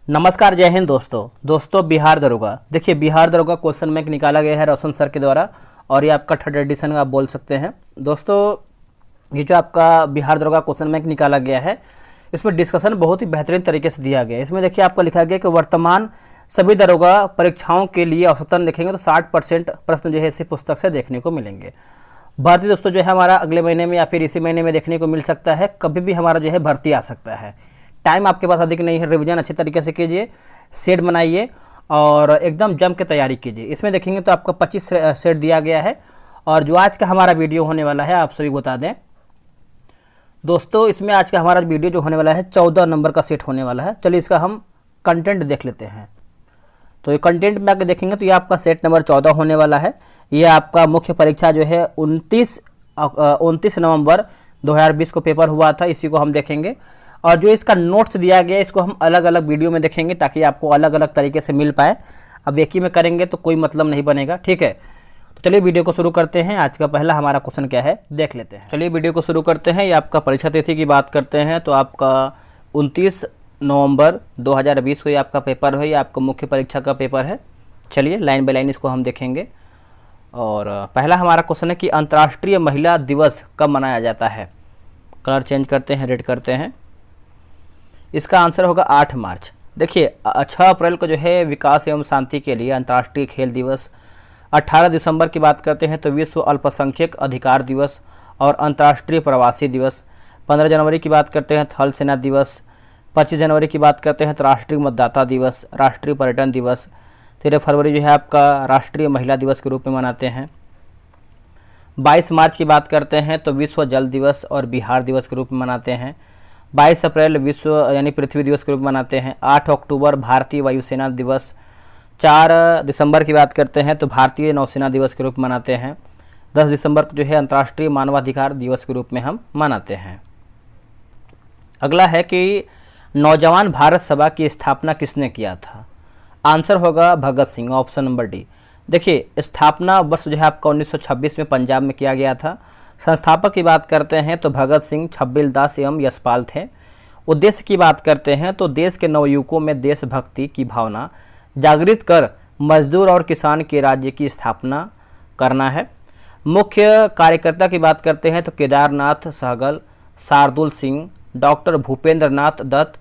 नमस्कार, जय हिंद दोस्तों बिहार दरोगा। देखिए, बिहार दरोगा क्वेश्चन बैंक निकाला गया है रोशन सर के द्वारा और ये आपका थर्ड एडिशन आप बोल सकते हैं। दोस्तों, ये जो आपका बिहार दरोगा क्वेश्चन बैंक निकाला गया है, इसमें डिस्कशन बहुत ही बेहतरीन तरीके से दिया गया है। इसमें देखिए आपको लिखा गया कि वर्तमान सभी दरोगा परीक्षाओं के लिए औसतन देखेंगे तो 60% प्रश्न जो है इसी पुस्तक से देखने को मिलेंगे। भर्ती दोस्तों जो है हमारा अगले महीने में या फिर इसी महीने में देखने को मिल सकता है। कभी भी हमारा जो है भर्ती आ सकता है। टाइम आपके पास अधिक नहीं है, रिवीजन अच्छे तरीके से कीजिए, सेट बनाइए और एकदम जम के तैयारी कीजिए। इसमें देखेंगे तो आपका 25 सेट दिया गया है। और जो आज का हमारा वीडियो होने वाला है आप सभी को बता दें दोस्तों, इसमें आज का हमारा वीडियो जो होने वाला है 14 नंबर का सेट होने वाला है। चलिए इसका हम कंटेंट देख लेते हैं। तो ये कंटेंट में आके देखेंगे तो ये आपका सेट नंबर 14 होने वाला है। ये आपका मुख्य परीक्षा जो है 29 नवंबर 2020 को पेपर हुआ था, इसी को हम देखेंगे। और जो इसका नोट्स दिया गया है इसको हम अलग अलग वीडियो में देखेंगे ताकि आपको अलग अलग तरीके से मिल पाए। अब एक ही में करेंगे तो कोई मतलब नहीं बनेगा, ठीक है। तो चलिए वीडियो को शुरू करते हैं। आज का पहला हमारा क्वेश्चन क्या है देख लेते हैं। चलिए वीडियो को शुरू करते हैं। ये आपका परीक्षा तिथि की बात करते हैं तो आपका 29 नवंबर 2020 को ये आपका पेपर है। ये आपका मुख्य परीक्षा का पेपर है। चलिए लाइन बाय लाइन इसको हम देखेंगे। और पहला हमारा क्वेश्चन है कि अंतर्राष्ट्रीय महिला दिवस कब मनाया जाता है। कलर चेंज करते हैं, रेड करते हैं। इसका आंसर होगा 8 मार्च। देखिए 6 अप्रैल को जो है विकास एवं शांति के लिए अंतर्राष्ट्रीय खेल दिवस। 18 दिसंबर की बात करते हैं तो विश्व अल्पसंख्यक अधिकार दिवस और अंतर्राष्ट्रीय प्रवासी दिवस। 15 जनवरी की बात करते हैं थल सेना दिवस। 25 जनवरी की बात करते हैं तो राष्ट्रीय मतदाता दिवस, राष्ट्रीय पर्यटन दिवस। 13 फरवरी जो है आपका राष्ट्रीय महिला दिवस के रूप में मनाते हैं। 22 मार्च की बात करते हैं तो विश्व जल दिवस और बिहार दिवस के रूप में मनाते हैं। 22 अप्रैल विश्व यानी पृथ्वी दिवस के रूप में मनाते हैं। 8 अक्टूबर भारतीय वायुसेना दिवस। 4 दिसंबर की बात करते हैं तो भारतीय नौसेना दिवस के रूप में मनाते हैं। 10 दिसंबर को जो है अंतर्राष्ट्रीय मानवाधिकार दिवस के रूप में हम मनाते हैं। अगला है कि नौजवान भारत सभा की स्थापना किसने किया था। आंसर होगा Bhagat Singh, option number D. देखिए स्थापना वर्ष जो है आपका 1926 में पंजाब में किया गया था। संस्थापक की बात करते हैं तो भगत सिंह, छब्बीर दास एवं यशपाल थे। उद्देश्य की बात करते हैं तो देश के नवयुवकों में देशभक्ति की भावना जागृत कर मजदूर और किसान के राज्य की स्थापना करना है। मुख्य कार्यकर्ता की बात करते हैं तो केदारनाथ सहगल, शार्दुल सिंह, डॉक्टर भूपेंद्र नाथ दत्त,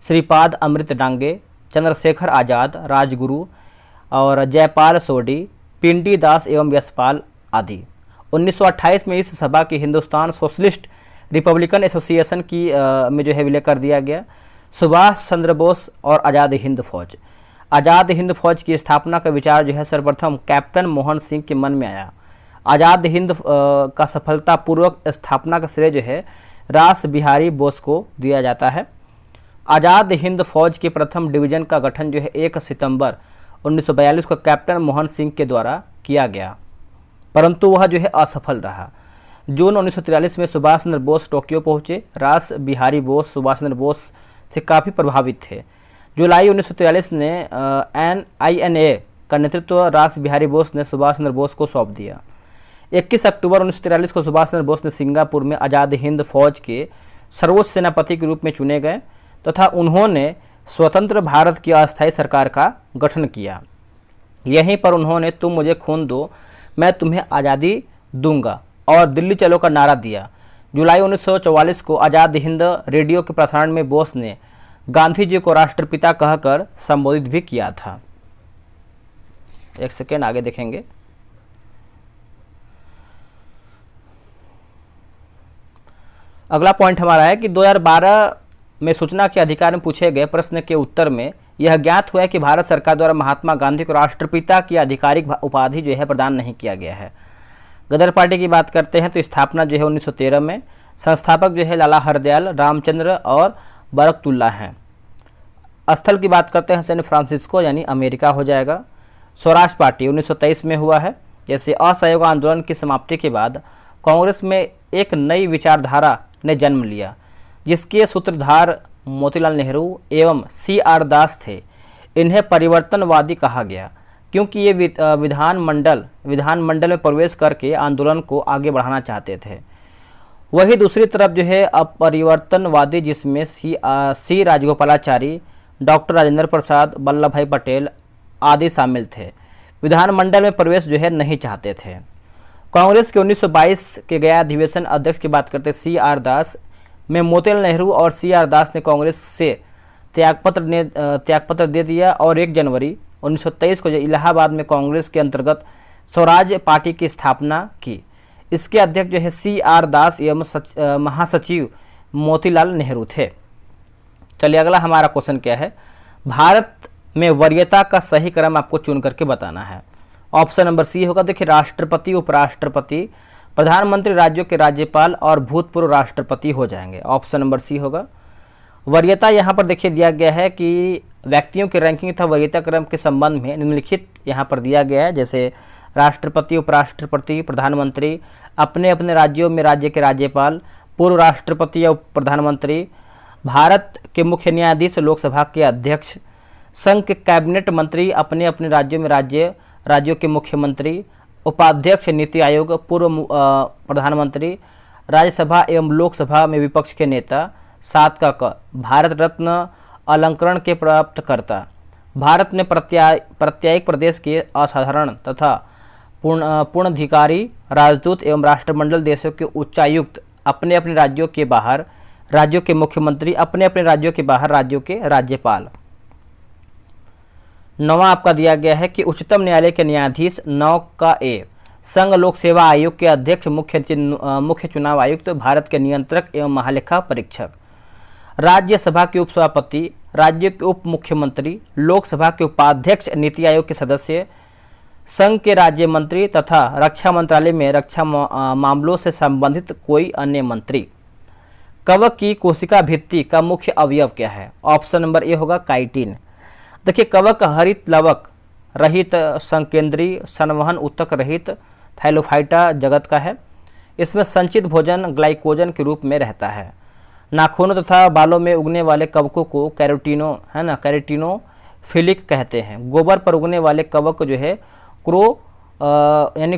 श्रीपाद अमृत डांगे, चंद्रशेखर आज़ाद, राजगुरु और जयपाल सोडी, पिंडी दास एवं यशपाल आदि। 1928 में इस सभा की हिंदुस्तान सोशलिस्ट रिपब्लिकन एसोसिएशन की में जो है विलय कर दिया गया। सुभाष चंद्र बोस और आज़ाद हिंद फौज। आज़ाद हिंद फौज की स्थापना का विचार जो है सर्वप्रथम कैप्टन मोहन सिंह के मन में आया। आज़ाद हिंद का सफलतापूर्वक स्थापना का श्रेय जो है रास बिहारी बोस को दिया जाता है। आज़ाद हिंद फौज के प्रथम डिवीज़न का गठन जो है 1 सितंबर 1942 को कैप्टन मोहन सिंह के द्वारा किया गया, परंतु वह जो है असफल रहा। जून 1943 में सुभाष चंद्र बोस टोक्यो पहुंचे। रास बिहारी बोस सुभाष चंद्र बोस से काफ़ी प्रभावित थे। जुलाई 1943 ने INA का नेतृत्व रास बिहारी बोस ने सुभाष चंद्र बोस को सौंप दिया। 21 अक्टूबर 1943 को सुभाष चंद्र बोस ने सिंगापुर में आज़ाद हिंद फौज के सर्वोच्च सेनापति के रूप में चुने गए तथा उन्होंने स्वतंत्र भारत की अस्थायी सरकार का गठन किया। यहीं पर उन्होंने तुम मुझे खून दो मैं तुम्हें आज़ादी दूंगा और दिल्ली चलो का नारा दिया। जुलाई 1944 को आज़ाद हिंद रेडियो के प्रसारण में बोस ने गांधी जी को राष्ट्रपिता कहकर संबोधित भी किया था। एक सेकेंड आगे देखेंगे। अगला पॉइंट हमारा है कि 2012 में सूचना के अधिकार में पूछे गए प्रश्न के उत्तर में यह ज्ञात हुआ है कि भारत सरकार द्वारा महात्मा गांधी को राष्ट्रपिता की आधिकारिक उपाधि जो है प्रदान नहीं किया गया है। गदर पार्टी की बात करते हैं तो स्थापना जो है 1913 में। संस्थापक जो है लाला हरदयाल, रामचंद्र और बरकतुल्ला हैं। स्थल की बात करते हैं सैन फ्रांसिस्को यानी अमेरिका हो जाएगा। स्वराज पार्टी 1923 में हुआ है। जैसे असहयोग आंदोलन की समाप्ति के बाद कांग्रेस में एक नई विचारधारा ने जन्म लिया जिसके सूत्रधार मोतीलाल नेहरू एवं CR दास थे। इन्हें परिवर्तनवादी कहा गया क्योंकि ये विधानमंडल में प्रवेश करके आंदोलन को आगे बढ़ाना चाहते थे। वही दूसरी तरफ जो है अपरिवर्तनवादी जिसमें सी राजगोपालाचारी, डॉक्टर राजेंद्र प्रसाद, वल्लभ भाई पटेल आदि शामिल थे। विधानमंडल में प्रवेश जो है नहीं चाहते थे। कांग्रेस के 1922 के गया अधिवेशन अध्यक्ष की बात करते CR दास में मोतीलाल नेहरू और CR दास ने कांग्रेस से त्यागपत्र दे दिया और 1 जनवरी 1923 को इलाहाबाद में कांग्रेस के अंतर्गत स्वराज पार्टी की स्थापना की। इसके अध्यक्ष जो है CR दास एवं महासचिव मोतीलाल नेहरू थे। चलिए अगला हमारा क्वेश्चन क्या है, भारत में वरीयता का सही क्रम आपको चुन करके बताना है। ऑप्शन नंबर सी होगा। देखिए, राष्ट्रपति, उपराष्ट्रपति, प्रधानमंत्री, राज्यों के राज्यपाल और भूतपूर्व राष्ट्रपति हो जाएंगे। ऑप्शन नंबर सी होगा। वरीयता यहाँ पर देखिए दिया गया है कि व्यक्तियों की रैंकिंग तथा वरीयता क्रम के संबंध में निम्नलिखित यहाँ पर दिया गया है, जैसे राष्ट्रपति, उपराष्ट्रपति, प्रधानमंत्री, अपने अपने राज्यों में राज्य के राज्यपाल, पूर्व राष्ट्रपति या प्रधानमंत्री, भारत के मुख्य न्यायाधीश, लोकसभा के अध्यक्ष, संघ के कैबिनेट मंत्री, अपने अपने राज्यों में राज्यों के मुख्यमंत्री, उपाध्यक्ष, नीति आयोग, पूर्व प्रधानमंत्री, राज्यसभा एवं लोकसभा में विपक्ष के नेता। 7 का क, भारत रत्न अलंकरण के प्राप्तकर्ता, भारत में प्रत्येक प्रदेश के असाधारण तथा पूर्णाधिकारी, राजदूत एवं राष्ट्रमंडल देशों के उच्चायुक्त, अपने अपने राज्यों के बाहर राज्यों के मुख्यमंत्री, अपने अपने राज्यों के बाहर राज्यों के राज्यपाल। 9वां आपका दिया गया है कि उच्चतम न्यायालय के न्यायाधीश। 9 का ए, संघ लोक सेवा आयोग के अध्यक्ष, मुख्य चुनाव आयुक्त, भारत के नियंत्रक एवं महालेखा परीक्षक, राज्यसभा के उपसभापति, राज्य के उप मुख्यमंत्री, लोकसभा के उपाध्यक्ष, नीति आयोग के सदस्य, संघ के राज्य मंत्री तथा रक्षा मंत्रालय में रक्षा मामलों से संबंधित कोई अन्य मंत्री। कवक की कोशिका भित्ति का मुख्य अवयव क्या है? ऑप्शन नंबर ए होगा काइटिन। देखिए, कवक हरित लवक रहित संकेंद्री संवहन उत्तक रहित थैलोफाइटा जगत का है। इसमें संचित भोजन ग्लाइकोजन के रूप में रहता है। नाखूनों तथा बालों में उगने वाले कवकों को कैरोटिनोफिलिक कहते हैं। गोबर पर उगने वाले कवक जो है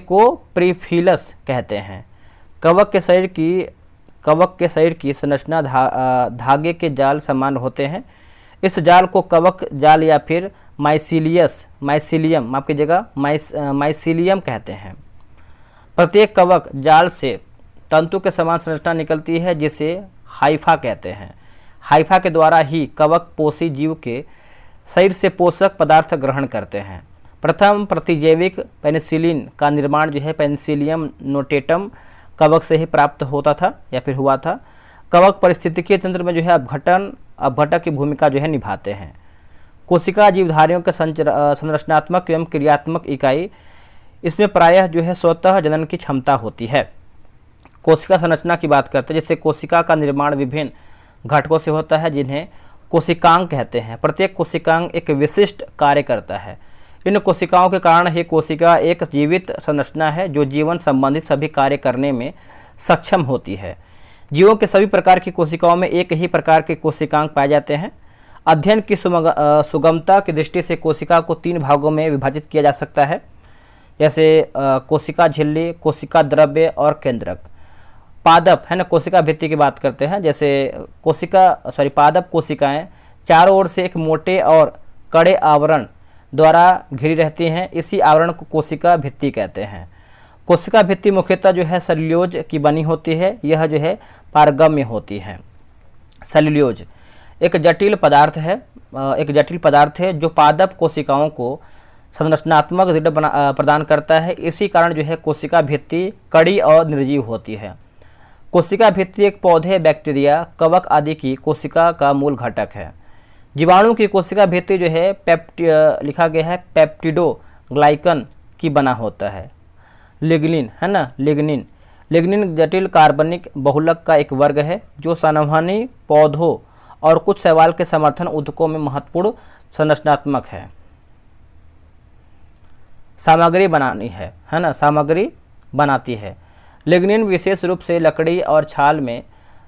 कोप्रीफिलस कहते हैं। कवक के शरीर की संरचना धागे के जाल समान होते हैं। इस जाल को कवक जाल या फिर माइसीलियम कहते हैं। प्रत्येक कवक जाल से तंतु के समान संरचना निकलती है जिसे हाइफा कहते हैं। हाइफा के द्वारा ही कवक पोषी जीव के शरीर से पोषक पदार्थ ग्रहण करते हैं। प्रथम प्रतिजैविक पेनिसिलिन का निर्माण जो है पेनिसिलियम नोटेटम कवक से ही प्राप्त होता था या फिर हुआ था। कवक पारिस्थितिकीय तंत्र में जो है अपघटक की भूमिका जो है निभाते हैं। कोशिका जीवधारियों के संरचनात्मक एवं क्रियात्मक इकाई। इसमें प्रायः जो है स्वतः जनन की क्षमता होती है। कोशिका संरचना की बात करते हैं, जैसे कोशिका का निर्माण विभिन्न घटकों से होता है जिन्हें कोशिकांग कहते हैं। प्रत्येक कोशिकांग एक विशिष्ट कार्य करता है। इन कोशिकाओं के कारण ही कोशिका एक जीवित संरचना है जो जीवन संबंधित सभी कार्य करने में सक्षम होती है। जीवों के सभी प्रकार की कोशिकाओं में एक ही प्रकार के कोशिकांग पाए जाते हैं। अध्ययन की सुगमता की दृष्टि से कोशिका को 3 भागों में विभाजित किया जा सकता है, जैसे कोशिका झिल्ली, कोशिका द्रव्य और केंद्रक। पादप है ना, कोशिका भित्ति की बात करते हैं, जैसे पादप कोशिकाएं चारों ओर से एक मोटे और कड़े आवरण द्वारा घिरी रहती हैं। इसी आवरण को कोशिका भित्ति कहते हैं। कोशिका भित्ति मुख्यतः जो है सेल्यूलोज की बनी होती है। यह जो है पारगम्य होती है। सेल्यूलोज एक जटिल पदार्थ है जो पादप कोशिकाओं को संरचनात्मक दृढ़ प्रदान करता है। इसी कारण जो है कोशिका भित्ति कड़ी और निर्जीव होती है। कोशिका भित्ति एक पौधे, बैक्टीरिया, कवक आदि की कोशिका का मूल घटक है। जीवाणु की कोशिका भित्ति जो है लिखा गया है पेप्टिडोग्लाइकन की बना होता है। लिग्निन है ना, लिग्निन जटिल कार्बनिक बहुलक का एक वर्ग है जो संवहनी पौधों और कुछ शैवाल के समर्थन ऊतकों में महत्वपूर्ण संरचनात्मक है। सामग्री बनाती है। लिग्निन विशेष रूप से लकड़ी और छाल में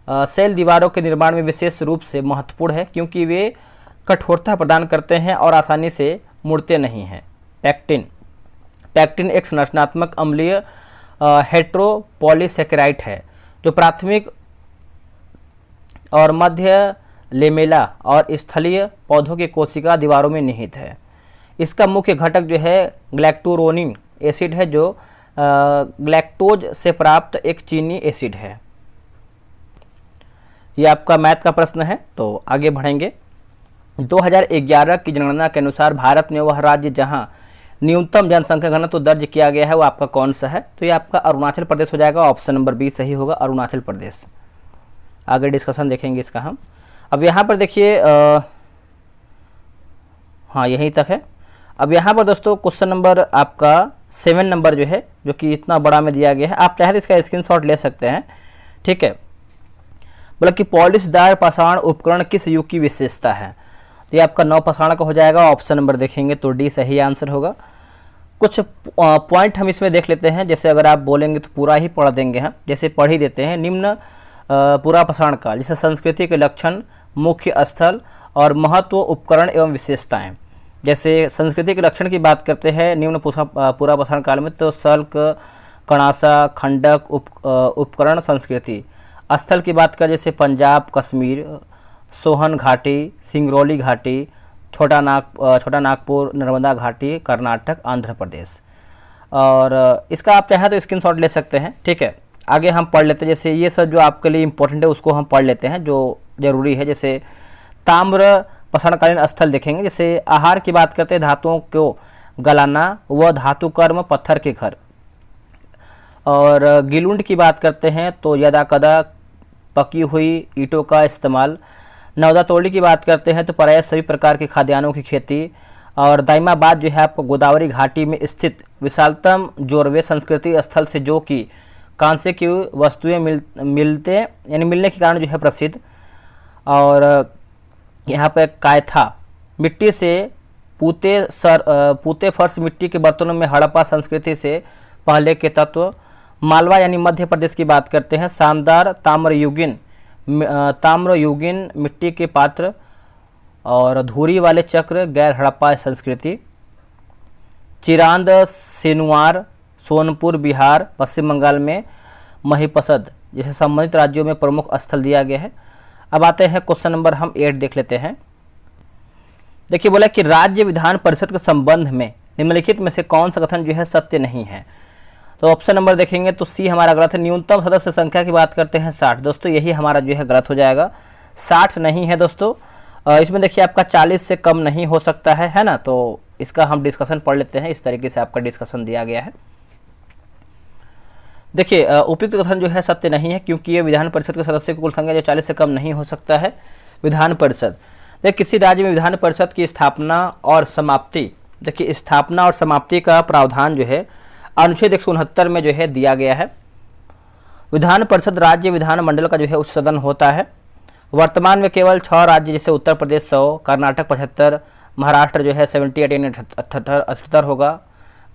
सेल दीवारों के निर्माण में विशेष रूप से महत्वपूर्ण है क्योंकि वे कठोरता प्रदान करते हैं और आसानी से मुड़ते नहीं हैं। पैक्टिन एक संरचनात्मक अम्लीय हेटेरोपॉलीसैकेराइड है जो प्राथमिक और मध्य लेमेला और स्थलीय पौधों की कोशिका दीवारों में निहित है। इसका मुख्य घटक जो है ग्लैक्टोरोनिन एसिड है, जो ग्लैक्टोज से प्राप्त एक चीनी एसिड है। ये आपका मैथ का प्रश्न है, तो आगे बढ़ेंगे। 2011 की जनगणना के अनुसार भारत में वह राज्य जहां न्यूनतम जनसंख्या घनत्व दर्ज किया गया है वो आपका कौन सा है? तो ये आपका अरुणाचल प्रदेश हो जाएगा। ऑप्शन नंबर बी सही होगा, अरुणाचल प्रदेश। आगे डिस्कशन देखेंगे इसका हम। अब यहाँ पर देखिए हाँ यहीं तक है। अब यहाँ पर दोस्तों क्वेश्चन नंबर आपका 7 नंबर जो है, जो कि इतना बड़ा में दिया गया है, आप चाहे तो इसका स्क्रीनशॉट ले सकते हैं, ठीक है। बोला कि पॉलिशदार पाषाण उपकरण किस युग की विशेषता है? तो ये आपका नव पाषाण का हो जाएगा। ऑप्शन नंबर देखेंगे तो डी सही आंसर होगा। कुछ पॉइंट हम इसमें देख लेते हैं, जैसे अगर आप बोलेंगे तो पूरा ही पढ़ देंगे हम, जैसे पढ़ ही देते हैं। निम्न पूरा पाषाण काल, जैसे संस्कृति के लक्षण, मुख्य स्थल और महत्व, उपकरण एवं विशेषताएं। जैसे संस्कृति के लक्षण की बात करते हैं निम्न पूरा पाषाण काल में, तो सल्क, कणासा, खंडक, उपकरण, संस्कृति। स्थल की बात करें जैसे पंजाब, कश्मीर, सोहन घाटी, सिंगरौली घाटी, छोटा नागपुर, नर्मदा घाटी, कर्नाटक, आंध्र प्रदेश। और इसका आप चाहे तो स्क्रीनशॉट ले सकते हैं, ठीक है। आगे हम पढ़ लेते हैं, जैसे ये सब जो आपके लिए इम्पोर्टेंट है उसको हम पढ़ लेते हैं जो जरूरी है। जैसे ताम्र पाषाणकालीन स्थल देखेंगे, जैसे आहार की बात करते हैं धातुओं को गलाना व धातु कर्म, पत्थर के घर। और गिलुंड की बात करते हैं तो यदा कदा पकी हुई ईंटों का इस्तेमाल। नवदातोड़ी की बात करते हैं तो प्रायः सभी प्रकार के खाद्यान्नों की खेती। और दाइमाबाद जो है आपको गोदावरी घाटी में स्थित विशालतम जोरवे संस्कृति स्थल से, जो कि कांसे की वस्तुएं मिलने के कारण जो है प्रसिद्ध। और यहाँ पे कायथा मिट्टी से पूते फर्श मिट्टी के बर्तनों में हड़प्पा संस्कृति से पहले के तत्व। मालवा यानी मध्य प्रदेश की बात करते हैं, शानदार ताम्रयुगीन मिट्टी के पात्र और धुरी वाले चक्र, गैर हड़प्पा संस्कृति। चिरांद सेनुआर, सोनपुर बिहार, पश्चिम बंगाल में महिपसद, जैसे संबंधित राज्यों में प्रमुख स्थल दिया गया है। अब आते हैं क्वेश्चन नंबर हम 8 देख लेते हैं। देखिए बोला कि राज्य विधान परिषद के संबंध में निम्नलिखित में से कौन सा कथन जो है सत्य नहीं है? तो ऑप्शन नंबर देखेंगे तो सी हमारा गलत है। न्यूनतम सदस्य संख्या की बात करते हैं 60, दोस्तों यही हमारा जो है गलत हो जाएगा। 60 नहीं है दोस्तों, इसमें देखिए आपका 40 से कम नहीं हो सकता है ना। तो इसका हम डिस्कशन पढ़ लेते हैं, इस तरीके से आपका डिस्कशन दिया गया है। देखिए उपयुक्त कथन जो है सत्य नहीं है, क्योंकि ये विधान परिषद के सदस्यों की कुल संख्या जो 40 से कम नहीं हो सकता है। विधान परिषद, देखिए किसी राज्य में विधान परिषद की स्थापना और समाप्ति, देखिए स्थापना और समाप्ति का प्रावधान जो है अनुच्छेद 169 में जो है दिया गया है। विधान परिषद राज्य विधान मंडल का जो है उच्च सदन होता है। वर्तमान में केवल 6 राज्य, जैसे उत्तर प्रदेश 100, कर्नाटक 75, महाराष्ट्र जो है 78 यानी 78 होगा,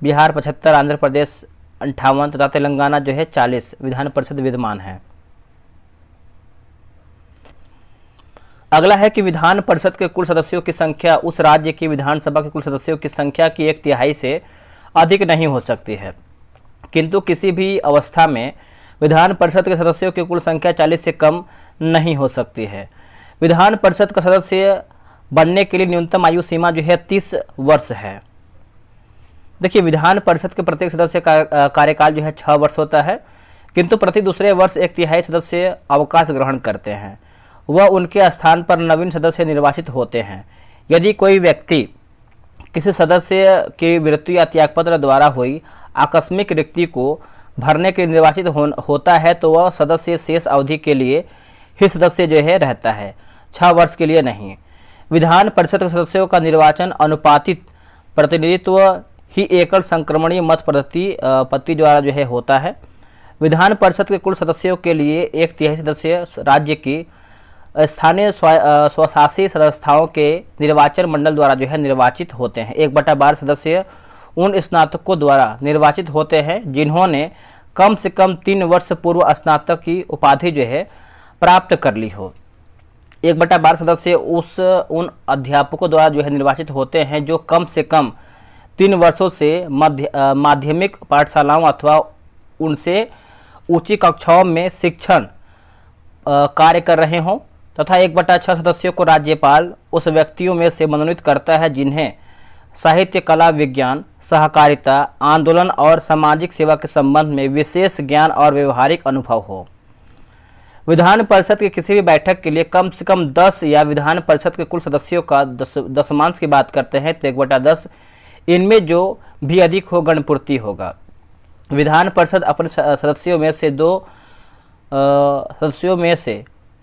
बिहार 75, आंध्र प्रदेश 58 तथा तेलंगाना जो है 40 विधान परिषद विद्यमान है। अगला है कि विधान परिषद के कुल सदस्यों की संख्या उस राज्य की विधानसभा के कुल सदस्यों की संख्या की 1/3 से अधिक नहीं हो सकती है, किंतु किसी भी अवस्था में विधान परिषद के सदस्यों की कुल संख्या 40 से कम नहीं हो सकती है। विधान परिषद का सदस्य बनने के लिए न्यूनतम आयु सीमा जो है 30 वर्ष है। देखिए विधान परिषद के प्रत्येक सदस्य का कार्यकाल जो है 6 वर्ष होता है, किंतु प्रति दूसरे वर्ष 1/3 सदस्य अवकाश ग्रहण करते हैं, वह उनके स्थान पर नवीन सदस्य निर्वाचित होते हैं। यदि कोई व्यक्ति किसी सदस्य की मृत्यु या त्यागपत्र द्वारा हुई आकस्मिक रिक्ति को भरने के लिए निर्वाचित होता है तो वह सदस्य शेष अवधि के लिए ही सदस्य जो है रहता है, 6 वर्ष के लिए नहीं। विधान परिषद के सदस्यों का निर्वाचन अनुपातिक प्रतिनिधित्व ही एकल संक्रमणीय मत पद्धति द्वारा जो है होता है। विधान परिषद के कुल सदस्यों के लिए 1/3 सदस्य राज्य की स्थानीय स्वशासी संस्थाओं के निर्वाचन मंडल द्वारा जो है निर्वाचित होते हैं। 1/12 सदस्य उन स्नातकों द्वारा निर्वाचित होते हैं जिन्होंने कम से कम 3 वर्ष पूर्व स्नातक की उपाधि जो है प्राप्त कर ली हो। 1/12 सदस्य उन अध्यापकों द्वारा जो है निर्वाचित होते हैं जो कम से कम 3 वर्षों से माध्यमिक पाठशालाओं अथवा उनसे ऊंची कक्षाओं में शिक्षण कार्य कर रहे हों। तथा 1/6 सदस्यों को राज्यपाल उस व्यक्तियों में से मनोनीत करता है जिन्हें साहित्य, कला, विज्ञान, सहकारिता, आंदोलन और सामाजिक सेवा के संबंध में विशेष ज्ञान और व्यवहारिक अनुभव हो। विधान परिषद की किसी भी बैठक के लिए कम से कम 10 या विधान परिषद के कुल सदस्यों का दशमांश की बात करते हैं तो 1/10, इनमें जो भी अधिक हो गणपूर्ति होगा। विधान परिषद अपने सदस्यों में से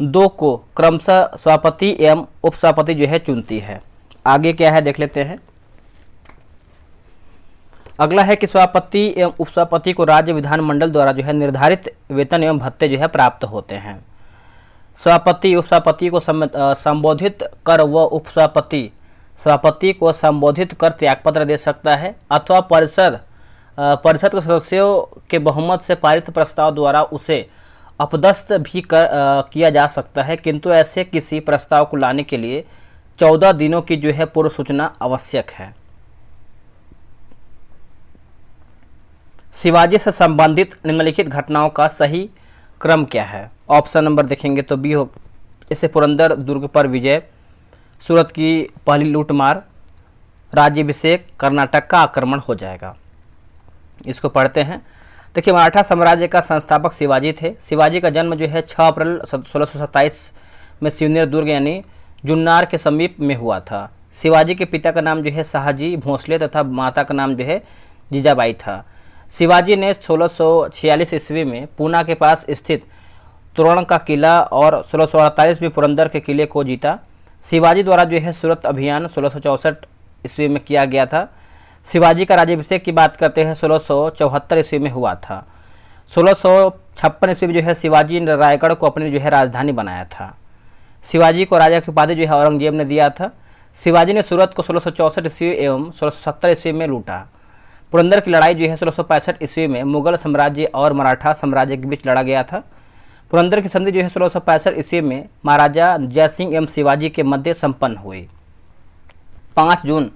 दो को क्रमशः सभापति एवं उपसभापति जो है चुनती है। आगे क्या है देख लेते हैं। अगला है कि सभापति एवं उपसभापति को राज्य विधानमंडल द्वारा जो है निर्धारित वेतन एवं भत्ते जो है प्राप्त होते हैं। सभापति उपसभापति को संबोधित कर व उपसभापति सभापति को संबोधित कर त्यागपत्र दे सकता है अथवा परिषद के सदस्यों के बहुमत से पारित प्रस्ताव द्वारा उसे अपदस्थ भी किया जा सकता है, किंतु ऐसे किसी प्रस्ताव को लाने के लिए 14 दिनों की जो है पूर्व सूचना आवश्यक है। शिवाजी से संबंधित निम्नलिखित घटनाओं का सही क्रम क्या है? ऑप्शन नंबर देखेंगे तो बी हो, इसे पुरंदर दुर्ग पर विजय, सूरत की पहली लूटमार, राज्याभिषेक, कर्नाटक का आक्रमण हो जाएगा। इसको पढ़ते हैं। देखिए, मराठा साम्राज्य का संस्थापक शिवाजी थे। शिवाजी का जन्म जो है 6 अप्रैल 1627 में सिवनेर दुर्ग यानी जुन्नार के समीप में हुआ था। शिवाजी के पिता का नाम जो है शाहजी भोसले तथा माता का नाम जो है जीजाबाई था। शिवाजी ने 1646 ईस्वी में पूना के पास स्थित तोरण का किला और 1648 में पुरंदर के किले को जीता। शिवाजी द्वारा जो है सूरत अभियान 1664 ईस्वी में किया गया था। शिवाजी का राज्याभिषेक की बात करते हैं 1674 ईस्वी में हुआ था। 1656 ईस्वी में जो है शिवाजी ने रायगढ़ को अपनी जो है राजधानी बनाया था। शिवाजी को राजा की उपाधि जो है औरंगजेब ने दिया था। शिवाजी ने सूरत को 1664 ईस्वी एवं 1670 ईस्वी में लूटा। पुरंदर की लड़ाई जो है 1665 ईस्वी में मुगल साम्राज्य और मराठा साम्राज्य के बीच लड़ा गया था। पुरंदर की संधि जो है 1665 ईस्वी में महाराजा जयसिंह एवं शिवाजी के मध्य संपन्न हुई। 5 जून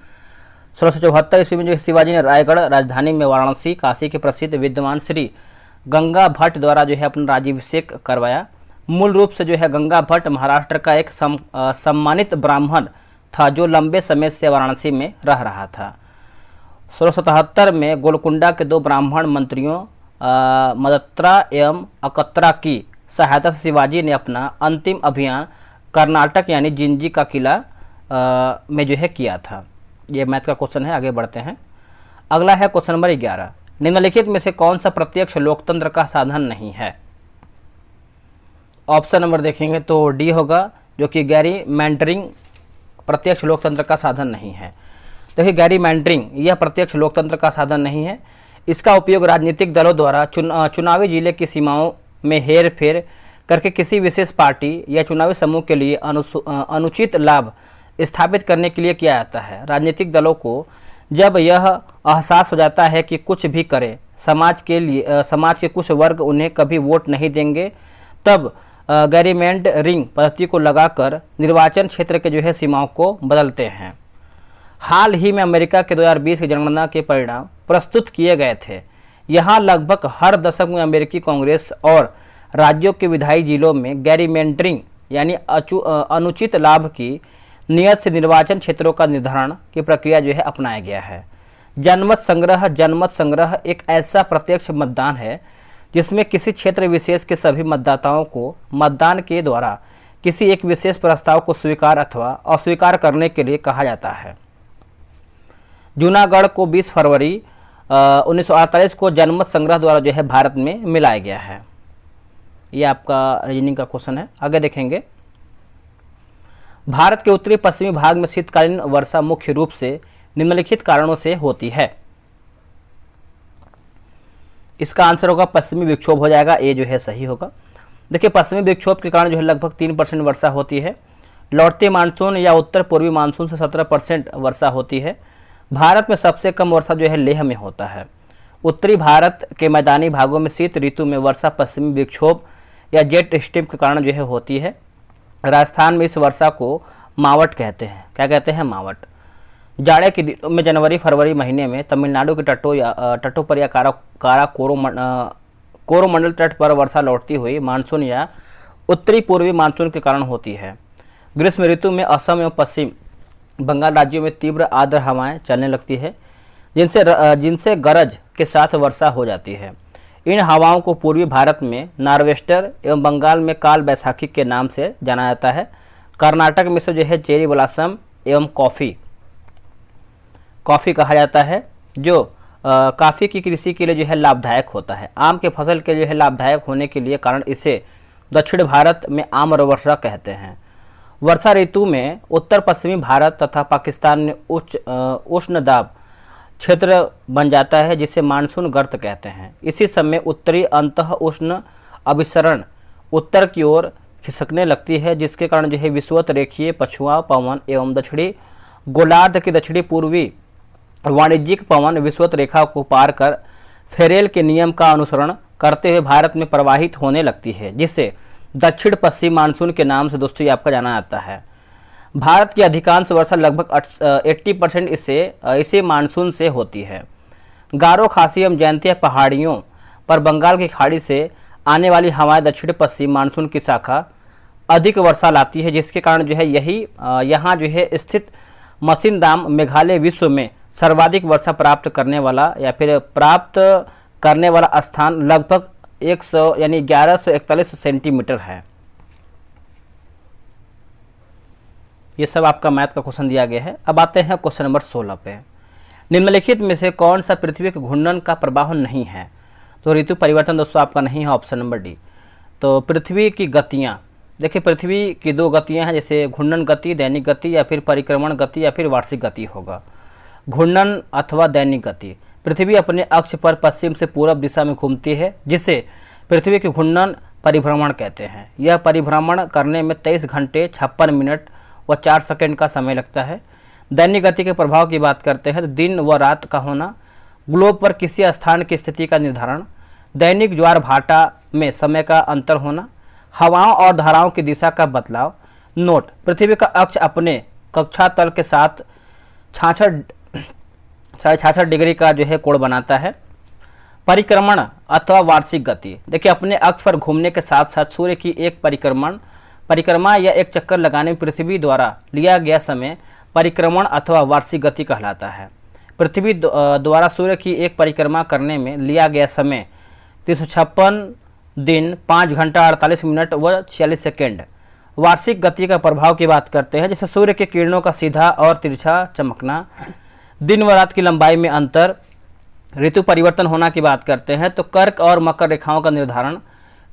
1674 ईस्वी में जो शिवाजी ने रायगढ़ राजधानी में वाराणसी काशी के प्रसिद्ध विद्वान श्री गंगा भट्ट द्वारा जो है अपना राज्याभिषेक करवाया। मूल रूप से जो है गंगा भट्ट महाराष्ट्र का एक सम्मानित ब्राह्मण था जो लंबे समय से वाराणसी में रह रहा था। 1677 में गोलकुंडा के 2 ब्राह्मण मंत्रियों मदत्रा एवं अकत्रा की सहायता से शिवाजी ने अपना अंतिम अभियान कर्नाटक यानी जिंजी का किला में जो है किया था। ये मैथ का क्वेश्चन है। आगे बढ़ते हैं। अगला है क्वेश्चन नंबर 11। निम्नलिखित में से कौन सा प्रत्यक्ष लोकतंत्र का साधन नहीं है? ऑप्शन नंबर देखेंगे तो डी होगा, जो कि गैरीमैंडरिंग प्रत्यक्ष लोकतंत्र का साधन नहीं है। देखिए, गैरीमैंडरिंग यह प्रत्यक्ष लोकतंत्र का साधन नहीं है। इसका उपयोग राजनीतिक दलों द्वारा चुनावी जिले की सीमाओं में हेर फेर करके किसी विशेष पार्टी या चुनावी समूह के लिए अनुचित लाभ स्थापित करने के लिए किया जाता है। राजनीतिक दलों को जब यह एहसास हो जाता है कि कुछ भी करें समाज के कुछ वर्ग उन्हें कभी वोट नहीं देंगे, तब गैरीमैंडरिंग पद्धति को लगाकर निर्वाचन क्षेत्र के जो है सीमाओं को बदलते हैं। हाल ही में अमेरिका के 2020 की जनगणना के परिणाम प्रस्तुत किए गए थे। यहाँ लगभग हर दशक में अमेरिकी कांग्रेस और राज्यों के विधायी जिलों में गैरीमैंडरिंग यानी अनुचित लाभ की नियत से निर्वाचन क्षेत्रों का निर्धारण की प्रक्रिया जो है अपनाया गया है। जनमत संग्रह एक ऐसा प्रत्यक्ष मतदान है जिसमें किसी क्षेत्र विशेष के सभी मतदाताओं को मतदान के द्वारा किसी एक विशेष प्रस्ताव को स्वीकार अथवा अस्वीकार करने के लिए कहा जाता है। जूनागढ़ को 20 फरवरी 1948 को जनमत संग्रह द्वारा जो है भारत में मिलाया गया है। ये आपका रीजनिंग का क्वेश्चन है। आगे देखेंगे। भारत के उत्तरी पश्चिमी भाग में शीतकालीन वर्षा मुख्य रूप से निम्नलिखित कारणों से होती है। इसका आंसर होगा पश्चिमी विक्षोभ हो जाएगा। ये जो है सही होगा। देखिए, पश्चिमी विक्षोभ के कारण जो है लगभग 3% वर्षा होती है। लौटते मानसून या उत्तर पूर्वी मानसून से 17% वर्षा होती है। भारत में सबसे कम वर्षा जो है लेह में होता है। उत्तरी भारत के मैदानी भागों में शीत ऋतु में वर्षा पश्चिमी विक्षोभ या जेट स्ट्रीम के कारण जो है होती है। राजस्थान में इस वर्षा को मावट कहते हैं। क्या कहते हैं? मावट। जाड़े के दिनों में जनवरी फरवरी महीने में तमिलनाडु के तटों पर या कोरोमंडल तट पर वर्षा लौटती हुई मानसून या उत्तरी पूर्वी मानसून के कारण होती है। ग्रीष्म ऋतु में असम एवं पश्चिम बंगाल राज्यों में तीव्र आर्द्र हवाएं चलने लगती है, जिनसे गरज के साथ वर्षा हो जाती है। इन हवाओं को पूर्वी भारत में नार्वेस्टर एवं बंगाल में काल बैसाखी के नाम से जाना जाता है। कर्नाटक में से जो है चेरी ब्लॉसम एवं कॉफ़ी कहा जाता है, जो काफ़ी की कृषि के लिए जो है लाभदायक होता है। आम के फसल के जो है लाभदायक होने के लिए कारण इसे दक्षिण भारत में आम वर्षा कहते हैं। वर्षा ऋतु में उत्तर पश्चिमी भारत तथा पाकिस्तान में उष्ण दाब क्षेत्र बन जाता है, जिसे मानसून गर्त कहते हैं। इसी समय उत्तरी अंतः उष्ण अभिसरण उत्तर की ओर खिसकने लगती है, जिसके कारण जो है विषुवत रेखीय पछुआ पवन एवं दक्षिणी गोलार्ध की दक्षिणी पूर्वी वाणिज्यिक पवन विषुवत रेखा को पार कर फेरेल के नियम का अनुसरण करते हुए भारत में प्रवाहित होने लगती है, जिसे दक्षिण पश्चिम मानसून के नाम से दोस्तों ये आपका जाना जाता है। भारत की अधिकांश वर्षा लगभग 80% इसी मानसून से होती है। गारो खासी एवं जयंतिया पहाड़ियों पर बंगाल की खाड़ी से आने वाली हवाएं दक्षिण पश्चिम मानसून की शाखा अधिक वर्षा लाती है, जिसके कारण जो है यहाँ जो है स्थित मसिनदाम मेघालय विश्व में सर्वाधिक वर्षा प्राप्त करने वाला स्थान लगभग 1141 सेंटीमीटर है। ये सब आपका मैथ का क्वेश्चन दिया गया है। अब आते हैं क्वेश्चन नंबर 16 पे। निम्नलिखित में से कौन सा पृथ्वी के घूर्णन का प्रभाव नहीं है? तो ऋतु परिवर्तन दोस्तों आपका नहीं है, ऑप्शन नंबर डी। तो पृथ्वी की गतियाँ, देखिए पृथ्वी की 2 गतियाँ हैं, जैसे घूर्णन गति, दैनिक गति, या फिर परिक्रमण गति या फिर वार्षिक गति होगा। घूर्णन अथवा दैनिक गति, पृथ्वी अपने अक्ष पर पश्चिम से पूरब दिशा में घूमती है, जिसे पृथ्वी के घूर्णन परिभ्रमण कहते हैं। यह परिभ्रमण करने में 23 घंटे 56 मिनट व 4 सेकंड का समय लगता है। दैनिक गति के प्रभाव की बात करते हैं तो दिन व रात का होना, ग्लोब पर किसी स्थान की स्थिति का निर्धारण, दैनिक ज्वार भाटा में समय का अंतर होना, हवाओं और धाराओं की दिशा का बदलाव। नोट, पृथ्वी का अक्ष अपने कक्षा तल के साथ 66 डिग्री का जो है कोण बनाता है। परिक्रमण अथवा वार्षिक गति, देखिए अपने अक्ष पर घूमने के साथ साथ सूर्य की एक परिक्रमा या एक चक्कर लगाने में पृथ्वी द्वारा लिया गया समय परिक्रमण अथवा वार्षिक गति कहलाता है। पृथ्वी द्वारा सूर्य की एक परिक्रमा करने में लिया गया समय 356 दिन 5 घंटा 48 मिनट व 46 सेकेंड। वार्षिक गति का प्रभाव की बात करते हैं, जैसे सूर्य के किरणों का सीधा और तिरछा चमकना, दिन व रात की लंबाई में अंतर, ऋतु परिवर्तन होना की बात करते हैं तो कर्क और मकर रेखाओं का निर्धारण,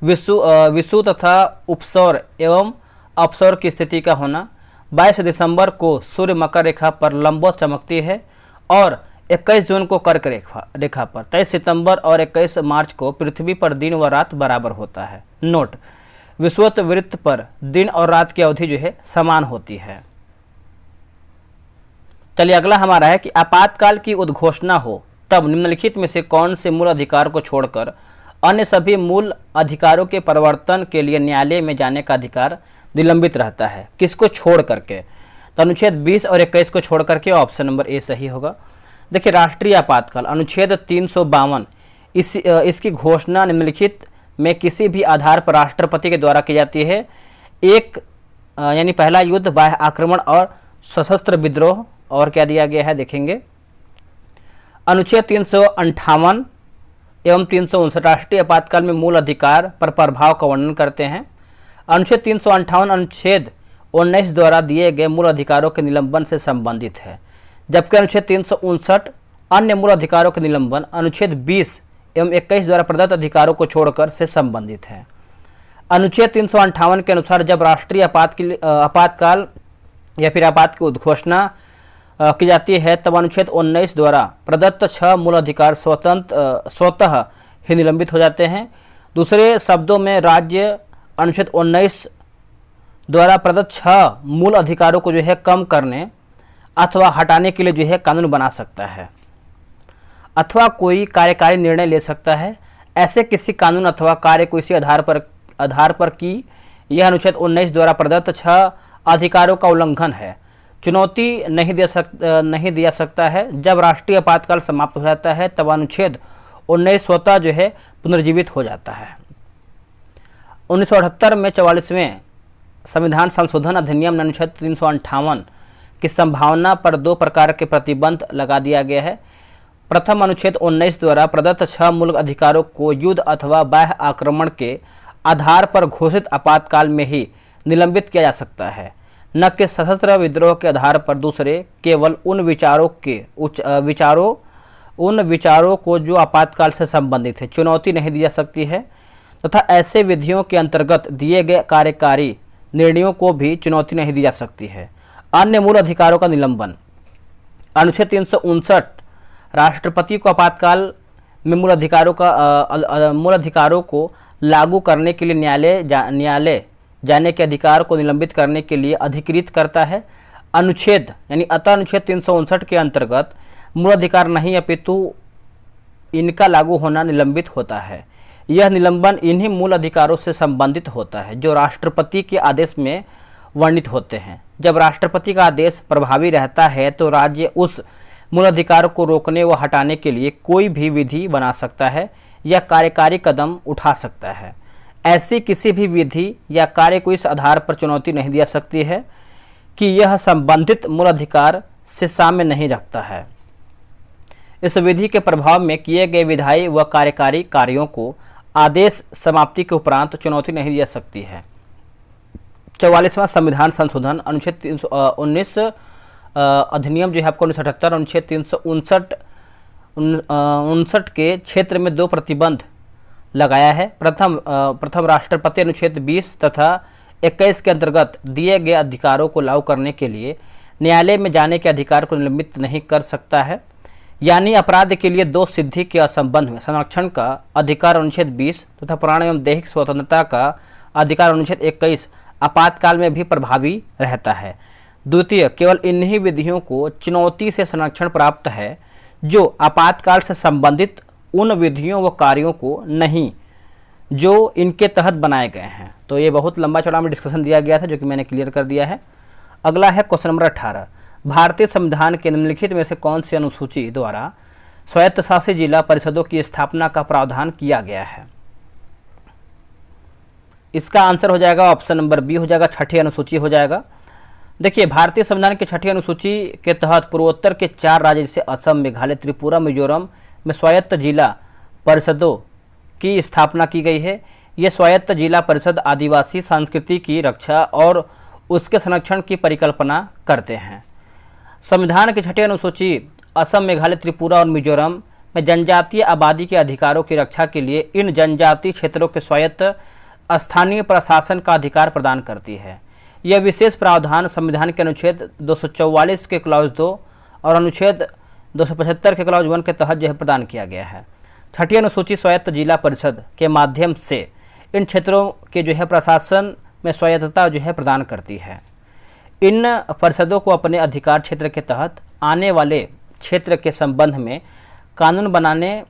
विषुव तथा उपसौर एवं अपसौर की स्थिति का होना। 22 दिसंबर को सूर्य मकर रेखा पर लंबवत चमकती है और 21 जून को कर्क रेखा पर, 23 सितंबर और 21 मार्च को पृथ्वी पर दिन व रात बराबर होता है। नोट, विषुवत वृत्त पर दिन और रात की अवधि जो है समान होती है। चलिए अगला हमारा है कि आपातकाल की उद्घोषणा हो तब निम्नलिखित में से कौन से मूल अधिकार को छोड़कर अन्य सभी मूल अधिकारों के परिवर्तन के लिए न्यायालय में जाने का अधिकार निलंबित रहता है? किसको छोड़ करके? तो अनुच्छेद 20 और 21 को छोड़ करके ऑप्शन नंबर ए सही होगा। देखिए राष्ट्रीय आपातकाल अनुच्छेद 352, इसकी घोषणा निम्नलिखित में किसी भी आधार पर राष्ट्रपति के द्वारा की जाती है। एक यानी पहला युद्ध, बाह्य आक्रमण और सशस्त्र विद्रोह। और क्या दिया गया है देखेंगे, अनुच्छेद 358 एवं 359 राष्ट्रीय आपातकाल में मूल अधिकार पर प्रभाव का वर्णन करते हैं। अनुच्छेद 358 अनुच्छेद 19 द्वारा दिए गए मूल अधिकारों के निलंबन से संबंधित है, जबकि अनुच्छेद 359 अन्य मूल अधिकारों के निलंबन अनुच्छेद 20 एवं 21 द्वारा प्रदत्त अधिकारों को छोड़कर से संबंधित है। अनुच्छेद 358 के अनुसार जब राष्ट्रीय आपातकाल या फिर आपात की उद्घोषणा की जाती है तब अनुच्छेद 19 द्वारा प्रदत्त 6 मूल अधिकार स्वतः ही निलंबित हो जाते हैं। दूसरे शब्दों में राज्य अनुच्छेद 19 द्वारा प्रदत्त 6 मूल अधिकारों को जो है कम करने अथवा हटाने के लिए जो है कानून बना सकता है अथवा कोई कार्यकारी निर्णय ले सकता है। ऐसे किसी कानून अथवा कार्य को इसी आधार पर कि यह अनुच्छेद 19 द्वारा प्रदत्त 6 अधिकारों का उल्लंघन है, चुनौती नहीं दिया सकता है। जब राष्ट्रीय आपातकाल समाप्त हो जाता है तब अनुच्छेद 19 स्वतः जो है पुनर्जीवित हो जाता है। 1978 में 44वें संविधान संशोधन अधिनियम अनुच्छेद 358 की संभावना पर 2 प्रकार के प्रतिबंध लगा दिया गया है। प्रथम, अनुच्छेद 19 द्वारा प्रदत्त 6 मूल अधिकारों को युद्ध अथवा बाह्य आक्रमण के आधार पर घोषित आपातकाल में ही निलंबित किया जा सकता है, न कि सशस्त्र विद्रोह के आधार पर। दूसरे, केवल उन विचारों को जो आपातकाल से संबंधित है चुनौती नहीं दी जा सकती है, तथा ऐसे विधियों के अंतर्गत दिए गए कार्यकारी निर्णयों को भी चुनौती नहीं दी जा सकती है। अन्य मूल अधिकारों का निलंबन। अनुच्छेद 359 राष्ट्रपति को आपातकाल में मूल अधिकारों को लागू करने के लिए न्यायालय जाने के अधिकार को निलंबित करने के लिए अधिकृत करता है। अनुच्छेद 359 के अंतर्गत मूल अधिकार नहीं अपितु इनका लागू होना निलंबित होता है। यह निलंबन इन्हीं मूल अधिकारों से संबंधित होता है जो राष्ट्रपति के आदेश में वर्णित होते हैं। जब राष्ट्रपति का आदेश प्रभावी रहता है तो राज्य उस मूल अधिकार को रोकने व हटाने के लिए कोई भी विधि बना सकता है या कार्यकारी कदम उठा सकता है। ऐसी किसी भी विधि या कार्य को इस आधार पर चुनौती नहीं दी जा सकती है कि यह संबंधित मूल अधिकार से साम्य नहीं रखता है। इस विधि के प्रभाव में किए गए विधायी व कार्यकारी कार्यों को आदेश समाप्ति के उपरांत चुनौती नहीं दी जा सकती है। 44वां संविधान संशोधन अनुच्छेद 319 अधिनियम जो है आपको 1978 अनुच्छेद 359 के क्षेत्र में 2 प्रतिबंध लगाया है। प्रथम राष्ट्रपति अनुच्छेद 20 तथा 21 के अंतर्गत दिए गए अधिकारों को लागू करने के लिए न्यायालय में जाने के अधिकार को निलंबित नहीं कर सकता है, यानी अपराध के लिए दोष सिद्धि के संबंध में संरक्षण का अधिकार अनुच्छेद 20 तथा प्राण एवं दैहिक स्वतंत्रता का अधिकार अनुच्छेद 21 आपातकाल में भी प्रभावी रहता है। द्वितीय, केवल इन्हीं विधियों को चुनौती से संरक्षण प्राप्त है जो आपातकाल से संबंधित उन विधियों व कार्यों को नहीं जो इनके तहत बनाए गए हैं। तो ये बहुत लंबा चौड़ा में डिस्कशन दिया गया था जो कि मैंने क्लियर कर दिया है। अगला है क्वेश्चन नंबर 18, भारतीय संविधान के निम्नलिखित में से कौन सी अनुसूची द्वारा स्वायत्तशासी जिला परिषदों की स्थापना का प्रावधान किया गया है? इसका आंसर हो जाएगा ऑप्शन नंबर बी हो जाएगा, 6ठी अनुसूची हो जाएगा। देखिए, भारतीय संविधान की 6ठी अनुसूची के तहत पूर्वोत्तर के 4 राज्य जैसे असम, मेघालय, त्रिपुरा, मिजोरम में स्वायत्त जिला परिषदों की स्थापना की गई है। ये स्वायत्त जिला परिषद आदिवासी संस्कृति की रक्षा और उसके संरक्षण की परिकल्पना करते हैं। संविधान की 6ठी अनुसूची असम, मेघालय, त्रिपुरा और मिजोरम में जनजातीय आबादी के अधिकारों की रक्षा के लिए इन जनजातीय क्षेत्रों के स्वायत्त स्थानीय प्रशासन का अधिकार प्रदान करती है। यह विशेष प्रावधान संविधान के अनुच्छेद 244 के क्लॉज 2 और अनुच्छेद 275 के क्लॉज 1 के तहत जो है प्रदान किया गया है। 6ठी अनुसूची स्वायत्त जिला परिषद के माध्यम से इन क्षेत्रों के जो है प्रशासन में स्वायत्तता जो है प्रदान करती है। इन परिषदों को अपने अधिकार क्षेत्र के तहत आने वाले क्षेत्र के संबंध में कानून बनाने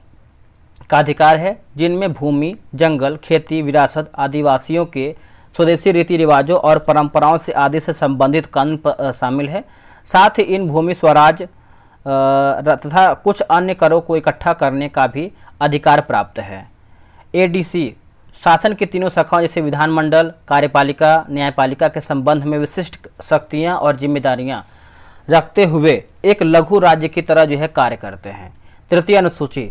का अधिकार है, जिनमें भूमि, जंगल, खेती, विरासत, आदिवासियों के स्वदेशी रीति रिवाजों और परंपराओं से आदि से संबंधित कानून शामिल है। साथ ही इन भूमि स्वराज तथा कुछ अन्य करों को इकट्ठा करने का भी अधिकार प्राप्त है। एडीसी शासन की तीनों शाखाओं जैसे विधानमंडल, कार्यपालिका, न्यायपालिका के संबंध में विशिष्ट शक्तियां और जिम्मेदारियां रखते हुए एक लघु राज्य की तरह जो है कार्य करते हैं। 3ठी अनुसूची,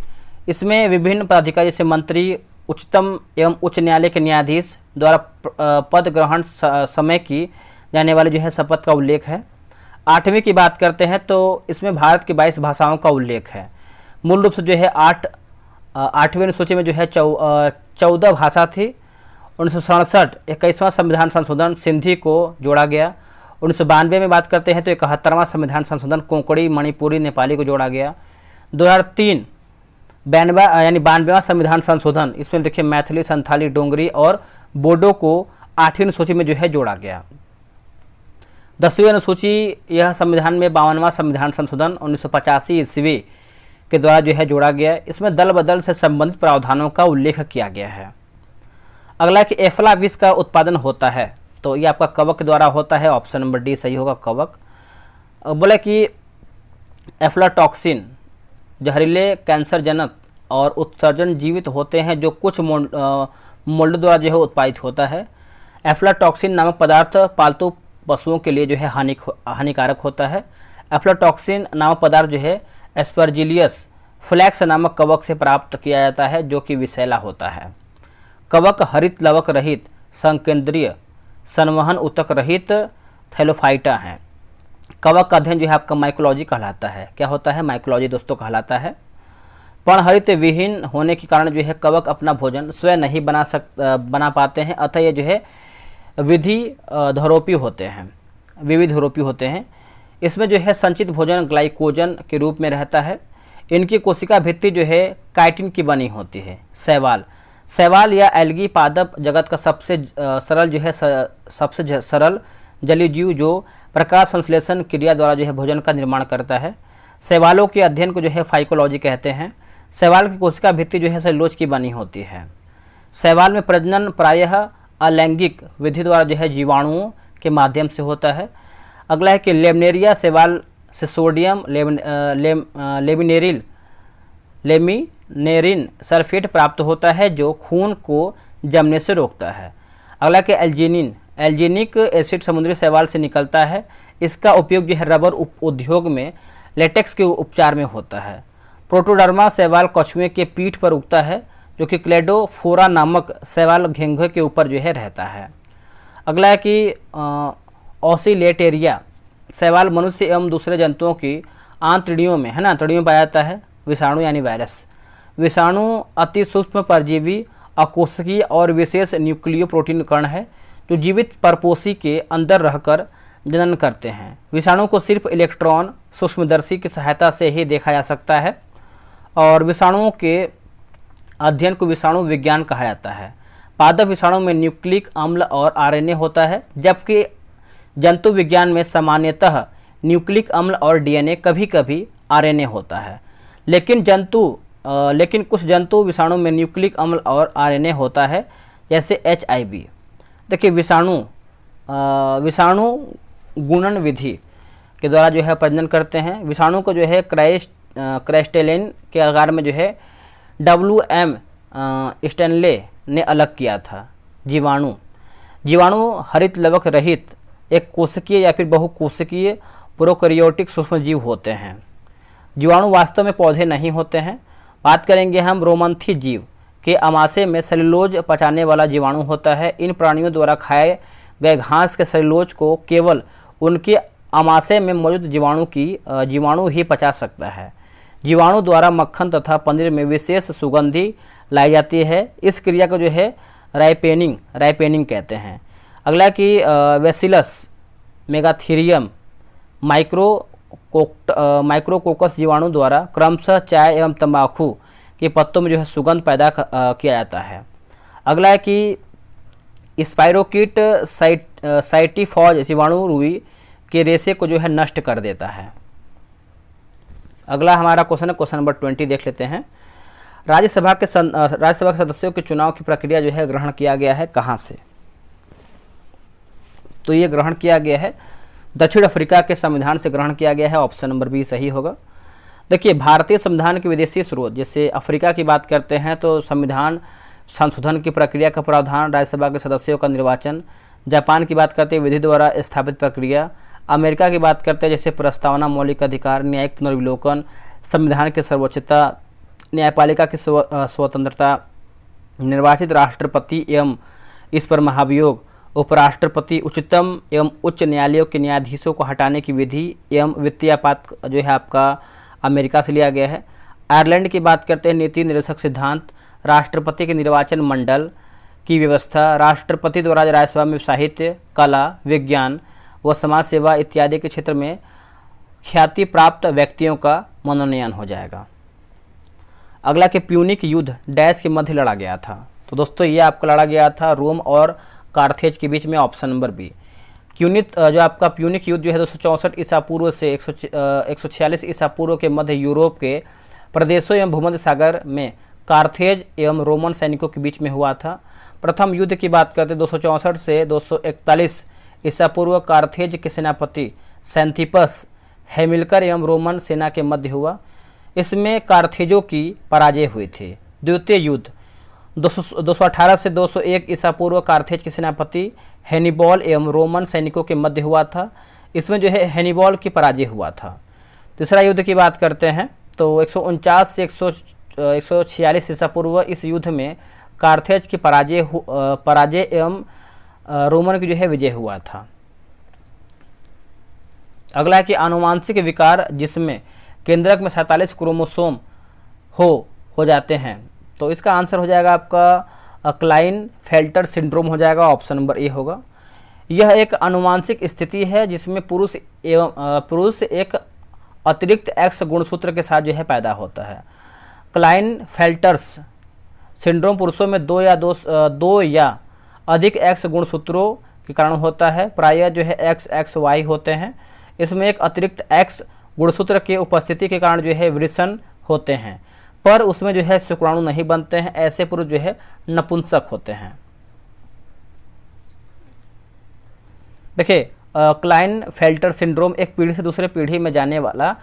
इसमें विभिन्न पदाधिकारी जैसे मंत्री, उच्चतम एवं उच्च न्यायालय के न्यायाधीश द्वारा पद ग्रहण समय की जाने वाली जो है शपथ का उल्लेख है। 8वीं की बात करते हैं तो इसमें भारत की 22 भाषाओं का उल्लेख है। मूल रूप से जो है 8वीं अनुसूची में जो है 14 भाषा थी। 1967 21वां संविधान संशोधन सिंधी को जोड़ा गया। 1992 में बात करते हैं तो 71वां संविधान संशोधन कोंकणी, मणिपुरी, नेपाली को जोड़ा गया। 2003 92वां संविधान संशोधन, इसमें देखिए मैथिली, संथाली, डोंगरी और बोडो को 8वीं अनुसूची में जो है जोड़ा गया। 10वीं अनुसूची यह संविधान में 52वां संविधान संशोधन 1985 ईस्वी के द्वारा जो है जोड़ा गया। इसमें दल बदल से संबंधित प्रावधानों का उल्लेख किया गया है। अगला कि एफला विष का उत्पादन होता है तो ये आपका कवक द्वारा होता है, ऑप्शन नंबर डी सही होगा, कवक। बोले कि एफ्लाटॉक्सिन जहरीले कैंसर जनक और उत्सर्जन जीवित होते हैं जो कुछ मोल्ड द्वारा जो है उत्पादित होता है। एफ्लाटॉक्सिन नामक पदार्थ पालतू पशुओं के लिए जो है हानिकारक होता है। एफ्लाटॉक्सिन नामक पदार्थ जो है एस्परजिलियस फ्लैक्स नामक कवक से प्राप्त किया जाता है, जो कि विषैला होता है। कवक हरित लवक रहित संकेंद्रीय संवहन ऊतक रहित थैलोफाइटा हैं। कवक का अध्ययन जो है आपका माइकोलॉजी कहलाता है। क्या होता है? माइकोलॉजी दोस्तों कहलाता है। पर्णहरित विहीन होने के कारण जो है कवक अपना भोजन स्वयं नहीं बना पाते हैं, अतः ये जो है विविधध्रुवी होते हैं। इसमें जो है संचित भोजन ग्लाइकोजन के रूप में रहता है। इनकी कोशिका भित्ति जो है काइटिन की बनी होती है। शैवाल या एल्गी पादप जगत का सबसे सरल जलीय जीव जो प्रकाश संश्लेषण क्रिया द्वारा जो है भोजन का निर्माण करता है। शैवालों के अध्ययन को जो है फाइकोलॉजी कहते हैं। शैवाल की कोशिका भित्ति जो है सेलुलोज की बनी होती है। शैवाल में प्रजनन प्रायः अलैंगिक विधि द्वारा जो है जीवाणुओं के माध्यम से होता है। अगला है कि लेमिनेरिया शैवाल से सोडियम लेमिनेरिन सल्फेट प्राप्त होता है, जो खून को जमने से रोकता है। अगला कि एल्जीनिक एसिड समुद्री शैवाल से निकलता है। इसका उपयोग जो है रबर उद्योग में लेटेक्स के उपचार में होता है। प्रोटोडर्मा शैवाल कछुए के पीठ पर उगता है, जो कि क्लेडोफोरा नामक शैवाल घेंघे के ऊपर जो है रहता है। अगला है कि ऑसिलेटेरिया शैवाल मनुष्य एवं दूसरे जंतुओं की आंतड़ियों में, है ना, तड़ियों में पाया जाता है। विषाणु यानी वायरस। विषाणु अति सूक्ष्म परजीवी अकोशिकीय और विशेष न्यूक्लियो प्रोटीन कण है, जो जीवित परपोषी के अंदर रहकर जनन करते हैं। विषाणु को सिर्फ इलेक्ट्रॉन सूक्ष्मदर्शी की सहायता से ही देखा जा सकता है, और विषाणुओं के अध्ययन को विषाणु विज्ञान कहा जाता है। पादप विषाणु में न्यूक्लिक अम्ल और आरएनए होता है, जबकि जंतु विज्ञान में सामान्यतः न्यूक्लिक अम्ल और डीएनए, कभी कभी आरएनए होता है। लेकिन कुछ जंतु विषाणु में न्यूक्लिक अम्ल और आरएनए होता है, जैसे HIV। देखिए विषाणु गुणन विधि के द्वारा जो है प्रजनन करते हैं। विषाणु को जो है क्राइस्टेलिन के आकार में जो है WM स्टैनले ने अलग किया था। जीवाणु हरित लवक रहित एक कोशिकीय या फिर बहुकोशिकीय प्रोकैरियोटिक सूक्ष्मजीव होते हैं। जीवाणु वास्तव में पौधे नहीं होते हैं। बात करेंगे हम रोमंथी जीव के आमाशय में सेलुलोज पचाने वाला जीवाणु होता है। इन प्राणियों द्वारा खाए गए घास के सेलुलोज को केवल उनके आमाशय में मौजूद जीवाणु ही पचा सकता है। जीवाणु द्वारा मक्खन तथा पनीर में विशेष सुगंधी लाई जाती है। इस क्रिया को जो है राइपेनिंग कहते हैं। अगला कि वेसिलस मेगाथीरियम माइक्रोकोकस जीवाणु द्वारा क्रमशः चाय एवं तंबाकू के पत्तों में जो है सुगंध पैदा किया जाता है। अगला है कि स्पाइरोकीट साइटिफॉज जीवाणु रुई के रेशे को जो है नष्ट कर देता है। अगला हमारा क्वेश्चन है, क्वेश्चन नंबर 20 देख लेते हैं। राज्यसभा के सदस्यों के चुनाव की प्रक्रिया जो है ग्रहण किया गया है कहाँ से? तो ये ग्रहण किया गया है दक्षिण अफ्रीका के संविधान से ग्रहण किया गया है। ऑप्शन नंबर बी सही होगा। देखिए भारतीय संविधान के विदेशी स्रोत, जैसे अफ्रीका की बात करते हैं तो संविधान संशोधन की प्रक्रिया का प्रावधान, राज्यसभा के सदस्यों का निर्वाचन। जापान की बात करते हैं विधि द्वारा स्थापित प्रक्रिया। अमेरिका की बात करते हैं जैसे प्रस्तावना, मौलिक अधिकार, न्यायिक पुनर्विलोकन, संविधान की सर्वोच्चता, न्यायपालिका की स्वतंत्रता, निर्वाचित राष्ट्रपति एवं इस पर महाभियोग, उपराष्ट्रपति, उच्चतम एवं उच्च न्यायालयों के न्यायाधीशों को हटाने की विधि एवं वित्तीय आपात जो है आपका अमेरिका से लिया गया है। आयरलैंड की बात करते हैं नीति निर्देशक सिद्धांत, राष्ट्रपति के निर्वाचन मंडल की व्यवस्था, राष्ट्रपति द्वारा राज्यसभा में साहित्य, कला, विज्ञान व समाज सेवा इत्यादि के क्षेत्र में ख्याति प्राप्त व्यक्तियों का मनोनयन हो जाएगा। अगला कि प्यूनिक युद्ध डैश के मध्य लड़ा गया था। तो दोस्तों ये आपका लड़ा गया था रोम और कार्थेज के बीच में। Option number B. जो आपका प्यूनिक युद्ध जो है 264 ईसा पूर्व से 146 ईसा पूर्व के मध्य यूरोप के प्रदेशों एवं भूमध्य सागर में कार्थेज एवं रोमन सैनिकों के बीच में हुआ था। प्रथम युद्ध की बात करते 264 से 241 ईसा पूर्व कार्थेज के सेनापति सैंथिपस हेमिल्कर एवं रोमन सेना के मध्य हुआ। इसमें कार्थेजों की पराजय हुई थी। द्वितीय युद्ध 218 से 201 ईसा पूर्व कार्थेज के सेनापति हैनिबल एवं रोमन सैनिकों के मध्य हुआ था। इसमें जो है हैनिबल की पराजय हुआ था। तीसरा युद्ध की बात करते हैं तो 149 से 146 ईसा पूर्व इस युद्ध में कार्थेज की पराजय एवं रोमन की जो है विजय हुआ था। अगला है कि आनुवांशिक विकार जिसमें केंद्रक में 47 क्रोमोसोम हो जाते हैं, तो इसका आंसर हो जाएगा आपका क्लाइनफेल्टर सिंड्रोम हो जाएगा, ऑप्शन नंबर ए होगा। यह एक आनुवांशिक स्थिति है जिसमें पुरुष एक अतिरिक्त एक्स गुणसूत्र के साथ जो है पैदा होता है। क्लाइनफेल्टर्स सिंड्रोम पुरुषों में दो या अधिक एक्स गुणसूत्रों के कारण होता है। प्रायः जो है XXY होते हैं। इसमें एक अतिरिक्त एक्स गुणसूत्र के उपस्थिति के कारण जो है वृषण होते हैं, पर उसमें जो है शुक्राणु नहीं बनते हैं। ऐसे पुरुष जो है नपुंसक होते हैं। देखिए, क्लाइनफेल्टर सिंड्रोम एक पीढ़ी से दूसरे पीढ़ी में जाने वाला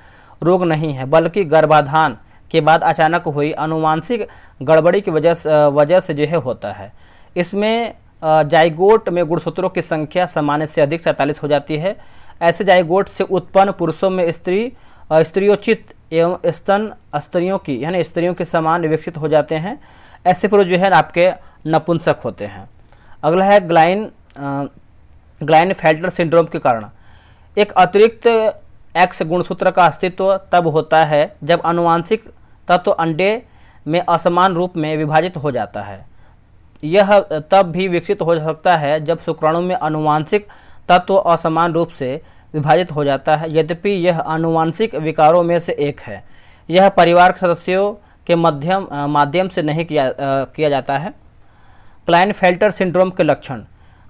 रोग नहीं है, बल्कि गर्भाधान के बाद अचानक हुई आनुवांशिक गड़बड़ी की वजह से जो है होता है। इसमें जाइगोट में गुणसूत्रों की संख्या सामान्य से अधिक 47 हो जाती है। ऐसे जाइगोट से उत्पन्न पुरुषों में स्त्रियोचित एवं स्तन स्त्रियों के समान विकसित हो जाते हैं। ऐसे पुरुष जो है आपके नपुंसक होते हैं। अगला है ग्लाइनफेल्टर सिंड्रोम के कारण एक अतिरिक्त एक्स गुणसूत्र का अस्तित्व तब होता है जब आनुवांशिक तत्व अंडे में असमान रूप में विभाजित हो जाता है। यह तब भी विकसित हो सकता है जब शुक्राणु में आनुवांशिक तत्व असमान रूप से विभाजित हो जाता है। यद्यपि यह आनुवांशिक विकारों में से एक है, यह परिवार के सदस्यों के माध्यम से नहीं किया जाता है। क्लाइनफेल्टर सिंड्रोम के लक्षण।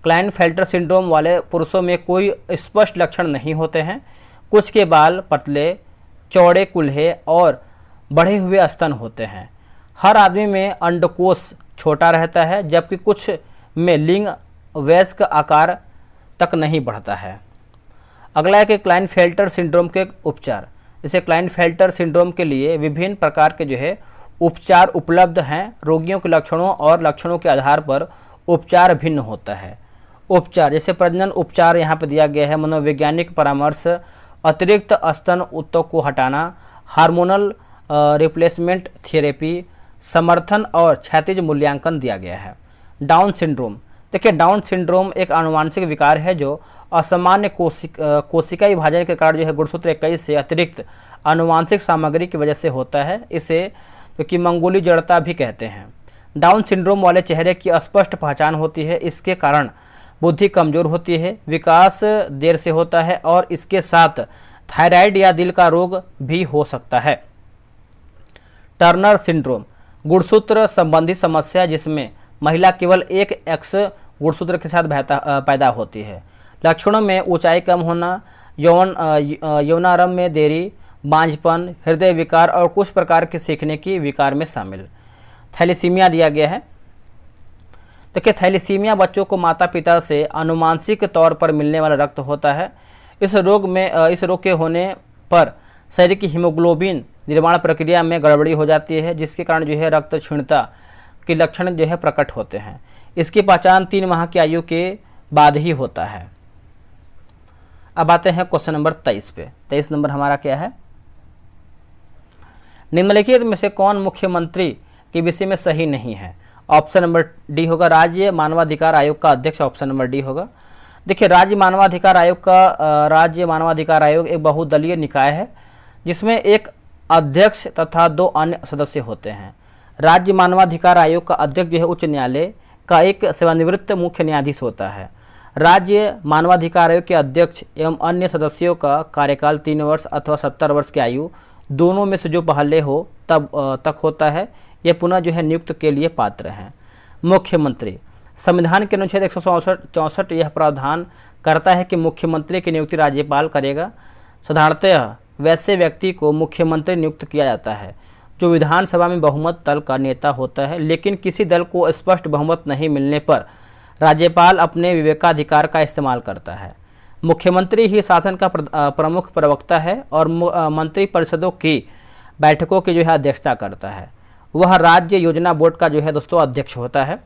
क्लाइनफेल्टर सिंड्रोम वाले पुरुषों में कोई स्पष्ट लक्षण नहीं होते हैं। कुछ के बाल पतले, चौड़े कुल्हे और बढ़े हुए स्तन होते हैं। हर आदमी में अंडकोश छोटा रहता है, जबकि कुछ में लिंग वयस्क आकार तक नहीं बढ़ता है। अगला है कि क्लाइनफेल्टर सिंड्रोम के उपचार। जैसे क्लाइनफेल्टर सिंड्रोम के लिए विभिन्न प्रकार के जो है उपचार उपलब्ध हैं। रोगियों के लक्षणों और लक्षणों के आधार पर उपचार भिन्न होता है। उपचार जैसे प्रजनन उपचार यहाँ पर दिया गया है, मनोवैज्ञानिक परामर्श, अतिरिक्त स्तन ऊतक को हटाना, हार्मोनल रिप्लेसमेंट थेरेपी, समर्थन और क्षैतिज मूल्यांकन दिया गया है। Down syndrome. देखिए, डाउन सिंड्रोम एक आनुवांशिक विकार है जो असामान्य कोशिका विभाजन के कारण जो है गुणसूत्र 21 से अतिरिक्त आनुवांशिक सामग्री की वजह से होता है। इसे जो कि मंगोली जड़ता भी कहते हैं। डाउन सिंड्रोम वाले चेहरे की अस्पष्ट पहचान होती है। इसके कारण बुद्धि कमजोर होती है, विकास देर से होता है और इसके साथ थायराइड या दिल का रोग भी हो सकता है। टर्नर सिंड्रोम गुणसूत्र संबंधी समस्या जिसमें महिला केवल एक एक्स गुणसूत्र के साथ पैदा होती है। लक्षणों में ऊंचाई कम होना, यौनारंभ में देरी, बांझपन, हृदय विकार और कुछ प्रकार के सीखने की विकार में शामिल। थैलेसीमिया दिया गया है। देखिए, थैलेसीमिया बच्चों को माता पिता से आनुवांशिक तौर पर मिलने वाला रक्त होता है। इस रोग के होने पर शरीर की हीमोग्लोबिन निर्माण प्रक्रिया में गड़बड़ी हो जाती है, जिसके कारण जो है रक्त क्षीणता के लक्षण जो है प्रकट होते हैं। इसकी पहचान 3 माह की आयु के बाद ही होता है। अब आते हैं क्वेश्चन नंबर 23 पे। 23 नंबर हमारा क्या है? निम्नलिखित में से कौन मुख्यमंत्री के विषय में सही नहीं है? ऑप्शन नंबर डी होगा, राज्य मानवाधिकार आयोग का अध्यक्ष। ऑप्शन नंबर डी होगा। देखिए, राज्य मानवाधिकार आयोग एक बहुदलीय निकाय है जिसमें एक अध्यक्ष तथा 2 अन्य सदस्य होते हैं। राज्य मानवाधिकार आयोग का अध्यक्ष जो है उच्च न्यायालय का एक सेवानिवृत्त मुख्य न्यायाधीश होता है। राज्य मानवाधिकार आयोग के अध्यक्ष एवं अन्य सदस्यों का कार्यकाल 3 वर्ष अथवा 70 वर्ष की आयु दोनों में से जो पहले हो तब तक होता है। ये पुनः जो है नियुक्त के लिए पात्र हैं। मुख्यमंत्री संविधान के अनुच्छेद 164 यह प्रावधान करता है कि मुख्यमंत्री की नियुक्ति राज्यपाल करेगा। साधारणतः वैसे व्यक्ति को मुख्यमंत्री नियुक्त किया जाता है जो विधानसभा में बहुमत दल का नेता होता है, लेकिन किसी दल को स्पष्ट बहुमत नहीं मिलने पर राज्यपाल अपने विवेकाधिकार का इस्तेमाल करता है। मुख्यमंत्री ही शासन का प्रमुख प्रवक्ता है और मंत्री परिषदों की बैठकों की जो है अध्यक्षता करता है। वह राज्य योजना बोर्ड का जो है दोस्तों अध्यक्ष होता है।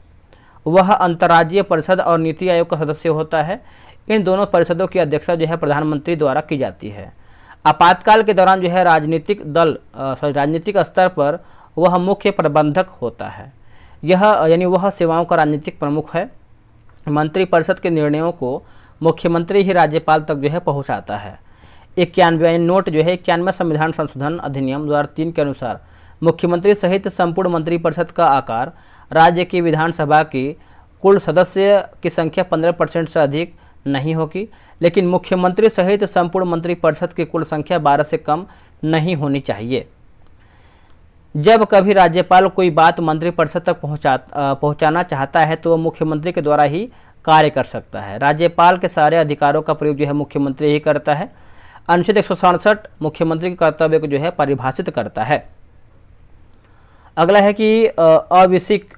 वह अंतर्राज्यीय परिषद और नीति आयोग का सदस्य होता है। इन दोनों परिषदों की अध्यक्षता जो है प्रधानमंत्री द्वारा की जाती है। आपातकाल के दौरान जो है राजनीतिक स्तर पर वह मुख्य प्रबंधक होता है। यह यानी वह सेवाओं का राजनीतिक प्रमुख है। मंत्रिपरिषद के निर्णयों को मुख्यमंत्री ही राज्यपाल तक जो है पहुंचाता है। 91 नोट जो है 91 संविधान संशोधन अधिनियम 2003 के अनुसार मुख्यमंत्री सहित संपूर्ण मंत्रिपरिषद का आकार राज्य की विधानसभा की कुल सदस्य की संख्या 15% से अधिक नहीं होगी, लेकिन मुख्यमंत्री सहित संपूर्ण मंत्रिपरिषद की कुल संख्या 12 से कम नहीं होनी चाहिए। जब कभी राज्यपाल कोई बात मंत्रिपरिषद तक पहुंचाना चाहता है तो वह मुख्यमंत्री के द्वारा ही कार्य कर सकता है। राज्यपाल के सारे अधिकारों का प्रयोग जो है मुख्यमंत्री ही करता है। अनुच्छेद 167 मुख्यमंत्री के कर्तव्य को जो है परिभाषित करता है। अगला है कि अविसिक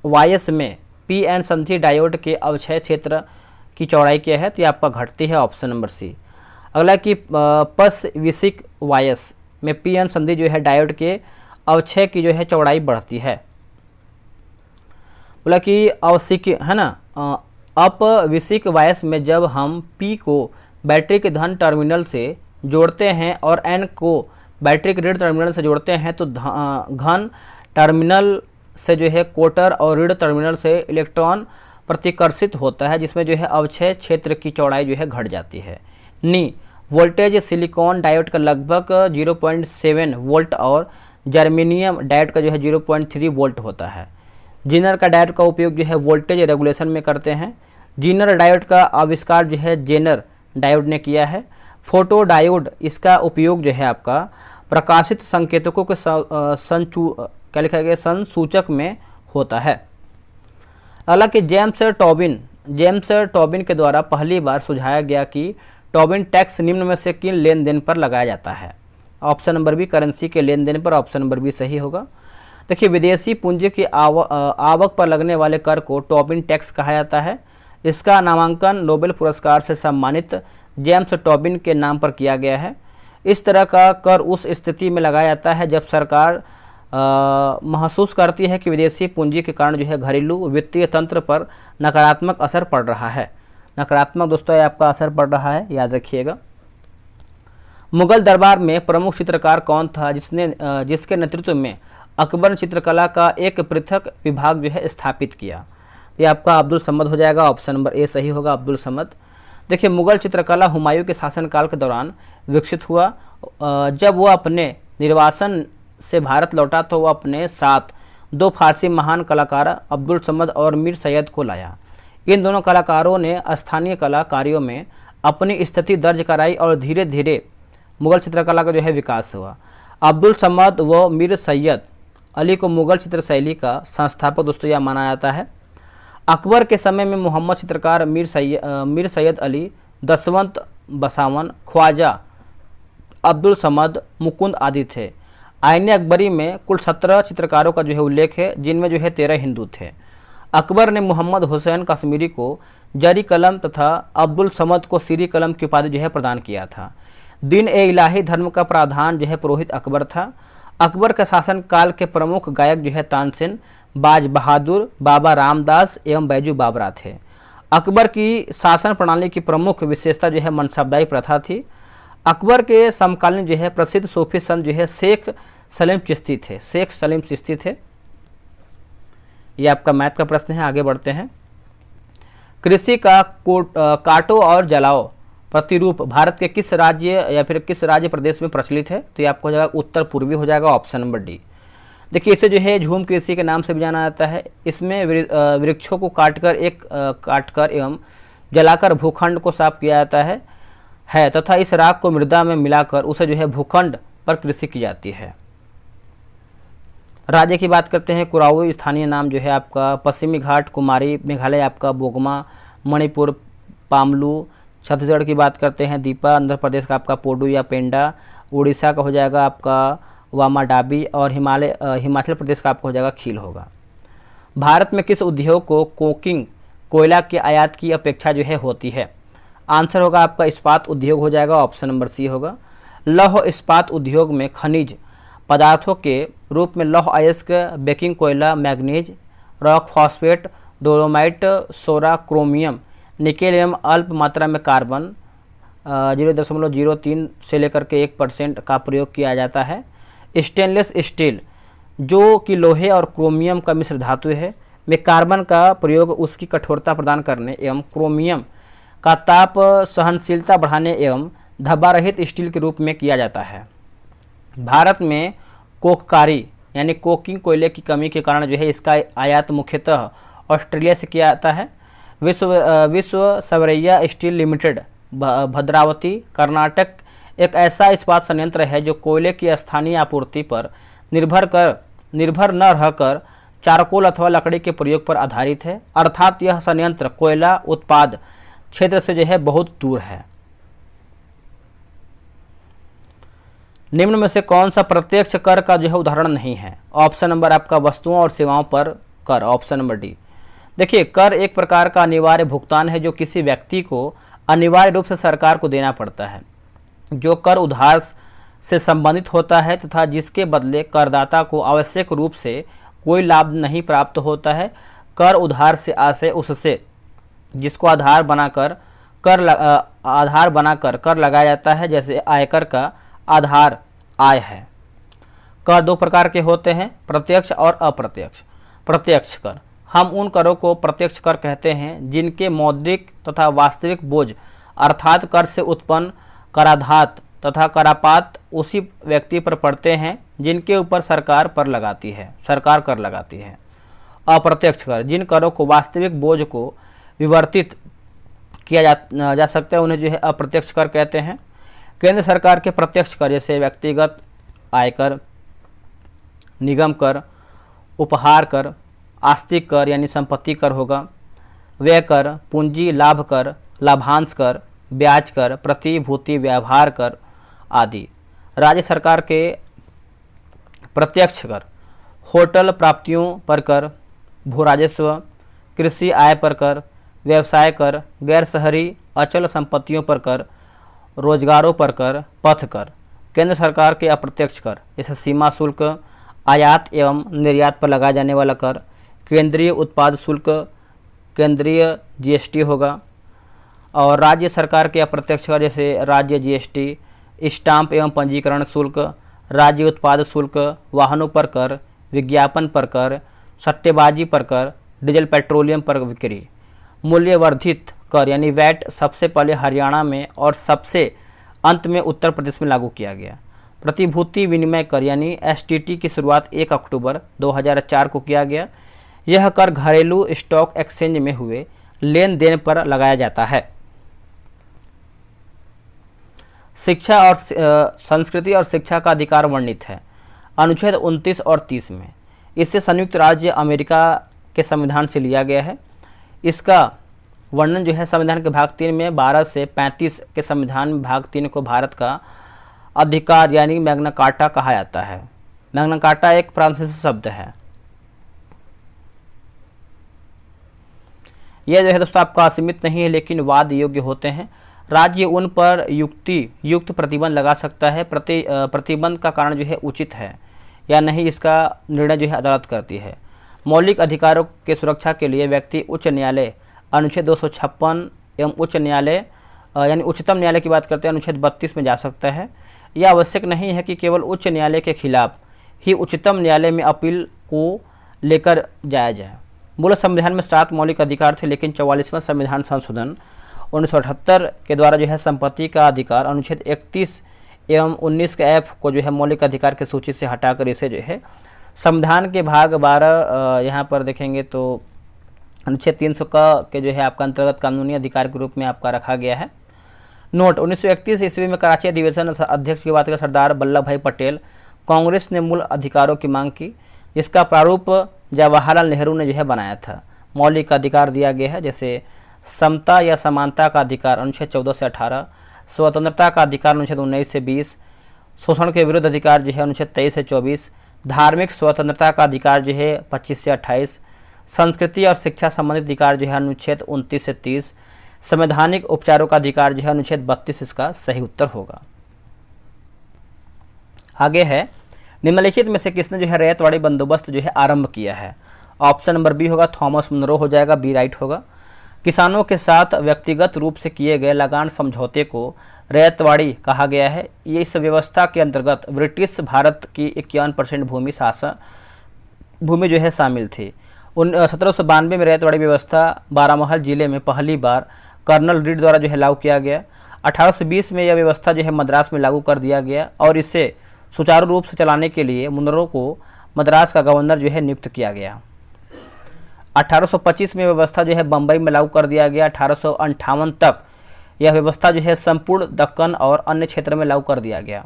वायस में पी एन संधि डायोड के अवक्षय क्षेत्र की चौड़ाई क्या है, तो ये आपका घटती है, ऑप्शन नंबर सी। अगला कि पस विसिक वायस में पी एन संधि जो है डायोड के अवक्षय की जो है चौड़ाई बढ़ती है। बोला कि अवसिक है ना, अपविसिक वायस में जब हम पी को बैटरी के धन टर्मिनल से जोड़ते हैं और एन को बैटरी के ऋण टर्मिनल से जोड़ते हैं तो घन टर्मिनल से जो है कोटर और ऋण टर्मिनल से इलेक्ट्रॉन प्रतिकर्षित होता है, जिसमें जो है अवक्षय क्षेत्र की चौड़ाई जो है घट जाती है। नी वोल्टेज सिलिकॉन डायोड का लगभग 0.7 वोल्ट और जर्मेनियम डायोड का जो है 0.3 वोल्ट होता है। जीनर का डायोड का उपयोग जो है वोल्टेज रेगुलेशन में करते हैं। जीनर डायोड का आविष्कार जो है जेनर डायोड ने किया है। फोटो डायोड, इसका उपयोग जो है आपका प्रकाशित संकेतकों के क्या लिखा गया संसूचक में होता है। हालांकि जेम्स टॉबिन के द्वारा पहली बार सुझाया गया कि टॉबिन टैक्स निम्न में से किन लेन देन पर लगाया जाता है, ऑप्शन नंबर बी करेंसी के लेन देन पर, ऑप्शन नंबर बी सही होगा। देखिए विदेशी पूंजी की आवक पर लगने वाले कर को टॉबिन टैक्स कहा जाता है। इसका नामांकन नोबेल पुरस्कार से सम्मानित जेम्स टॉबिन के नाम पर किया गया है। इस तरह का कर उस स्थिति में लगाया जाता है जब सरकार महसूस करती है कि विदेशी पूंजी के कारण जो है घरेलू वित्तीय तंत्र पर नकारात्मक असर पड़ रहा है। नकारात्मक दोस्तों ये आपका असर पड़ रहा है, याद रखिएगा। मुगल दरबार में प्रमुख चित्रकार कौन था जिसके नेतृत्व में अकबर ने चित्रकला का एक पृथक विभाग जो है स्थापित किया? ये आपका अब्दुल समद हो जाएगा, ऑप्शन नंबर ए सही होगा, अब्दुल समद। देखिए मुगल चित्रकला हुमायूं के शासनकाल के दौरान विकसित हुआ। जब वह अपने निर्वासन से भारत लौटा तो वह अपने साथ 2 फारसी महान कलाकार अब्दुल समद और मीर सैयद को लाया। इन दोनों कलाकारों ने स्थानीय कलाकारियों में अपनी स्थिति दर्ज कराई और धीरे धीरे मुगल चित्रकला का जो है विकास हुआ। अब्दुल समद व मीर सैयद अली को मुगल चित्र शैली का संस्थापक दोस्तों यह माना जाता है। अकबर के समय में मोहम्मद चित्रकार मीर सैयद अली, दसवंत बसावन, ख्वाजा अब्दुल समद, मुकुंद आदि थे। आईने अकबरी में कुल 17 चित्रकारों का जो है उल्लेख है, जिनमें जो है 13 हिंदू थे। अकबर ने मोहम्मद हुसैन कश्मीरी को जरी कलम तथा अब्दुल समद को सीरी कलम की उपाधि जो है प्रदान किया था। दीन ए इलाही धर्म का प्रावधान जो है पुरोहित अकबर था। अकबर के शासन काल के प्रमुख गायक जो है तानसेन, बाज बहादुर, बाबा रामदास एवं बैजू बाबरा थे। अकबर की शासन प्रणाली की प्रमुख विशेषता जो है मनसबदारी प्रथा थी। अकबर के समकालीन जो है प्रसिद्ध सूफी संत जो है शेख सलीम चिश्ती थे। ये आपका मैथ का प्रश्न है, आगे बढ़ते हैं। कृषि का काटो और जलाओ प्रतिरूप भारत के किस राज्य या फिर किस राज्य प्रदेश में प्रचलित है? तो ये आपको हो जाएगा उत्तर पूर्वी हो जाएगा, ऑप्शन नंबर डी। देखिए इसे जो है झूम कृषि के नाम से भी जाना जाता है। इसमें वृक्षों को काटकर एवं जलाकर भूखंड को साफ किया जाता है तथा इस राख को मृदा में मिलाकर उसे जो है भूखंड पर कृषि की जाती है। राज्य की बात करते हैं, कुराऊ स्थानीय नाम जो है आपका पश्चिमी घाट, कुमारी, मेघालय आपका बोगमा, मणिपुर पामलू। छत्तीसगढ़ की बात करते हैं दीपा, आंध्र प्रदेश का आपका पोडू या पेंडा, उड़ीसा का हो जाएगा आपका वामाडाबी और हिमाचल प्रदेश का आपका हो जाएगा खील होगा। भारत में किस उद्योग को कोकिंग कोयला के आयात की अपेक्षा जो है होती है? आंसर होगा आपका इस्पात उद्योग हो जाएगा, ऑप्शन नंबर सी होगा। लौह इस्पात उद्योग में खनिज पदार्थों के रूप में लौह अयस्क, बेकिंग कोयला, मैग्नीज, रॉक फॉस्फेट, डोलोमाइट, सोरा, क्रोमियम, निकेल एवं अल्प मात्रा में कार्बन 0.03 से लेकर के 1% का प्रयोग किया जाता है। स्टेनलेस स्टील जो कि लोहे और क्रोमियम का मिश्र धातु है, में कार्बन का प्रयोग उसकी कठोरता प्रदान करने एवं क्रोमियम का ताप सहनशीलता बढ़ाने एवं धब्बा रहित स्टील के रूप में किया जाता है। भारत में कोककारी यानी कोकिंग कोयले की कमी के कारण जो है इसका आयात मुख्यतः ऑस्ट्रेलिया से किया जाता है। विश्व सवरैया स्टील लिमिटेड भद्रावती कर्नाटक एक ऐसा इस्पात संयंत्र है जो कोयले की स्थानीय आपूर्ति पर निर्भर न रहकर चारकोल अथवा लकड़ी के प्रयोग पर आधारित है, अर्थात यह संयंत्र कोयला उत्पाद क्षेत्र से जो है बहुत दूर है। निम्न में से कौन सा प्रत्यक्ष कर का जो है उदाहरण नहीं है? ऑप्शन नंबर आपका वस्तुओं और सेवाओं पर कर, ऑप्शन नंबर डी। देखिए, कर एक प्रकार का अनिवार्य भुगतान है जो किसी व्यक्ति को अनिवार्य रूप से सरकार को देना पड़ता है, जो कर उधार से संबंधित होता है तथा जिसके बदले करदाता को आवश्यक रूप से कोई लाभ नहीं प्राप्त होता है। कर उधार से आशय उससे जिसको आधार बनाकर कर लगाया जाता है, जैसे आयकर का आधार आय है। कर दो प्रकार के होते हैं, प्रत्यक्ष और अप्रत्यक्ष। प्रत्यक्ष कर, हम उन करों को प्रत्यक्ष कर कहते हैं जिनके मौद्रिक तथा वास्तविक बोझ अर्थात कर से उत्पन्न कराधात तथा करापात उसी व्यक्ति पर पड़ते हैं जिनके ऊपर सरकार कर लगाती है। अप्रत्यक्ष कर, जिन करों को वास्तविक बोझ को विवर्तित किया जा सकता है उन्हें जो है अप्रत्यक्ष कर कहते हैं। केंद्र सरकार के प्रत्यक्ष कर जैसे व्यक्तिगत आयकर, निगम कर, उपहार कर, आस्तिक कर यानी संपत्ति कर होगा, व्यय कर, पूंजी लाभ कर, लाभांश कर, ब्याज कर, प्रतिभूति व्यवहार कर आदि। राज्य सरकार के प्रत्यक्ष कर होटल प्राप्तियों पर कर, भू राजस्व, कृषि आय पर कर, व्यवसाय कर, गैर शहरी अचल संपत्तियों पर कर, रोजगारों पर कर, पथ कर। केंद्र सरकार के अप्रत्यक्ष कर जैसे सीमा शुल्क, आयात एवं निर्यात पर लगाया जाने वाला कर, केंद्रीय उत्पाद शुल्क, केंद्रीय जीएसटी होगा। और राज्य सरकार के अप्रत्यक्ष कर जैसे राज्य जीएसटी, स्टाम्प एवं पंजीकरण शुल्क, राज्य उत्पाद शुल्क, वाहनों पर कर, विज्ञापन पर कर, सट्टेबाजी पर कर, डीजल पेट्रोलियम पर बिक्री। मूल्य वर्धित कर यानी वैट सबसे पहले हरियाणा में और सबसे अंत में उत्तर प्रदेश में लागू किया गया। प्रतिभूति विनिमय कर यानी एसटीटी की शुरुआत 1 अक्टूबर 2004 को किया गया। यह कर घरेलू स्टॉक एक्सचेंज में हुए लेन देन पर लगाया जाता है। शिक्षा और संस्कृति और शिक्षा का अधिकार वर्णित है अनुच्छेद 29 और 30 में। इससे संयुक्त राज्य अमेरिका के संविधान से लिया गया है। इसका वर्णन जो है संविधान के भाग 3 में 12 से 35 के संविधान में भाग 3 को भारत का अधिकार यानी मैग्ना कार्टा कहा जाता है। मैग्ना कार्टा एक फ्रांसीसी शब्द है। यह जो है दोस्तों आपका असीमित नहीं है लेकिन वाद योग्य होते हैं। राज्य उन पर युक्त प्रतिबंध लगा सकता है। प्रतिबंध का कारण जो है उचित है या नहीं इसका निर्णय जो है अदालत करती है। मौलिक अधिकारों के सुरक्षा के लिए व्यक्ति उच्च न्यायालय अनुच्छेद 256 एवं उच्च न्यायालय यानी उच्चतम न्यायालय की बात करते हैं अनुच्छेद 32 में जा सकता है। यह आवश्यक नहीं है कि केवल उच्च न्यायालय के खिलाफ ही उच्चतम न्यायालय में अपील को लेकर जाया जाए। मूल संविधान में 7 मौलिक अधिकार थे लेकिन 44वां संविधान संशोधन 1978 के द्वारा जो है संपत्ति का अधिकार अनुच्छेद 31 एवं 19 के एफ को जो है मौलिक अधिकार की सूची से हटाकर इसे जो है संविधान के भाग 12 यहाँ पर देखेंगे तो अनुच्छेद 300 का के जो है आपका अंतर्गत कानूनी अधिकार के रूप में आपका रखा गया है। नोट 1931 ईस्वी में कराची अधिवेशन अध्यक्ष की बात करें सरदार वल्लभ भाई पटेल कांग्रेस ने मूल अधिकारों की मांग की जिसका प्रारूप जवाहरलाल नेहरू ने जो है बनाया था। मौलिक अधिकार दिया गया है जैसे समता या समानता का अधिकार अनुच्छेद 14 से 18, स्वतंत्रता का अधिकार अनुच्छेद 19 से 20, शोषण के विरुद्ध अधिकार जो है अनुच्छेद 23 से 24, धार्मिक स्वतंत्रता का अधिकार जो है 25 से 28, संस्कृति और शिक्षा संबंधित अधिकार जो है अनुच्छेद 29 से 30, संवैधानिक उपचारों का अधिकार जो है अनुच्छेद 32 इसका सही उत्तर होगा। आगे है निम्नलिखित में से किसने जो है रैयतवाड़ी बंदोबस्त जो है आरंभ किया है? ऑप्शन नंबर बी होगा थॉमस मुनरो हो जाएगा, बी राइट होगा। किसानों के साथ व्यक्तिगत रूप से किए गए लगान समझौते को रैयतवाड़ी कहा गया है। ये इस व्यवस्था के अंतर्गत ब्रिटिश भारत की 51% भूमि जो है शामिल थी। 1792 में रैयतवाड़ी व्यवस्था बारामहल जिले में पहली बार कर्नल रीड द्वारा जो है लागू किया गया। 1820 में यह व्यवस्था जो है मद्रास में लागू कर दिया गया और इसे सुचारू रूप से चलाने के लिए मुनरो को मद्रास का गवर्नर जो है नियुक्त किया गया। 1825 में व्यवस्था जो है बम्बई में लागू कर दिया गया। 1858 तक यह व्यवस्था जो है संपूर्ण दक्कन और अन्य क्षेत्र में लागू कर दिया गया।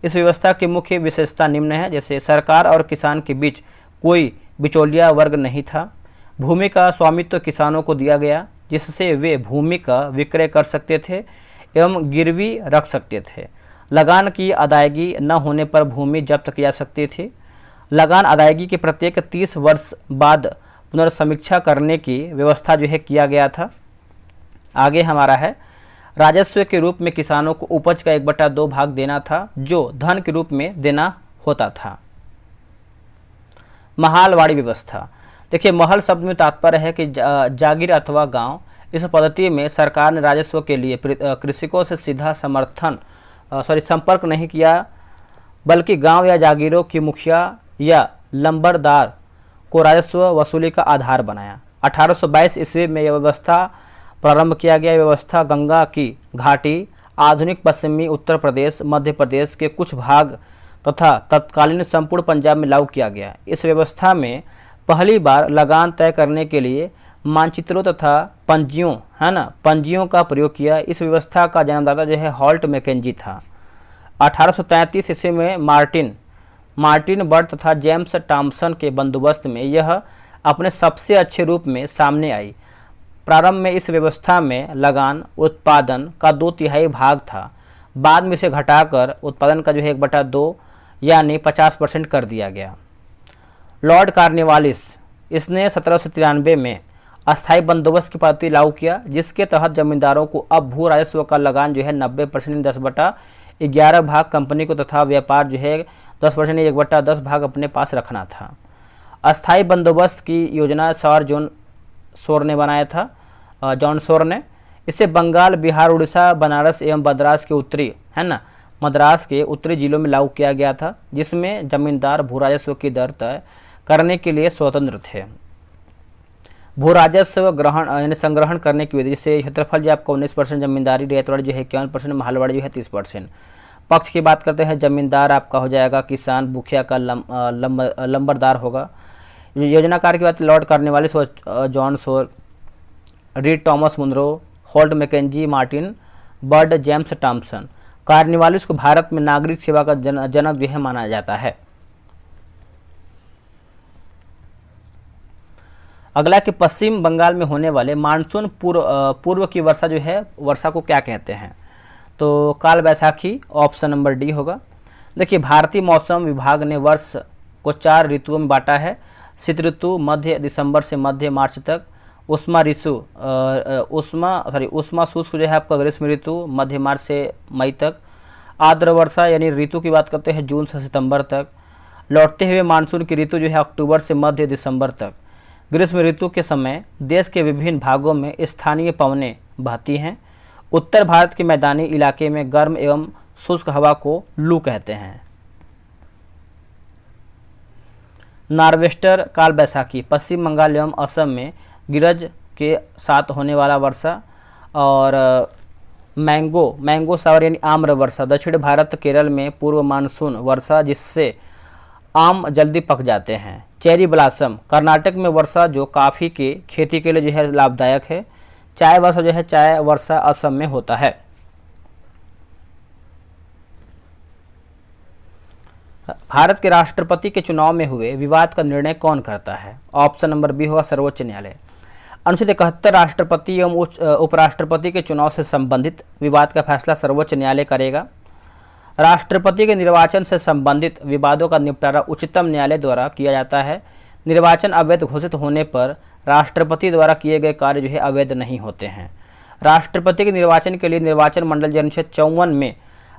इस व्यवस्था की मुख्य विशेषता निम्न है, जैसे सरकार और किसान के बीच कोई बिचौलिया वर्ग नहीं था। भूमि का स्वामित्व किसानों को दिया गया, जिससे वे भूमि का विक्रय कर सकते थे एवं गिरवी रख सकते थे। लगान की अदायगी न होने पर भूमि जब्त की जा सकती थी। लगान अदायगी के प्रत्येक 30 वर्ष बाद पुनर्समीक्षा करने की व्यवस्था जो है किया गया था। आगे हमारा है, राजस्व के रूप में किसानों को उपज का 1/2 भाग देना था, जो धन के रूप में देना होता था। महालवाड़ी व्यवस्था। देखिए, महल शब्द में तात्पर्य है कि जागीर अथवा गांव। इस पद्धति में सरकार ने राजस्व के लिए कृषकों से सीधा संपर्क नहीं किया, बल्कि गांव या जागीरों की मुखिया या लंबरदार को राजस्व वसूली का आधार बनाया। 1822 ईस्वी में यह व्यवस्था प्रारंभ किया गया। व्यवस्था गंगा की घाटी, आधुनिक पश्चिमी उत्तर प्रदेश, मध्य प्रदेश के कुछ भाग तथा तत्कालीन संपूर्ण पंजाब में लागू किया गया। इस व्यवस्था में पहली बार लगान तय करने के लिए मानचित्रों तथा पंजियों का प्रयोग किया। इस व्यवस्था का जन्मदाता जो है हॉल्ट मैकेंजी था। 1833 ईस्वी में मार्टिन बर्ड तथा जेम्स टॉमसन के बंदोबस्त में यह अपने सबसे अच्छे रूप में सामने आई। प्रारंभ में इस व्यवस्था में लगान उत्पादन का 2/3 भाग था। बाद में इसे घटाकर उत्पादन का जो है 1/2 यानी 50% कर दिया गया। लॉर्ड कॉर्नवालिस इसने 1793 में अस्थायी बंदोबस्त की पद्धति लागू किया, जिसके तहत जमींदारों को अब भू राजस्व का लगान जो है 90% 10/11 भाग कंपनी को तथा व्यापार जो है 10% 1/10 भाग अपने पास रखना था। अस्थायी बंदोबस्त की योजना सर जॉन शोर ने बनाया था, जॉन शोर ने। इसे बंगाल, बिहार, उड़ीसा, बनारस एवं मद्रास के उत्तरी जिलों में लागू किया गया था, जिसमें जमींदार भू राजस्व की दर तय करने के लिए स्वतंत्र थे। भू राजस्व संग्रहण करने की विधि से क्षेत्रफल जो आपका 19%, जमींदारी रैयतवाड़ी जो है 51%, महलवाड़ी जो है 30%। पक्ष की बात करते हैं, जमींदार आपका हो जाएगा किसान, मुखिया का लंबरदार होगा। योजनाकार की बात Lord Cornwallis, John Shore, Read, Thomas Munro, Holt Mackenzie, Martin Bird, James Thomason. Cornwallis को भारत में नागरिक सेवा का जनक जो है माना जाता है। अगला कि पश्चिम बंगाल में होने वाले मानसून पूर्व की वर्षा जो है, वर्षा को क्या कहते हैं? तो काल बैसाखी, ऑप्शन नंबर डी होगा। देखिए, भारतीय मौसम विभाग ने वर्ष को 4 ऋतुओं में बांटा है। शीत ऋतु मध्य दिसंबर से मध्य मार्च तक, उष्मा शुष्क जो है आपका ग्रीष्म ऋतु मध्य मार्च से मई तक, आर्द्र वर्षा यानी ऋतु की बात करते हैं जून से सितंबर तक, लौटते हुए मानसून की ऋतु जो है अक्टूबर से मध्य दिसंबर तक। ग्रीष्म ऋतु के समय देश के विभिन्न भागों में स्थानीय पवनें बहती हैं। उत्तर भारत के मैदानी इलाके में गर्म एवं शुष्क हवा को लू कहते हैं। नार्वेस्टर काल बैसाखी पश्चिम बंगाल एवं असम में गिरज के साथ होने वाला वर्षा, और मैंगो सावर यानी आम्र वर्षा दक्षिण भारत केरल में पूर्व मानसून वर्षा, जिससे आम जल्दी पक जाते हैं। चेरी ब्लॉसम कर्नाटक में वर्षा, जो कॉफ़ी की खेती के लिए जो है लाभदायक है। चाय वर्षा असम में होता है। भारत के राष्ट्रपति के चुनाव में हुए विवाद का निर्णय कौन करता है? ऑप्शन नंबर बी होगा सर्वोच्च न्यायालय। अनुच्छेद 71 राष्ट्रपति एवं उपराष्ट्रपति के चुनाव से संबंधित विवाद का फैसला सर्वोच्च न्यायालय करेगा। राष्ट्रपति के निर्वाचन से संबंधित विवादों का निपटारा उच्चतम न्यायालय द्वारा किया जाता है। निर्वाचन अवैध घोषित होने पर राष्ट्रपति द्वारा किए गए कार्य जो है अवैध नहीं होते हैं। राष्ट्रपति के निर्वाचन के लिए निर्वाचन मंडल जो अनुच्छेद 54 में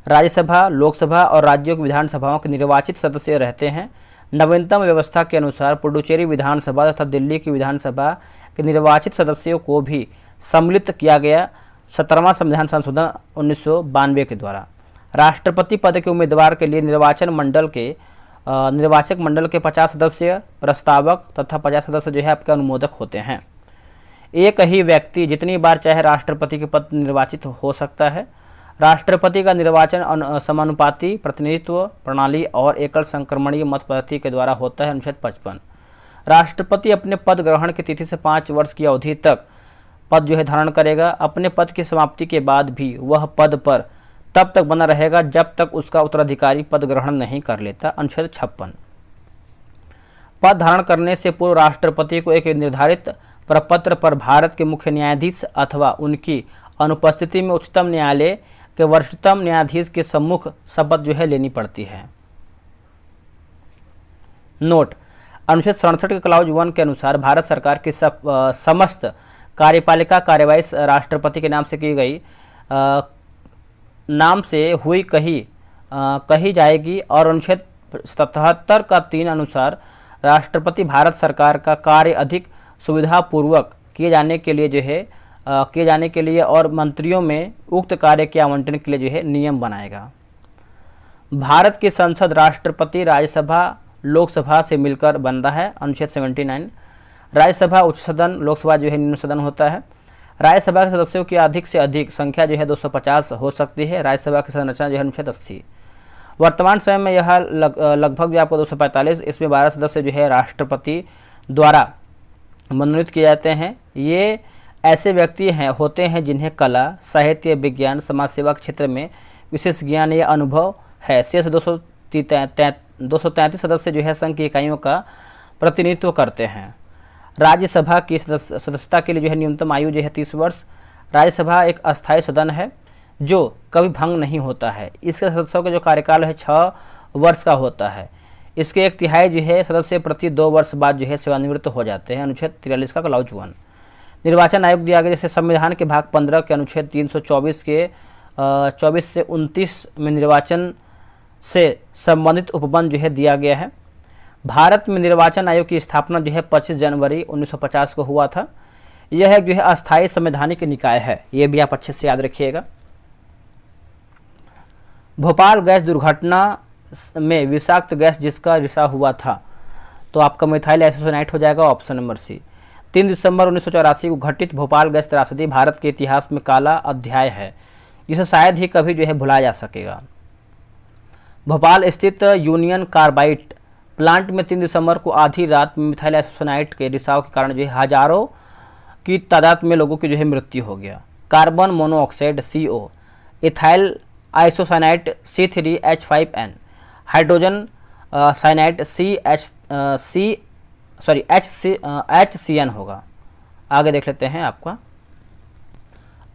राज्यसभा, लोकसभा और राज्यों की विधानसभाओं के निर्वाचित सदस्य रहते हैं। नवीनतम व्यवस्था के अनुसार पुडुचेरी विधानसभा तथा दिल्ली की विधानसभा के निर्वाचित सदस्यों को भी सम्मिलित किया गया 17वां संविधान संशोधन 1992 के द्वारा। राष्ट्रपति पद के उम्मीदवार के लिए निर्वाचक मंडल के 50 सदस्य प्रस्तावक तथा 50 सदस्य जो है आपके अनुमोदक होते हैं। एक ही व्यक्ति जितनी बार चाहे राष्ट्रपति के पद निर्वाचित हो सकता है। राष्ट्रपति का निर्वाचन समानुपाती प्रतिनिधित्व प्रणाली और एकल संक्रमणीय मत पद्धति के द्वारा होता है। अनुच्छेद 55। राष्ट्रपति अपने पद ग्रहण की तिथि से 5 वर्ष की अवधि तक पद जो है धारण करेगा। अपने पद की समाप्ति के बाद भी वह पद पर तब तक बना रहेगा जब तक उसका उत्तराधिकारी पद ग्रहण नहीं कर लेता। अनुच्छेद 56। पद धारण करने से पूर्व राष्ट्रपति को एक निर्धारित प्रपत्र पर भारत के मुख्य न्यायाधीश अथवा उनकी अनुपस्थिति में उच्चतम न्यायालय के वरिष्ठतम न्यायाधीश के सम्मुख शपथ जो है लेनी पड़ती है। नोट: अनुच्छेद 67 के क्लाउज 1 के अनुसार भारत सरकार की समस्त कार्यपालिका कार्यवाही राष्ट्रपति के नाम से की गई नाम से हुई कही जाएगी और अनुच्छेद 77 का 3 अनुसार राष्ट्रपति भारत सरकार का कार्य अधिक सुविधापूर्वक किए जाने के लिए और मंत्रियों में उक्त कार्य के आवंटन के लिए जो है नियम बनाएगा। भारत की संसद राष्ट्रपति, राज्यसभा, लोकसभा से मिलकर बनता है। अनुच्छेद 79। राज्यसभा उच्च सदन, लोकसभा जो है निम्न सदन होता है। राज्यसभा के सदस्यों की अधिक से अधिक संख्या जो है 250 हो सकती है। राज्यसभा की संरचना जो है अनुच्छेद 80। वर्तमान समय में यह लगभग जो आपको 245, इसमें 12 सदस्य जो है राष्ट्रपति द्वारा मनोनीत किए जाते हैं। ये ऐसे व्यक्ति होते हैं जिन्हें कला, साहित्य, विज्ञान, समाज सेवा के क्षेत्र में विशेष ज्ञान या अनुभव है। शेष 233 सदस्य जो है संघ की इकाइयों का प्रतिनिधित्व करते हैं। राज्यसभा की सदस्यता के लिए जो है न्यूनतम आयु जो है 30 वर्ष। राज्यसभा एक अस्थायी सदन है जो कभी भंग नहीं होता है। इसके सदस्यों का जो कार्यकाल है 6 वर्ष का होता है। इसके 1/3 जो है सदस्य प्रति 2 वर्ष बाद जो है सेवानिवृत्त हो जाते हैं। अनुच्छेद 43 का क्लाउज 1। निर्वाचन आयोग दिया गया, जैसे संविधान के भाग 15 के अनुच्छेद 324 के 24 से 29 में निर्वाचन से संबंधित उपबंध जो है दिया गया है। भारत में निर्वाचन आयोग की स्थापना जो है 25 जनवरी 1950 को हुआ था। यह एक जो है अस्थायी संवैधानिक निकाय है, ये भी आप अच्छे से याद रखिएगा। भोपाल गैस दुर्घटना में विषाक्त गैस जिसका रिसाव हुआ था, तो आपका मिथाइल आइसोसाइनेट हो जाएगा, ऑप्शन नंबर सी। 3 दिसंबर 1984 को घटित भोपाल गैस त्रासदी भारत के इतिहास में काला अध्याय है, जिसे शायद ही कभी जो है भुलाया जा सकेगा। भोपाल स्थित यूनियन कार्बाइड प्लांट में 3 दिसंबर को आधी रात में मिथाइल आइसोसाइनेट के रिसाव के कारण जो है हजारों की तादाद में लोगों की जो है मृत्यु हो गया। Carbon monoxide CO, ethyl isocyanate C3H5N, hydrogen cyanide HCN होगा। आगे देख लेते हैं आपका।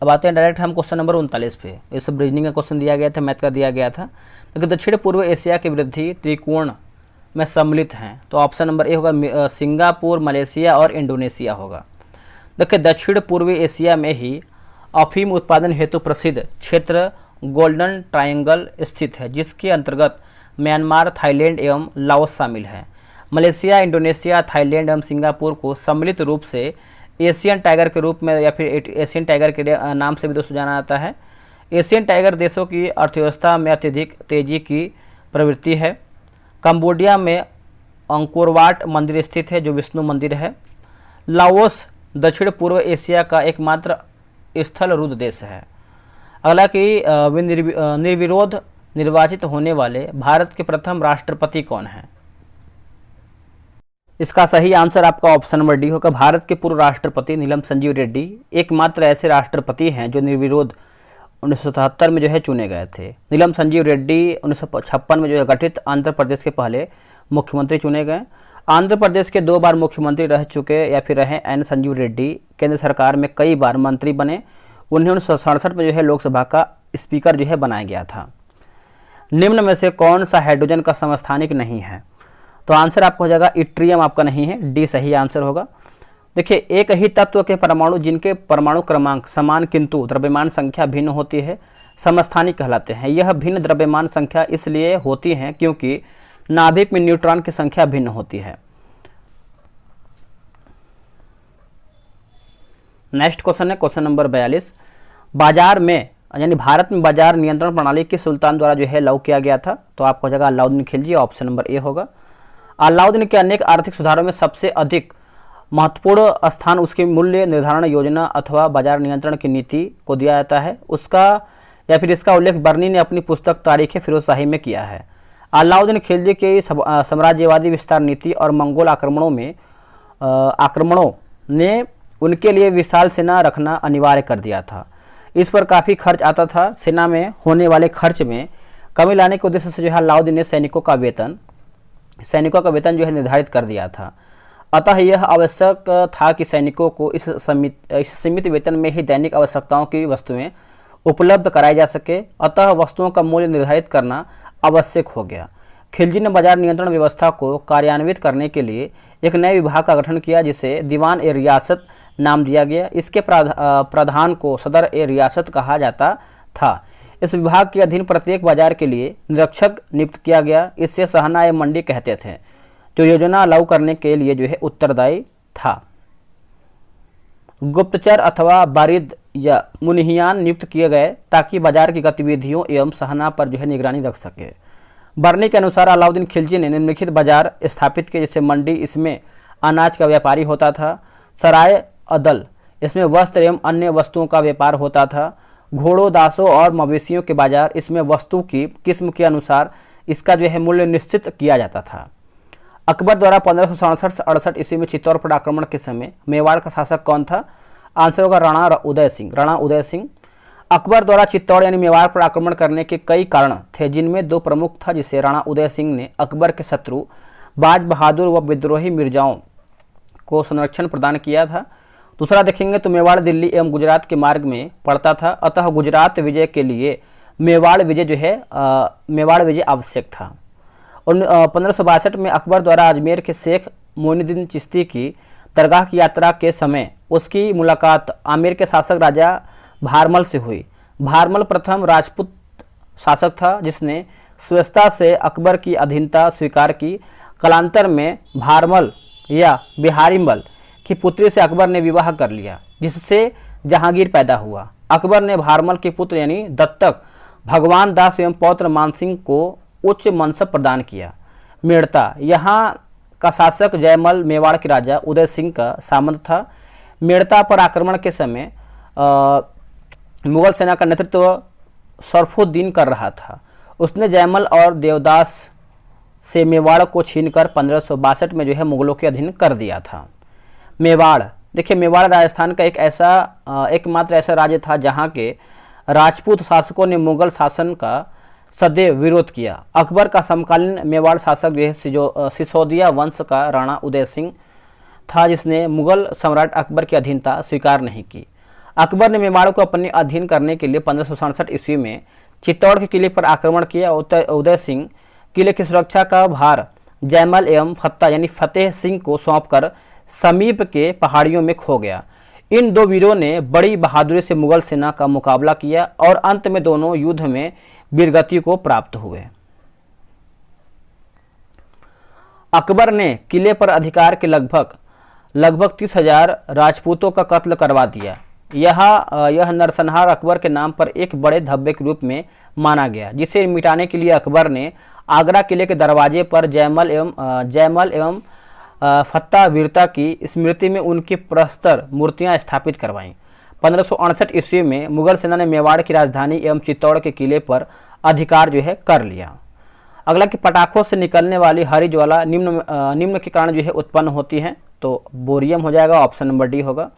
अब आते हैं डायरेक्ट हम क्वेश्चन नंबर 39 पे। ये सब रीजनिंग का क्वेश्चन दिया गया था, मैथ का दिया गया था। तो दक्षिण पूर्व एशिया की वृद्धि त्रिकोण में सम्मिलित हैं, तो ऑप्शन नंबर ए होगा सिंगापुर, मलेशिया और इंडोनेशिया होगा। देखिए दक्षिण पूर्वी एशिया में ही अफीम उत्पादन हेतु प्रसिद्ध क्षेत्र गोल्डन ट्रायंगल स्थित है, जिसके अंतर्गत म्यांमार, थाईलैंड एवं लाओस शामिल है। मलेशिया, इंडोनेशिया, थाईलैंड एवं सिंगापुर को सम्मिलित रूप से एशियन टाइगर के रूप में या फिर एशियन टाइगर के नाम से भी दोस्तों जाना जाता है। एशियन टाइगर देशों की अर्थव्यवस्था में अत्यधिक तेजी की प्रवृत्ति है। कंबोडिया में अंकोरवाट मंदिर स्थित है, जो विष्णु मंदिर है। लाओस दक्षिण पूर्व एशिया का एकमात्र स्थलरूढ़ देश है। अगला कि निर्विरोध निर्वाचित होने वाले भारत के प्रथम राष्ट्रपति कौन हैं? इसका सही आंसर आपका ऑप्शन नंबर डी होगा। भारत के पूर्व राष्ट्रपति नीलम संजीव रेड्डी एकमात्र ऐसे राष्ट्रपति हैं जो निर्विरोध 1977 में जो है चुने गए थे। नीलम संजीव रेड्डी 1956 में जो है गठित आंध्र प्रदेश के पहले मुख्यमंत्री चुने गए। आंध्र प्रदेश के 2 बार मुख्यमंत्री रह चुके या फिर रहे एन संजीव रेड्डी केंद्र सरकार में कई बार मंत्री बने। उन्हें 1967 में जो है लोकसभा का स्पीकर जो है बनाया गया था। निम्न में से कौन सा हाइड्रोजन का समस्थानिक नहीं है? तो आंसर आपका हो जाएगा इट्रियम, आपका नहीं है, डी सही आंसर होगा। देखिए एक ही तत्व के परमाणु जिनके परमाणु क्रमांक समान किंतु द्रव्यमान संख्या भिन्न होती है, समस्थानिक कहलाते हैं। यह भिन्न द्रव्यमान संख्या इसलिए होती हैं क्योंकि नाभिक में न्यूट्रॉन की संख्या भिन्न होती है। नेक्स्ट क्वेश्चन है क्वेश्चन नंबर 42। बाजार में यानी भारत में बाजार नियंत्रण प्रणाली किस सुल्तान द्वारा जो है लागू किया गया था? तो आपको जगह Alauddin Khilji, option number A होगा। अलाउद्दीन के अनेक आर्थिक सुधारों में सबसे अधिक महत्वपूर्ण स्थान उसकी मूल्य निर्धारण योजना अथवा बाजार नियंत्रण की नीति को दिया जाता है। उसका या फिर इसका उल्लेख बर्नी ने अपनी पुस्तक तारीख फिरोजशाही में किया है। अलाउद्दीन खिलजी की साम्राज्यवादी विस्तार नीति और मंगोल आक्रमणों ने उनके लिए विशाल सेना रखना अनिवार्य कर दिया था। इस पर काफ़ी खर्च आता था। सेना में होने वाले खर्च में कमी लाने के उद्देश्य से जो है अलाउद्दीन ने सैनिकों का वेतन जो है निर्धारित कर दिया था। अतः यह आवश्यक था कि सैनिकों को इस सीमित वेतन में ही दैनिक आवश्यकताओं की वस्तुएं उपलब्ध कराई जा सके। अतः वस्तुओं का मूल्य निर्धारित करना आवश्यक हो गया। खिलजी ने बाजार नियंत्रण व्यवस्था को कार्यान्वित करने के लिए एक नए विभाग का गठन किया जिसे दीवान ए रियासत नाम दिया गया। इसके प्रधान को सदर ए रियासत कहा जाता था। इस विभाग के अधीन प्रत्येक बाजार के लिए निरीक्षक नियुक्त किया गया। इससे सहना ए मंडी कहते थे, जो योजना लागू करने के लिए जो है उत्तरदायी था। गुप्तचर अथवा बारिद या मुनिहियान नियुक्त किए गए ताकि बाजार की गतिविधियों एवं सहना पर जो है निगरानी रख सके। बर्नी के अनुसार अलाउद्दीन खिलजी ने निम्नलिखित बाजार स्थापित किए, जैसे मंडी, इसमें अनाज का व्यापारी होता था। सराय अदल, इसमें वस्त्र एवं अन्य वस्तुओं का व्यापार होता था। घोड़ों, दासों और मवेशियों के बाजार, इसमें वस्तु की किस्म के अनुसार इसका जो है मूल्य निश्चित किया जाता था। अकबर द्वारा 1567-68 ईस्वी में चित्तौड़ पर आक्रमण के समय मेवाड़ का शासक कौन था? आंसर होगा राणा उदय सिंह। अकबर द्वारा चित्तौड़ यानी मेवाड़ पर आक्रमण करने के कई कारण थे, जिनमें दो प्रमुख था, जिसे राणा उदय सिंह ने अकबर के शत्रु बाज बहादुर व विद्रोही मिर्जाओं को संरक्षण प्रदान किया था। दूसरा देखेंगे तो मेवाड़ दिल्ली एवं गुजरात के मार्ग में पड़ता था। अतः गुजरात विजय के लिए मेवाड़ विजय आवश्यक था। और 1562 में अकबर द्वारा अजमेर के शेख मोइनुद्दीन चिश्ती की दरगाह की यात्रा के समय उसकी मुलाकात आमेर के शासक राजा भारमल से हुई। भारमल प्रथम राजपूत शासक था, जिसने स्वेच्छा से अकबर की अधीनता स्वीकार की। कालांतर में भारमल या बिहारीमल की पुत्री से अकबर ने विवाह कर लिया, जिससे जहांगीर पैदा हुआ। अकबर ने भारमल के पुत्र यानी दत्तक भगवान दास एवं पौत्र मानसिंह को उच्च मनसब प्रदान किया। मेड़ता, यहाँ का शासक जयमल मेवाड़ के राजा उदय सिंह का सामंत था। मेड़ता पर आक्रमण के समय मुगल सेना का नेतृत्व शरफुद्दीन कर रहा था। उसने जयमल और देवदास से मेवाड़ को छीनकर 1562 में जो है मुगलों के अधीन कर दिया था। मेवाड़, देखिए मेवाड़ राजस्थान का एकमात्र ऐसा राज्य था जहाँ के राजपूत शासकों ने मुगल शासन का सदैव विरोध किया। अकबर का समकालीन मेवाड़ शासक जो है सिसोदिया वंश का राणा उदय सिंह था, जिसने मुगल सम्राट अकबर की अधीनता स्वीकार नहीं की। अकबर ने मेवाड़ को अपने अधीन करने के लिए 1567 ईस्वी में चित्तौड़ के किले पर आक्रमण किया। उदय सिंह किले की सुरक्षा का भार जयमल एवं फतेह सिंह को सौंपकर समीप के पहाड़ियों में खो गया। इन दो वीरों ने बड़ी बहादुरी से मुगल सेना का मुकाबला किया और अंत में दोनों युद्ध में वीरगति को प्राप्त हुए। अकबर ने किले पर अधिकार के लगभग 30,000 राजपूतों का कत्ल करवा दिया। यह नरसंहार अकबर के नाम पर एक बड़े धब्बे के रूप में माना गया, जिसे मिटाने के लिए अकबर ने आगरा किले के दरवाजे पर जयमल एवं फत्ता वीरता की स्मृति में उनकी प्रस्तर मूर्तियां स्थापित करवाईं। 1568 ईस्वी में मुगल सेना ने मेवाड़ की राजधानी एवं चित्तौड़ के किले पर अधिकार जो है कर लिया। अगला कि पटाखों से निकलने वाली हरी ज्वाला निम्न के कारण जो है उत्पन्न होती है, तो बोरियम हो जाएगा, ऑप्शन नंबर डी होगा।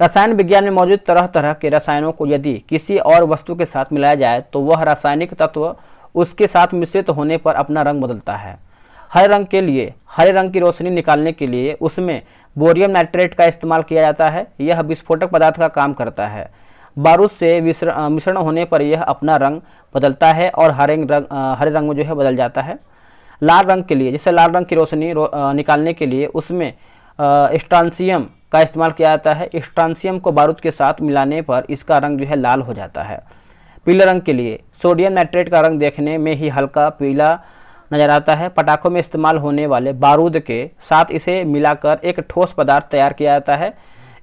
रसायन विज्ञान में मौजूद तरह तरह के रसायनों को यदि किसी और वस्तु के साथ मिलाया जाए तो वह रासायनिक तत्व उसके साथ मिश्रित होने पर अपना रंग बदलता है। हरे रंग की रोशनी निकालने के लिए उसमें बोरियम नाइट्रेट का इस्तेमाल किया जाता है। यह विस्फोटक पदार्थ का काम करता है। बारूद से मिश्रण होने पर यह अपना रंग बदलता है और हरे रंग में जो है बदल जाता है। लाल रंग के लिए, जैसे लाल रंग की रोशनी निकालने के लिए उसमें स्ट्रांसियम का इस्तेमाल किया जाता है। स्ट्रांसियम को बारूद के साथ मिलाने पर इसका रंग जो है लाल हो जाता है। पीले रंग के लिए सोडियम नाइट्रेट का रंग देखने में ही हल्का पीला नजर आता है। पटाखों में इस्तेमाल होने वाले बारूद के साथ इसे मिलाकर एक ठोस पदार्थ तैयार किया जाता है।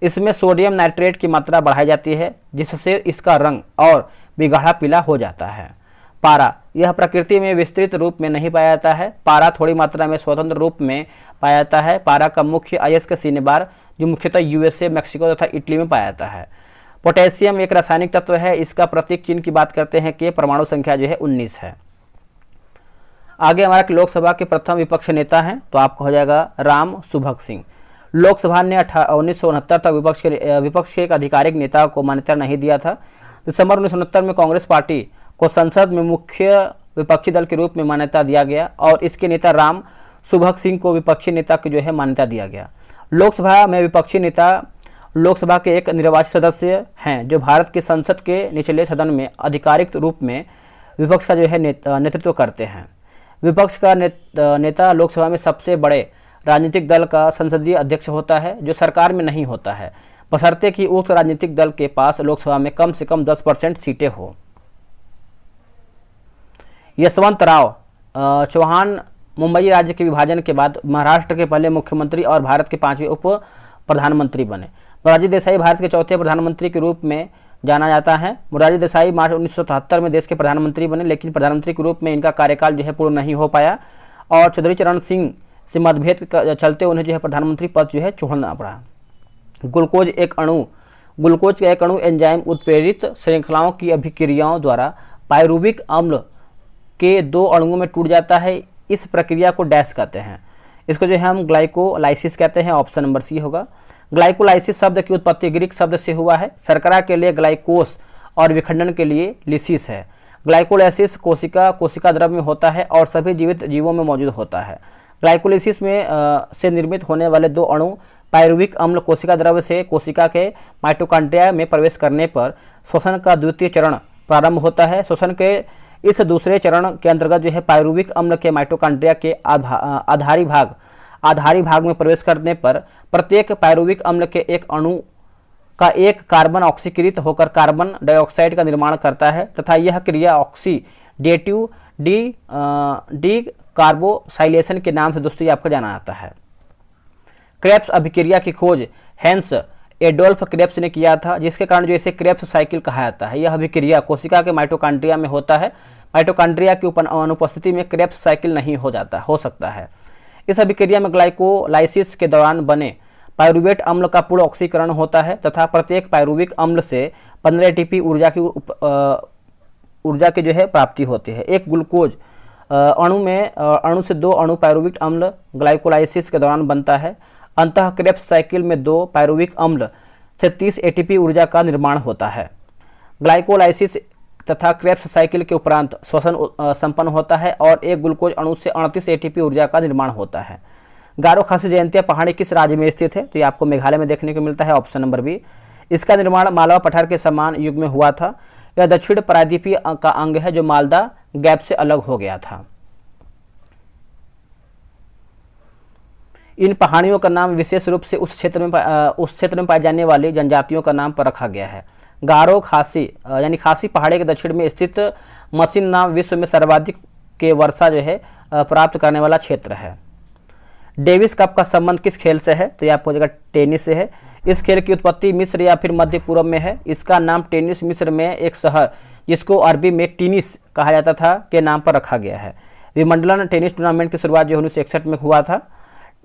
इसमें सोडियम नाइट्रेट की मात्रा बढ़ाई जाती है जिससे इसका रंग और भी गाढ़ा पीला हो जाता है। पारा, यह प्रकृति में विस्तृत रूप में नहीं पाया जाता है। पारा थोड़ी मात्रा में स्वतंत्र रूप में पाया जाता है। पारा का मुख्य अयस्क सिनेबार जो मुख्यतः यूएसए, मैक्सिको तथा इटली में पाया जाता है। पोटेशियम एक रासायनिक तत्व है। इसका प्रतीक चिन्ह की बात करते हैं कि परमाणु संख्या जो है 19 है। आगे हमारा लोकसभा के प्रथम विपक्ष नेता हैं तो आपको हो जाएगा राम सुभग सिंह। लोकसभा ने 1969 तक विपक्ष के एक आधिकारिक नेता को मान्यता नहीं दिया था। दिसंबर 1969 में कांग्रेस पार्टी को संसद में मुख्य विपक्षी दल के रूप में मान्यता दिया गया और इसके नेता राम सुभग सिंह को विपक्षी नेता की जो है मान्यता दिया गया। लोकसभा में विपक्षी नेता लोकसभा के एक निर्वाचित सदस्य हैं जो भारत की संसद के निचले सदन में आधिकारिक रूप में विपक्ष का जो है नेतृत्व करते हैं। विपक्ष का नेता लोकसभा में सबसे बड़े राजनीतिक दल का संसदीय अध्यक्ष होता है जो सरकार में नहीं होता है, बशर्ते कि उस राजनीतिक दल के पास लोकसभा में कम से कम 10% सीटें हो। यशवंतराव चौहान मुंबई राज्य के विभाजन के बाद महाराष्ट्र के पहले मुख्यमंत्री और भारत के 5वें उप प्रधानमंत्री बने। मोरारजी देसाई भारत के चौथे प्रधानमंत्री के रूप में जाना जाता है। मोरारजी देसाई मार्च 1977 में देश के प्रधानमंत्री बने, लेकिन प्रधानमंत्री के रूप में इनका कार्यकाल जो है पूर्ण नहीं हो पाया और चौधरी चरण सिंह से मतभेद चलते उन्हें जो है प्रधानमंत्री पद जो है छोड़ना पड़ा। ग्लूकोज का एक अणु एंजाइम उत्प्रेरित श्रृंखलाओं की अभिक्रियाओं द्वारा पायरुविक अम्ल के 2 अणुओं में टूट जाता है। इस प्रक्रिया को डैश कहते हैं। इसको जो है हम ग्लाइकोलाइसिस कहते हैं। ऑप्शन नंबर सी होगा। ग्लाइकोलाइसिस शब्द की उत्पत्ति ग्रीक शब्द से हुआ है। शर्करा के लिए ग्लाइकोस और विखंडन के लिए लिसिस है। ग्लाइकोलाइसिस कोशिका द्रव में होता है और सभी जीवित जीवों में मौजूद होता है। ग्लाइकोलाइसिस में से निर्मित होने वाले 2 अणु पायरुविक अम्ल कोशिका द्रव से कोशिका के माइटोकॉन्ड्रिया में प्रवेश करने पर श्वसन का द्वितीय चरण प्रारंभ होता है। श्वसन के इस दूसरे चरण के अंतर्गत जो है पायरुविक अम्ल के माइटोकॉन्ड्रिया के आधारी भाग में प्रवेश करने पर प्रत्येक पायरुविक अम्ल के एक अणु का एक कार्बन ऑक्सीकृत होकर कार्बन डाइऑक्साइड का निर्माण करता है तथा यह क्रिया ऑक्सीडेटिव डी कार्बोसाइलेशन के नाम से दोस्तों आपको जाना जाता है। क्रेब्स अभिक्रिया की खोज हेंस एडोल्फ क्रेब्स ने किया था, जिसके कारण जो इसे क्रेब्स साइकिल कहा जाता है। यह अभिक्रिया कोशिका के माइटोकॉन्ड्रिया में होता है। माइटोकॉन्ड्रिया की अनुपस्थिति में क्रेब्स साइकिल नहीं हो सकता है। इस अभिक्रिया में ग्लाइकोलाइसिस के दौरान बने पायरुवेट अम्ल का पूर्ण ऑक्सीकरण होता है तथा प्रत्येक पायरुविक अम्ल से 15 ATP ऊर्जा की जो है प्राप्ति होती है। एक ग्लूकोज अणु से 2 अणु पायरुविक अम्ल ग्लाइकोलाइसिस के दौरान बनता है। अंतः क्रेब्स साइकिल में 2 पायरुविक अम्ल से 30 ATP ऊर्जा का निर्माण होता है। ग्लाइकोलाइसिस तथा क्रेब्स साइकिल के उपरांत श्वसन संपन्न होता है और एक ग्लूकोज अणु से 38 ATP ऊर्जा का निर्माण होता है। गारो खासी जयंतिया पहाड़ी किस राज्य में स्थित है? तो ये आपको मेघालय में देखने को मिलता है। Option number B. इसका निर्माण मालवा पठार के समान युग में हुआ था। यह दक्षिण प्रायद्वीपीय का अंग है जो मालदा गैप से अलग हो गया था। इन पहाड़ियों का नाम विशेष रूप से उस क्षेत्र में पाई जाने वाली जनजातियों का नाम पर रखा गया है। गारो खासी यानी खासी पहाड़ी के दक्षिण में स्थित मचिन नाम विश्व में सर्वाधिक के वर्षा जो है प्राप्त करने वाला क्षेत्र है। डेविस कप का संबंध किस खेल से है? तो ये आपको जगह टेनिस से है। इस खेल की उत्पत्ति मिस्र या फिर मध्य पूर्व में है। इसका नाम टेनिस मिस्र में एक शहर जिसको अरबी में टिनिस कहा जाता था के नाम पर रखा गया है। विमंडलन टेनिस टूर्नामेंट की शुरुआत जो 1961 में हुआ था।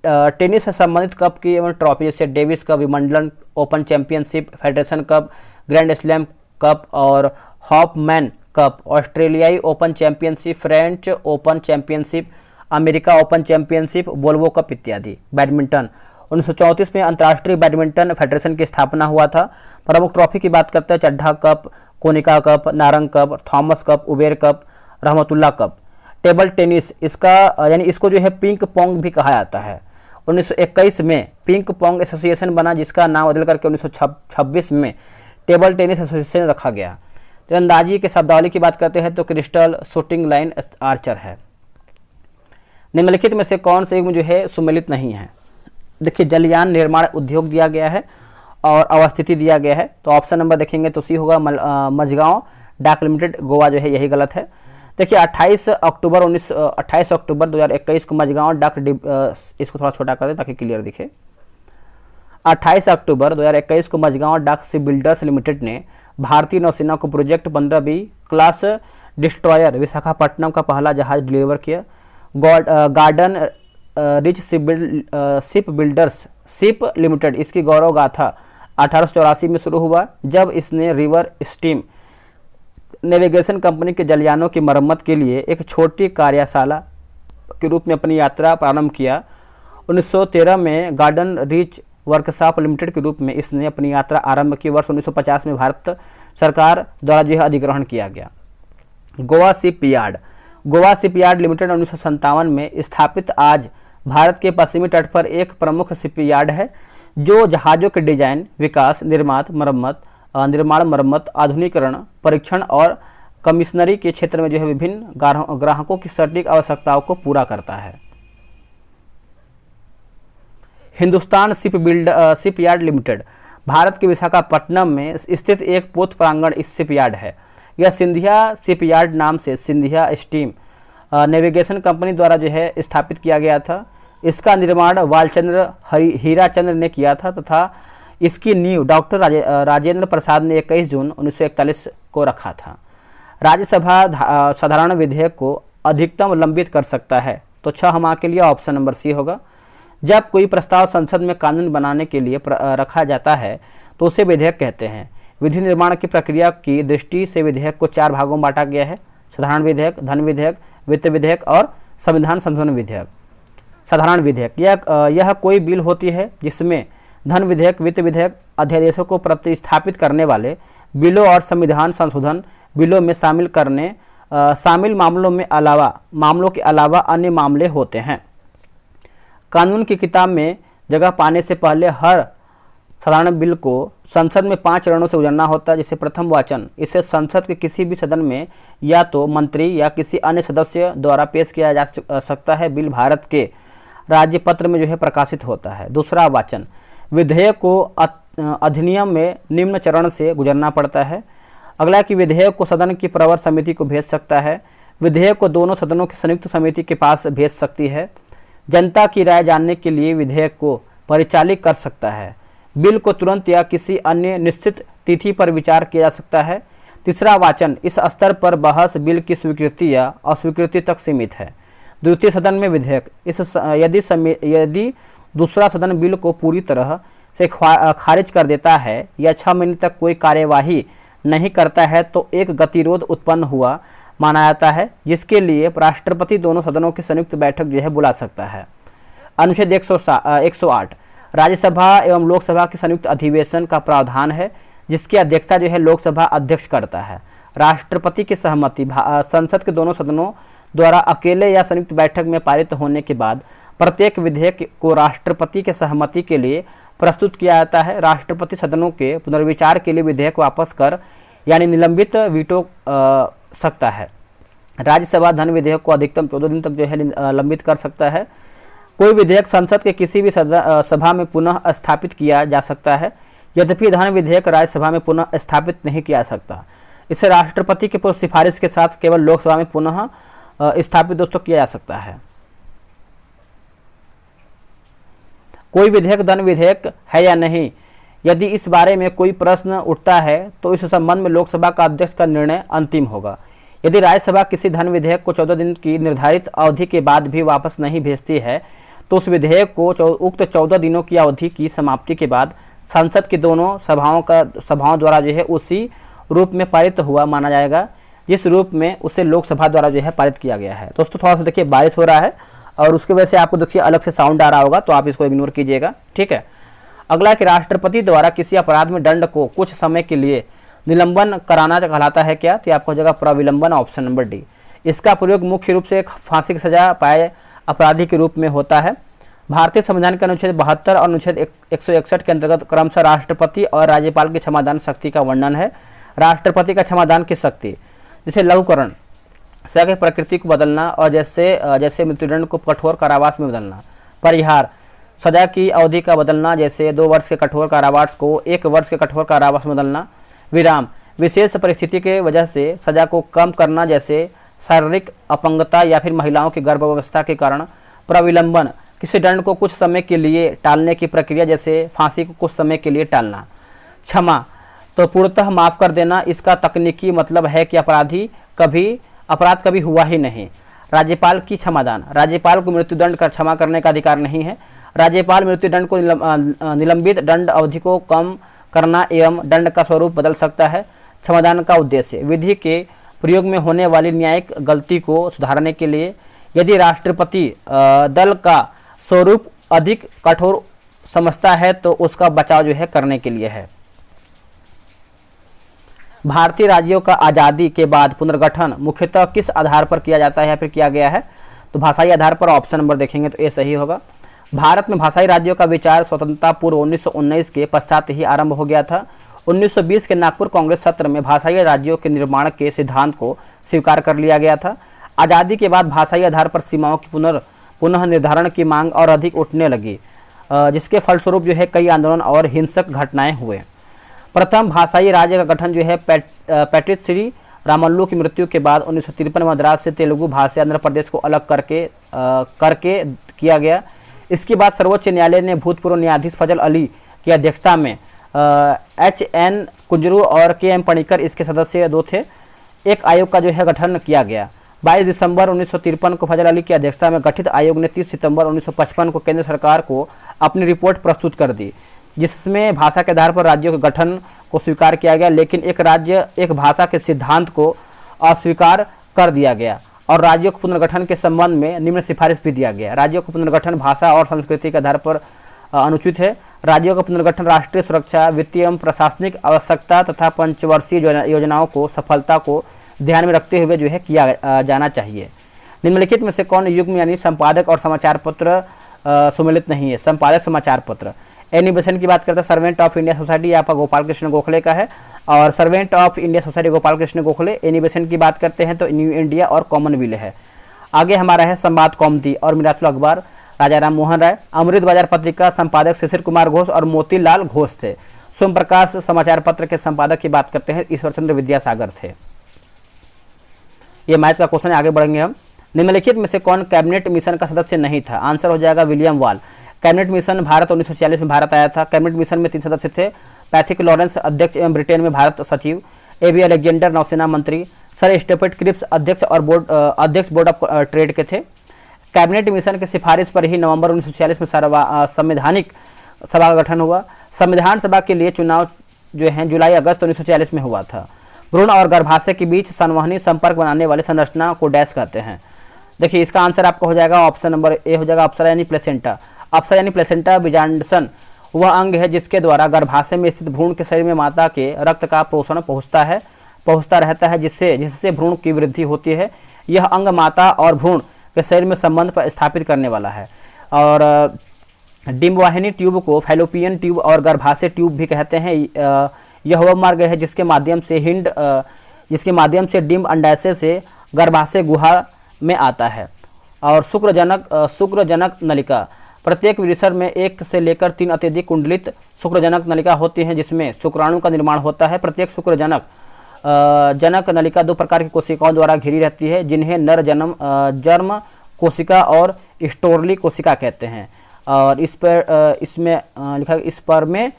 टेनिस से संबंधित कप की एवं ट्रॉफी जैसे Davis Cup, Wimbledon open championship, Federation Cup, Grand Slam Cup और हॉपमैन कप, ऑस्ट्रेलियाई open championship, French Open championship, America open championship, Volvo Cup इत्यादि। बैडमिंटन 1934 में अंतर्राष्ट्रीय बैडमिंटन फेडरेशन की स्थापना हुआ था। प्रमुख ट्रॉफी की बात करते हैं Chadha cup, Konica cup, Narang cup, Thomas cup, Uber cup, Rahimtoola cup. Table tennis इसको जो है पिंक पोंग भी कहा जाता है। 1921 में पिंक पोंग एसोसिएशन बना जिसका नाम बदल करके 1926 में टेबल टेनिस एसोसिएशन रखा गया। तीरंदाजी के शब्दावली की बात करते हैं तो क्रिस्टल, शूटिंग लाइन, आर्चर है। निम्नलिखित में से कौन से युग्म जो है सुमेलित नहीं है? देखिए जलयान निर्माण उद्योग दिया गया है और अवस्थिति दिया गया है। तो ऑप्शन नंबर देखेंगे तो सी होगा। मझगांव डाक लिमिटेड गोवा जो है यही गलत है। देखिए 28 अक्टूबर 2021 को मझगांव डाक इसको थोड़ा छोटा कर दें ताकि क्लियर दिखे। 28 अक्टूबर 2021 को मझगांव डाक शिप बिल्डर्स लिमिटेड ने भारतीय नौसेना को project 15B class destroyer Visakhapatnam का पहला जहाज डिलीवर किया। Garden rich ship builders ship limited इसकी गौरव गाथा 1884 में शुरू हुआ, जब इसने रिवर स्टीम नेविगेशन कंपनी के जलयानों की मरम्मत के लिए एक छोटी कार्यशाला के रूप में अपनी यात्रा प्रारंभ किया। 1913 में गार्डन रिच वर्कशॉप लिमिटेड के रूप में इसने अपनी यात्रा आरंभ की। वर्ष 1950 में भारत सरकार द्वारा जो है अधिग्रहण किया गया। गोवा शिपयार्ड लिमिटेड 1957 में स्थापित आज भारत के पश्चिमी तट पर एक प्रमुख शिपयार्ड है, जो जहाज़ों के डिजाइन, विकास, निर्माण, मरम्मत, आधुनिकीकरण, परीक्षण और कमिश्नरी के क्षेत्र में जो है विभिन्न ग्राहकों की सटीक आवश्यकताओं को पूरा करता है। हिंदुस्तान शिपयार्ड लिमिटेड भारत के विशाखापट्टनम में स्थित एक पोत प्रांगण शिपयार्ड है। यह सिंधिया शिपयार्ड नाम से सिंधिया स्टीम नेविगेशन कंपनी द्वारा जो है स्थापित किया गया था। इसका निर्माण वालचंद्र हीराचंद्र ने किया था तथा इसकी नींव डॉक्टर राजेंद्र प्रसाद ने 21 जून 1941 को रखा था। राज्यसभा साधारण विधेयक को अधिकतम लंबित कर सकता है, तो 6 माह के लिए ऑप्शन नंबर सी होगा। जब कोई प्रस्ताव संसद में कानून बनाने के लिए रखा जाता है तो उसे विधेयक कहते हैं। विधि निर्माण की प्रक्रिया की दृष्टि से विधेयक को 4 भागों में बांटा गया है: साधारण विधेयक, धन विधेयक, वित्त विधेयक और संविधान संशोधन विधेयक। साधारण विधेयक यह कोई बिल होती है जिसमें धन विधेयक, वित्त विधेयक, अध्यादेशों को प्रतिस्थापित करने वाले बिलों और संविधान संशोधन बिलों में शामिल मामलों के अलावा अन्य मामले होते हैं। कानून की किताब में जगह पाने से पहले हर साधारण बिल को संसद में 5 चरणों से गुजरना होता है। जिसे प्रथम वाचन इसे संसद के किसी भी सदन में या तो मंत्री या किसी अन्य सदस्य द्वारा पेश किया जा सकता है। बिल भारत के राज्यपत्र में जो है प्रकाशित होता है। दूसरा वाचन विधेयक को अधिनियम में निम्न चरण से गुजरना पड़ता है। अगला कि विधेयक को सदन की प्रवर समिति को भेज सकता है। विधेयक को दोनों सदनों की संयुक्त समिति के पास भेज सकती है। जनता की राय जानने के लिए विधेयक को परिचालित कर सकता है। बिल को तुरंत या किसी अन्य निश्चित तिथि पर विचार किया जा सकता है। तीसरा वाचन इस स्तर पर बहस बिल की स्वीकृति या अस्वीकृति तक सीमित है। द्वितीय सदन में विधेयक यदि दूसरा सदन बिल को पूरी तरह से खारिज कर देता है या 6 महीने तक कोई कार्यवाही नहीं करता है तो एक गतिरोध उत्पन्न हुआ माना जाता है, जिसके लिए राष्ट्रपति दोनों सदनों की संयुक्त बैठक जो है बुला सकता है। अनुच्छेद 108 राज्यसभा एवं लोकसभा के संयुक्त अधिवेशन का प्रावधान है, जिसकी अध्यक्षता जो है लोकसभा अध्यक्ष करता है। राष्ट्रपति की सहमति संसद के दोनों सदनों द्वारा अकेले या संयुक्त बैठक में पारित होने के बाद प्रत्येक विधेयक को राष्ट्रपति के सहमति के लिए प्रस्तुत किया जाता है। राष्ट्रपति सदनों के पुनर्विचार के लिए विधेयक वापस कर यानी निलंबित वीटो सकता है। राज्यसभा धन विधेयक को अधिकतम 14 दिन तक जो है लंबित कर सकता है। कोई विधेयक संसद के किसी भी सभा में पुनः स्थापित किया जा सकता है, यद्यपि धन विधेयक राज्यसभा में पुनः स्थापित नहीं किया जा सकता। इसे राष्ट्रपति के सिफारिश के साथ केवल लोकसभा में पुनः स्थापित दोस्तों किया जा सकता है। कोई विधेयक धन विधेयक है या नहीं, यदि इस बारे में कोई प्रश्न उठता है तो इस संबंध में लोकसभा का अध्यक्ष का निर्णय अंतिम होगा। यदि राज्यसभा किसी धन विधेयक को 14 दिन की निर्धारित अवधि के बाद भी वापस नहीं भेजती है तो उस विधेयक को उक्त 14 दिनों की अवधि की समाप्ति के बाद संसद की दोनों सभाओं द्वारा जो है उसी रूप में पारित हुआ माना जाएगा जिस रूप में उसे लोकसभा द्वारा जो है पारित किया गया है। दोस्तों थोड़ा सा देखिए बारिश हो रहा है और उसकी वजह से आपको देखिए अलग से साउंड आ रहा होगा, तो आप इसको इग्नोर कीजिएगा, ठीक है। अगला कि राष्ट्रपति द्वारा किसी अपराध में दंड को कुछ समय के लिए निलंबन कराना कहलाता है क्या, तो आपको जगह प्रविलंबन, ऑप्शन नंबर डी। इसका प्रयोग मुख्य रूप से एक फांसी की सजा पाए अपराधी के रूप में होता है। भारतीय संविधान के अनुच्छेद 72 और अनुच्छेद 161 के अंतर्गत क्रमशः राष्ट्रपति और राज्यपाल की क्षमादान शक्ति का वर्णन है। राष्ट्रपति का क्षमादान की शक्ति जैसे लघुकरण, सजा की प्रकृति को बदलना और जैसे मृत्युदंड को कठोर कारावास में बदलना। परिहार, सजा की अवधि का बदलना, जैसे 2 वर्ष के कठोर कारावास को 1 वर्ष के कठोर कारावास में बदलना। विराम, विशेष परिस्थिति के वजह से सजा को कम करना, जैसे शारीरिक अपंगता या फिर महिलाओं की गर्भावस्था के कारण प्रविलंबन, किसी दंड को कुछ समय के लिए टालने की प्रक्रिया, जैसे फांसी को कुछ समय के लिए टालना। क्षमा तो पूर्णतः माफ़ कर देना, इसका तकनीकी मतलब है कि अपराध कभी हुआ ही नहीं। राज्यपाल की क्षमादान, राज्यपाल को मृत्युदंड का क्षमा करने का अधिकार नहीं है। राज्यपाल मृत्युदंड को निलंबित दंड अवधि को कम करना एवं दंड का स्वरूप बदल सकता है। क्षमादान का उद्देश्य विधि के प्रयोग में होने वाली न्यायिक गलती को सुधारने के लिए, यदि राष्ट्रपति दल का स्वरूप अधिक कठोर समझता है तो उसका बचाव जो है करने के लिए है। भारतीय राज्यों का आज़ादी के बाद पुनर्गठन मुख्यतः किस आधार पर किया जाता है या फिर किया गया है? तो भाषाई आधार पर। ऑप्शन नंबर देखेंगे तो ये सही होगा। भारत में भाषाई राज्यों का विचार स्वतंत्रता पूर्व 1919 के पश्चात ही आरंभ हो गया था। 1920 के नागपुर कांग्रेस सत्र में भाषाई राज्यों के निर्माण के सिद्धांत को स्वीकार कर लिया गया था। आज़ादी के बाद भाषाई आधार पर सीमाओं की पुनः निर्धारण की मांग और अधिक उठने लगी, जिसके फलस्वरूप जो है कई आंदोलन और हिंसक घटनाएं हुए। प्रथम भाषाई राज्य का गठन जो है पैट्रिक श्री रामल्लू की मृत्यु के बाद 1953 में मद्रास से तेलुगु भाषा आंध्र प्रदेश को अलग करके किया गया। इसके बाद सर्वोच्च न्यायालय ने भूतपूर्व न्यायाधीश फजल अली की अध्यक्षता में HN कुंजरू और KM पणिकर इसके सदस्य दो थे, एक आयोग का जो है गठन किया गया। 22 दिसंबर 1953 को फजल अली की अध्यक्षता में गठित आयोग ने 30 सितंबर 1955 को केंद्र सरकार को अपनी रिपोर्ट प्रस्तुत कर दी, जिसमें भाषा के आधार पर राज्यों के गठन को स्वीकार किया गया, लेकिन एक राज्य एक भाषा के सिद्धांत को अस्वीकार कर दिया गया और राज्यों के पुनर्गठन के संबंध में निम्न सिफारिश भी दिया गया। राज्यों का पुनर्गठन भाषा और संस्कृति के आधार पर अनुचित है। राज्यों का पुनर्गठन राष्ट्रीय सुरक्षा, वित्तीय एवं प्रशासनिक आवश्यकता तथा पंचवर्षीय योजनाओं को सफलता को ध्यान में रखते हुए जो है किया जाना चाहिए। निम्नलिखित में से कौन युग्म यानी संपादक और समाचार पत्र सम्मिलित नहीं है? संपादक समाचार पत्र। एनी बेसेंट की बात करते हैं, सर्वेंट ऑफ इंडिया सोसाइटी आपका गोपाल कृष्ण गोखले का है और servant of India society Gopal Krishna Gokhale. Annie Besant की बात करते हैं तो न्यू इंडिया और कॉमनवेल्थ है। आगे हमारा है संवाद कौमुदी और मिरासुल अखबार राजा राम मोहन राय। अमृत बाजार पत्रिका संपादक शिशिर कुमार घोष और मोतीलाल घोष थे। सोम प्रकाश समाचार पत्र के संपादक की बात करते हैं ईश्वर चंद्र विद्यासागर थे। ये मैथ का क्वेश्चन है, आगे बढ़ेंगे हम। निम्नलिखित में से कौन कैबिनेट मिशन का सदस्य नहीं था? आंसर हो जाएगा विलियम वाल। कैबिनेट मिशन भारत 1946 में भारत आया था। कैबिनेट मिशन में 3 सदस्य थे, पैथिक लॉरेंस अध्यक्ष एवं ब्रिटेन में भारत सचिव, एबी अलेक्जेंडर नौसेना मंत्री, सर स्टेफर्ड क्रिप्स अध्यक्ष बोर्ड ऑफ ट्रेड के थे। कैबिनेट मिशन की सिफारिश पर ही नवंबर 1946 में संवैधानिक सभा का गठन हुआ। संविधान सभा के लिए चुनाव जो है जुलाई अगस्त 1946 में हुआ था। भ्रूण और गर्भाशय के बीच संवहनी संपर्क बनाने वाले संरचना को डैश कहते हैं। देखिए इसका आंसर आपका हो जाएगा ऑप्शन नंबर ए हो जाएगा, अप्सरा यानी प्लेसेंटा। अप्सरा यानी प्लेसेंटा बीजांडसन वह अंग है जिसके द्वारा गर्भाशय में स्थित भ्रूण के शरीर में माता के रक्त का पोषण पहुंचता रहता है, जिससे भ्रूण की वृद्धि होती है। यह अंग माता और भ्रूण के शरीर में संबंध पर स्थापित करने वाला है। और डिम्बवाहिनी ट्यूब को फैलोपियन ट्यूब और गर्भाशय ट्यूब भी कहते हैं। यह वह मार्ग है जिसके माध्यम से डिम्ब अंडाशय से गर्भाशय गुहा में आता है। और शुक्रजनक नलिका, प्रत्येक विषर में 1 से लेकर 3 अत्यधिक कुंडलित शुक्रजनक नलिका होती हैं, जिसमें शुक्राणु का निर्माण होता है। प्रत्येक शुक्रजनक नलिका 2 प्रकार की कोशिकाओं द्वारा घिरी रहती है, जिन्हें नर जर्म कोशिका और स्टोरली कोशिका कहते हैं। और इसमें लिखा स्पर्मेटोगोनिया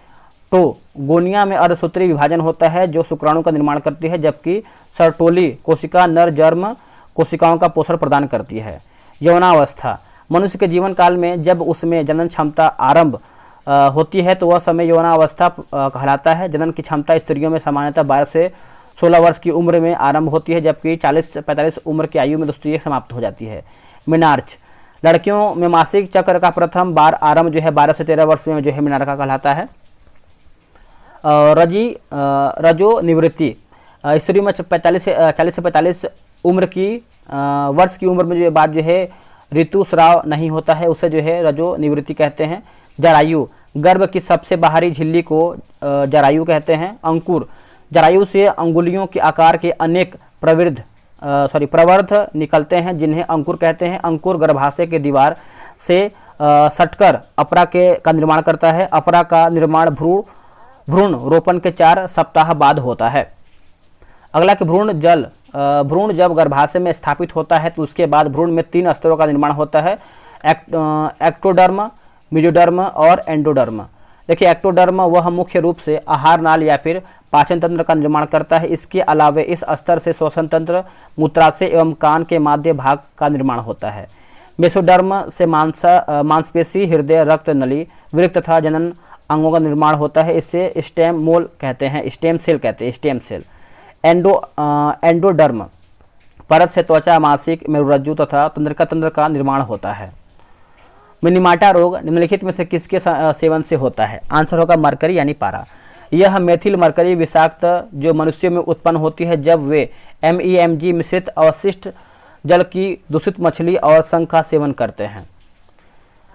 में अर्धसूत्री विभाजन होता है जो शुक्राणु का निर्माण करती है, जबकि सर्टोली कोशिका नर जर्म कोशिकाओं का पोषण प्रदान करती है। यौनावस्था, मनुष्य के जीवन काल में जब उसमें जनन क्षमता आरंभ होती है तो वह समय यौनावस्था कहलाता है। जनन की क्षमता स्त्रियों में सामान्यतः 12 से 16 वर्ष की उम्र में आरंभ होती है, जबकि 40 से 45 उम्र की आयु में दोस्तों ये समाप्त हो जाती है। मिनार्च, लड़कियों में मासिक चक्र का प्रथम बार आरंभ जो है 12 से 13 वर्ष में जो है मिनार्का कहलाता है। रजो निवृत्ति, स्त्री में 40 से 45 उम्र की वर्ष की उम्र में जो बाद जो है ऋतुस्राव नहीं होता है, उसे जो है रजो निवृत्ति कहते हैं। जरायु, गर्भ की सबसे बाहरी झिल्ली को जरायु कहते हैं। अंकुर, जरायु से अंगुलियों के आकार के अनेक प्रवर्ध निकलते हैं, जिन्हें अंकुर कहते हैं। अंकुर गर्भाशय के दीवार से सटकर अपरा का निर्माण करता है। अपरा का निर्माण भ्रूण रोपण के 4 सप्ताह बाद होता है। अगला कि भ्रूण जब गर्भाशय में स्थापित होता है तो उसके बाद भ्रूण में 3 स्तरों का निर्माण होता है, एक्टोडर्म, मेसोडर्म और एंडोडर्म। देखिए एक्टोडर्म वह मुख्य रूप से आहार नाल या फिर पाचन तंत्र का निर्माण करता है। इसके अलावा इस स्तर से श्वसन तंत्र, मूत्राशय एवं कान के माध्य भाग का निर्माण होता है। मेसोडर्म से मांसपेशी, हृदय, रक्त नली, वृक्क तथा जनन अंगों का निर्माण होता है। इसे स्टेम सेल कहते हैं, स्टेम सेल। एंडोडर्म परत से त्वचा, मांसिक, मेरुरज्जु तथा तंत्रिका तंत्र का निर्माण होता है। मिनीमाटा रोग निम्नलिखित में से किसके सेवन से होता है? आंसर होगा मरकरी यानी पारा। यह मेथिल मरकरी विषाक्त जो मनुष्यों में उत्पन्न होती है जब वे MEMG मिश्रित अवशिष्ट जल की दूषित मछली और शंख का सेवन करते हैं।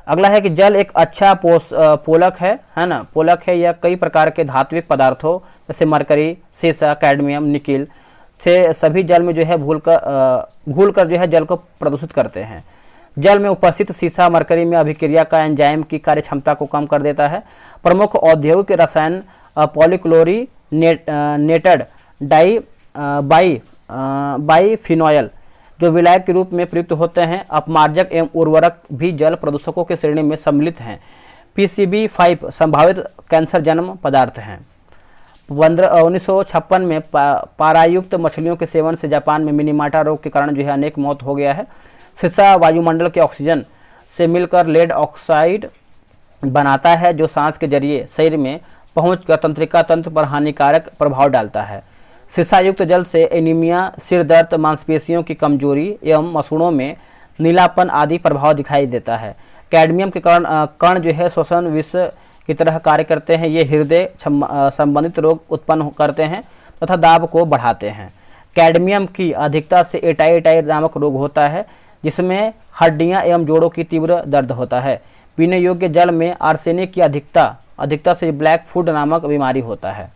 अगला है कि जल एक अच्छा पोलक है ना, पोलक है। यह कई प्रकार के धात्विक पदार्थों जैसे मरकरी, सीसा, कैडमियम, निकिल से सभी जल में जो है घुल कर जो है जल को प्रदूषित करते हैं। जल में उपस्थित सीसा मरकरी में अभिक्रिया का एंजाइम की कार्य क्षमता को कम कर देता है। प्रमुख औद्योगिक रसायन पॉलीक्लोरिनेटेड बाईफिनॉयल जो विलायक के रूप में प्रयुक्त होते हैं। अपमार्जक एवं उर्वरक भी जल प्रदूषकों की श्रेणी में सम्मिलित हैं। PCB5 संभावित कैंसर जन्म पदार्थ हैं। 1956 में पारायुक्त मछलियों के सेवन से जापान में मिनीमाटा रोग के कारण जो है अनेक मौत हो गया है। सीसा वायुमंडल के ऑक्सीजन से मिलकर लेड ऑक्साइड बनाता है जो सांस के जरिए शरीर में पहुंचकर तंत्रिका तंत्र पर हानिकारक प्रभाव डालता है। सीसा युक्त जल से एनीमिया, सिर दर्द, मांसपेशियों की कमजोरी एवं मसूड़ों में नीलापन आदि प्रभाव दिखाई देता है। कैडमियम के कारण कण जो है श्वसन विष की तरह कार्य करते हैं। ये हृदय संबंधित रोग उत्पन्न करते हैं तथा दाब को बढ़ाते हैं। कैडमियम की अधिकता से एटाई नामक रोग होता है जिसमें हड्डियां एवं जोड़ों की तीव्र दर्द होता है। पीने योग्य जल में आर्सेनिक की अधिकता से ब्लैक फूड नामक बीमारी होता है।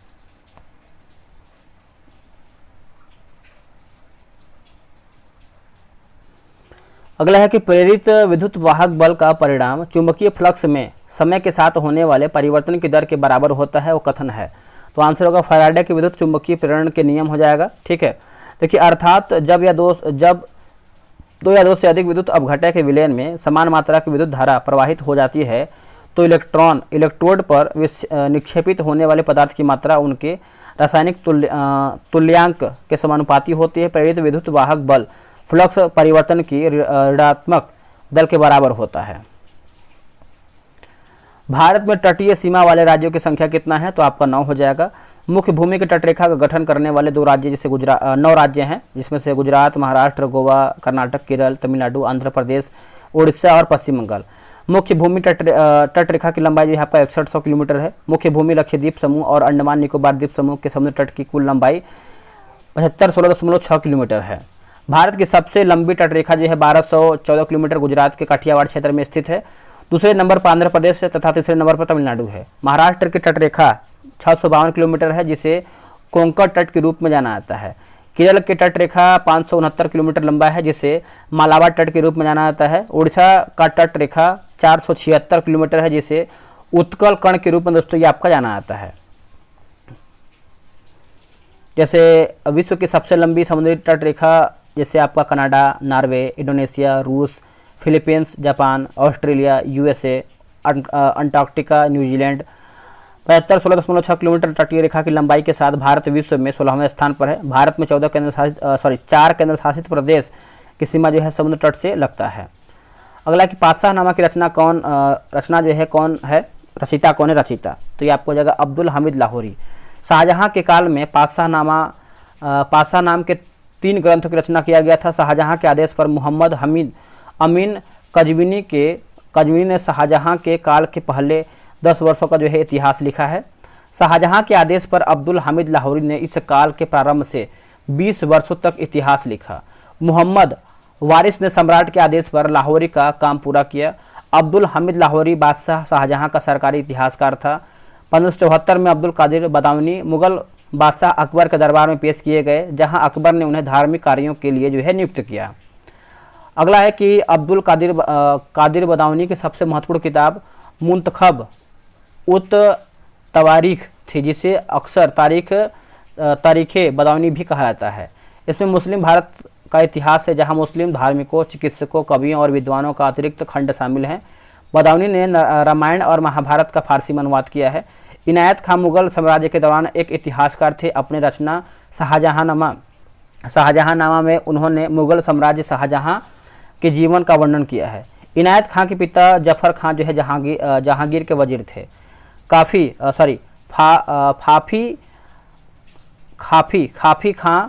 अगला है कि प्रेरित विद्युत वाहक बल का परिणाम चुंबकीय फ्लक्स में समय के साथ होने वाले परिवर्तन की दर के बराबर होता है, वो कथन है। तो आंसर होगा फैराडे के विद्युत चुंबकीय प्रेरण के नियम हो जाएगा। ठीक है, देखिए अर्थात जब दो या दो से अधिक विद्युत अपघटक के विलयन में समान मात्रा की विद्युत धारा प्रवाहित हो जाती है तो इलेक्ट्रॉन इलेक्ट्रोड पर निक्षेपित होने वाले पदार्थ की मात्रा उनके रासायनिक तुल्यांक के समानुपाती होती है। प्रेरित विद्युत वाहक बल फ्लक्स परिवर्तन की ऋणात्मक दल के बराबर होता है। भारत में तटीय सीमा वाले राज्यों की संख्या कितना है? तो आपका 9 हो जाएगा। मुख्य भूमि की तटरेखा का गठन करने वाले 2 राज्य जैसे 9 राज्य हैं जिसमें से गुजरात, महाराष्ट्र, गोवा, कर्नाटक, केरल, तमिलनाडु, आंध्र प्रदेश, उड़ीसा और पश्चिम बंगाल। मुख्य भूमि तटरेखा की लंबाई जो है आपका 6100 किलोमीटर है। मुख्य भूमि लक्षद्वीप समूह और अंडमान निकोबार द्वीप समूह के समुद्र तट की कुल लंबाई 7516.6 किलोमीटर है। भारत की सबसे लंबी तटरेखा जो है 1214 किलोमीटर गुजरात के काठियावाड़ क्षेत्र में स्थित है। दूसरे नंबर पर आंध्र प्रदेश तथा तीसरे नंबर पर तमिलनाडु है। महाराष्ट्र की तटरेखा 652 किलोमीटर है जिसे कोंकण तट के रूप में जाना जाता है। केरल की तटरेखा 569 किलोमीटर लंबा है जिसे मालाबार तट के रूप में जाना जाता है। उड़ीसा का तटरेखा 476 किलोमीटर है जिसे उत्कल कण के रूप में दोस्तों ये आपका जाना जाता है। जैसे विश्व की सबसे लंबी समुद्री तटरेखा जैसे आपका कनाडा, नॉर्वे, इंडोनेशिया, रूस, Philippines, Japan, Australia, USA, Antarctica, New Zealand 7516.6 kilometre तटीय रेखा की लंबाई के साथ भारत विश्व में 16वें स्थान पर है। भारत में 4 केंद्र शासित प्रदेश की सीमा जो है समुद्र तट से लगता है। अगला कि पातशाहनामा की रचना कौन है? रचयिता कौन है? रचयिता तो ये आपको हो जाएगा अब्दुल हामिद लाहौरी। शाहजहां के काल में पातशाह नाम के 3 ग्रंथों की रचना किया गया था। शाहजहां के आदेश पर मोहम्मद हमीद अमीन कजवीनी ने शाहजहां के काल के पहले 10 वर्षों का जो है इतिहास लिखा है। शाहजहां के आदेश पर अब्दुल हामिद लाहौरी ने इस काल के प्रारंभ से 20 वर्षों तक इतिहास लिखा। मोहम्मद वारिस ने सम्राट के आदेश पर लाहौरी का काम पूरा किया। अब्दुल हामिद लाहौरी बादशाह शाहजहां का सरकारी इतिहासकार था। 1574 में अब्दुल कादिर बदाऊनी मुगल बादशाह अकबर के दरबार में पेश किए गए जहां अकबर ने उन्हें धार्मिक कार्यों के लिए जो है नियुक्त किया। अगला है कि अब्दुल कादिर बदाऊनी की सबसे महत्वपूर्ण किताब मुंतखब उत तवारीख थी जिसे अक्सर तारीख तारीख़े बदायूनी भी कहा जाता है। इसमें मुस्लिम भारत का इतिहास है, जहाँ मुस्लिम धार्मिकों, चिकित्सकों, कवियों और विद्वानों का अतिरिक्त खंड शामिल हैं। बदायूनी ने रामायण और महाभारत का फारसी में अनुवाद किया है। इनायत खां मुगल साम्राज्य के दौरान एक इतिहासकार थे। अपने रचना शाहजहांनामा में उन्होंने मुगल साम्राज्य शाहजहां के जीवन का वर्णन किया है। इनायत खां के पिता जफर खां जो है जहांगीर के वजीर थे। खाफी खां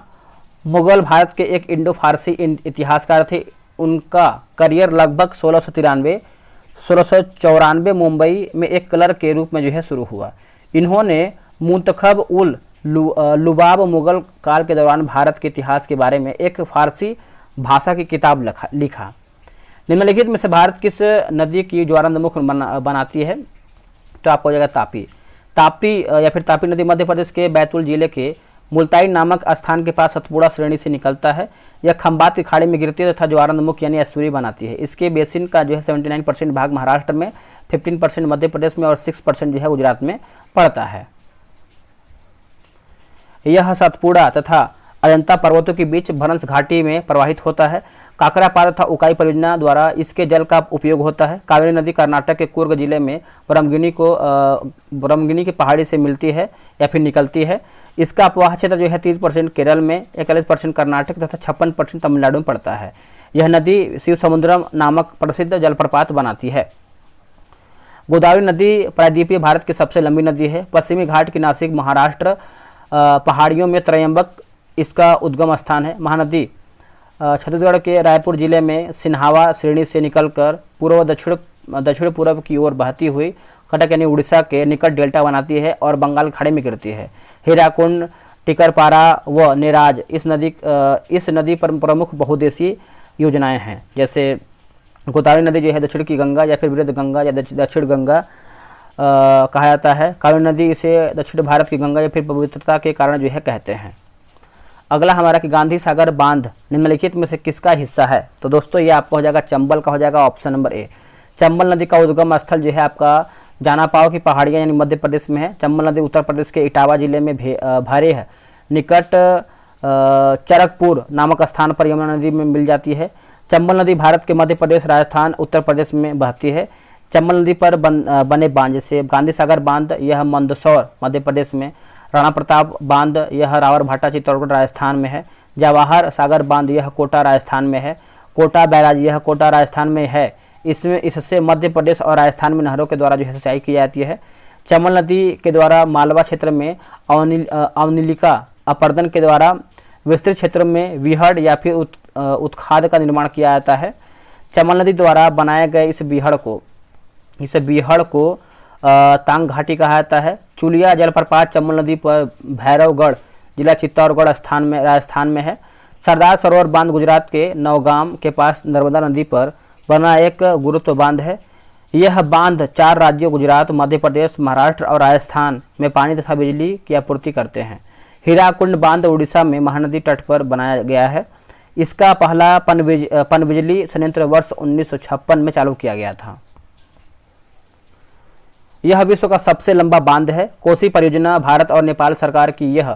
मुगल भारत के एक इंडो फारसी इतिहासकार थे। उनका करियर लगभग 1694 मुंबई में एक क्लर्क के रूप में जो है शुरू हुआ। इन्होंने मुंतखब उल लुबाब मुगल काल के दौरान भारत के इतिहास के बारे में एक फारसी भाषा की किताब लिखा। निम्नलिखित में से भारत किस नदी की ज्वारंदमुख बनाती है? तो आपको हो जाएगा ताप्ती या फिर तापी नदी मध्य प्रदेश के बैतूल जिले के मुल्ताई नामक स्थान के पास सतपुड़ा श्रेणी से निकलता है। यह खंबात की खाड़ी में गिरती है तथा ज्वारंदमुख यानी एस्चुरी बनाती है। इसके बेसिन का जो है 79% भाग महाराष्ट्र में, 15% मध्य प्रदेश में और 6% जो है गुजरात में पड़ता है। यह सतपुड़ा तथा अजंता पर्वतों के बीच भरंस घाटी में प्रवाहित होता है। काकरापार तथा उकाई परियोजना द्वारा इसके जल का उपयोग होता है। कावेरी नदी कर्नाटक के कुर्ग जिले में ब्रह्मगिनी की पहाड़ी से मिलती है या फिर निकलती है। इसका अपवाह क्षेत्र जो है 30% केरल में, 41% कर्नाटक तथा 56% तमिलनाडु में पड़ता है। यह नदी शिव समुद्रम नामक प्रसिद्ध जलप्रपात बनाती है। गोदावरी नदी प्रायद्वीपीय भारत की सबसे लंबी नदी है। पश्चिमी घाट की नासिक महाराष्ट्र पहाड़ियों में त्रयंबक इसका उद्गम स्थान है। महानदी छत्तीसगढ़ के रायपुर जिले में सिन्हावा श्रेणी से निकलकर पूर्व दक्षिण पूर्व की ओर बहती हुई कटक यानी उड़ीसा के निकट डेल्टा बनाती है और बंगाल खाड़ी में गिरती है। हीराकुंड, टिकरपारा व नेराज इस नदी पर प्रमुख बहुउद्देशीय योजनाएं हैं। जैसे गोदावरी नदी जो है दक्षिण की गंगा या फिर वृद्ध गंगा या दक्षिण गंगा कहा जाता है। कावेरी नदी इसे दक्षिण भारत की गंगा या फिर पवित्रता के कारण जो है कहते हैं। अगला हमारा कि गांधी सागर बांध निम्नलिखित में से किसका हिस्सा है? तो दोस्तों ये आपका हो जाएगा चंबल का, हो जाएगा ऑप्शन नंबर ए। चंबल नदी का उद्गम स्थल जो है आपका जानापाव की पहाड़ियाँ यानी मध्य प्रदेश में है। चंबल नदी उत्तर प्रदेश के इटावा जिले में भरे निकट चरकपुर नामक स्थान पर यमुना नदी में मिल जाती है। चंबल नदी भारत के मध्य प्रदेश, राजस्थान, उत्तर प्रदेश में बहती है। चंबल नदी पर बने बांध जैसे गांधी सागर बांध यह मंदसौर मध्य प्रदेश में, राणा प्रताप बांध यह रावरभाटा चित्तौड़गढ़ राजस्थान में है। जवाहर सागर बांध यह कोटा राजस्थान में है। कोटा बैराज यह कोटा राजस्थान में है। इससे मध्य प्रदेश और राजस्थान में नहरों के द्वारा जो है सिंचाई की जाती है। चंबल नदी के द्वारा मालवा क्षेत्र में अवनिलिका अपर्दन के द्वारा विस्तृत क्षेत्र में विहड़ या फिर उत्खाद का निर्माण किया जाता है। चंबल नदी द्वारा बनाए गए इस बीहड़ को तांग घाटी कहा जाता है। चुलिया जलप्रपात चंबल नदी पर भैरवगढ़ जिला चित्तौड़गढ़ राजस्थान में है। सरदार सरोवर बांध गुजरात के नौगाम के पास नर्मदा नदी पर बना एक गुरुत्व बांध है। यह बांध 4 राज्यों गुजरात, मध्य प्रदेश, महाराष्ट्र और राजस्थान में पानी तथा बिजली की आपूर्ति करते हैं। हीराकुंड बांध उड़ीसा में महानदी तट पर बनाया गया है। इसका पहला पनबिजली संयंत्र वर्ष 1956 में चालू किया गया था। यह विश्व का सबसे लंबा बांध है। कोसी परियोजना भारत और नेपाल सरकार की यह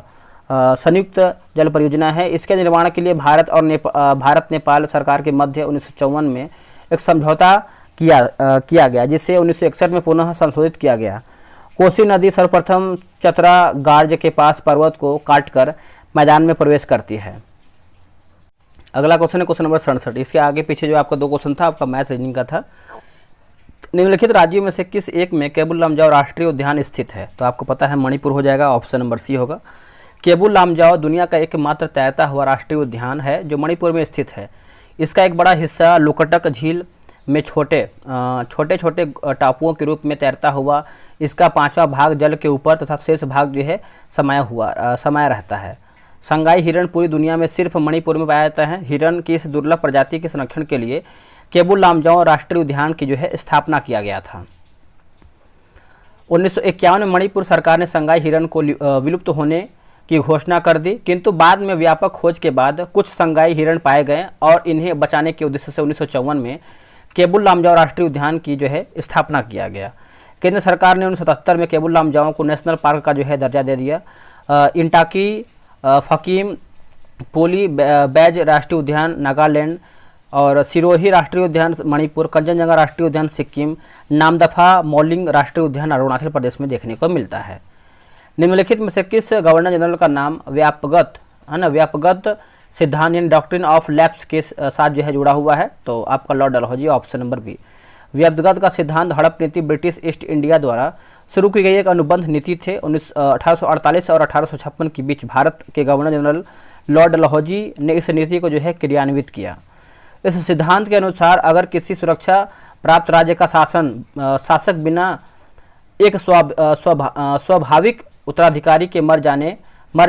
संयुक्त जल परियोजना है। इसके निर्माण के लिए भारत नेपाल सरकार के मध्य 1954 में एक समझौता किया गया, जिसे 1961 में पुनः संशोधित किया गया। कोसी नदी सर्वप्रथम चतरा गार्ज के पास पर्वत को काटकर मैदान में प्रवेश करती है। अगला क्वेश्चन है क्वेश्चन नंबर 67। इसके आगे पीछे जो आपका 2 क्वेश्चन था आपका मैथ रीजनिंग का था। निम्नलिखित राज्यों में से किस एक में केबुल लामजाओ राष्ट्रीय उद्यान स्थित है? तो आपको पता है मणिपुर हो जाएगा, ऑप्शन नंबर सी होगा। केबुल लामजाओ दुनिया का एकमात्र तैरता हुआ राष्ट्रीय उद्यान है जो मणिपुर में स्थित है। इसका एक बड़ा हिस्सा लोकटक झील में छोटे छोटे टापुओं के रूप में तैरता हुआ इसका 5वां भाग जल के ऊपर तथा शेष भाग जो है समाया रहता है। संगाई हिरण पूरी दुनिया में सिर्फ मणिपुर में पाया जाता है। हिरण की इस दुर्लभ प्रजाति के संरक्षण के लिए केबुल लामजाओ राष्ट्रीय उद्यान की जो है स्थापना किया गया था। 1951 में मणिपुर सरकार ने संगाई हिरण को विलुप्त होने की घोषणा कर दी, किंतु बाद में व्यापक खोज के बाद कुछ संगाई हिरण पाए गए और इन्हें बचाने के उद्देश्य से 1954 में केबुल लामजाओ राष्ट्रीय उद्यान की जो है स्थापना किया गया। केंद्र सरकार ने 1977 में केबुल लामजाओ को नेशनल पार्क का जो है दर्जा दे दिया। इंटाकी, फकीम, पोली बैज राष्ट्रीय उद्यान नागालैंड, और सिरोही राष्ट्रीय उद्यान मणिपुर, कंचनजंगा राष्ट्रीय उद्यान सिक्किम, नामदफा मौलिंग राष्ट्रीय उद्यान अरुणाचल प्रदेश में देखने को मिलता है। निम्नलिखित में से किस गवर्नर जनरल का नाम व्यापगत, है ना, व्यापगत सिद्धांत यानी डॉक्ट्रिन ऑफ लैप्स के साथ जो है जुड़ा हुआ है? तो आपका Lord Dalhousie, option number B. व्यापगत का सिद्धांत हड़प नीति ब्रिटिश ईस्ट इंडिया द्वारा शुरू की गई एक अनुबंध नीति थे। 1848 और 1856 के बीच भारत के गवर्नर जनरल लॉर्ड डलहौजी ने इस नीति को जो है क्रियान्वित किया। इस सिद्धांत के अनुसार अगर किसी सुरक्षा प्राप्त राज्य का शासक बिना एक स्वाभाविक उत्तराधिकारी के मर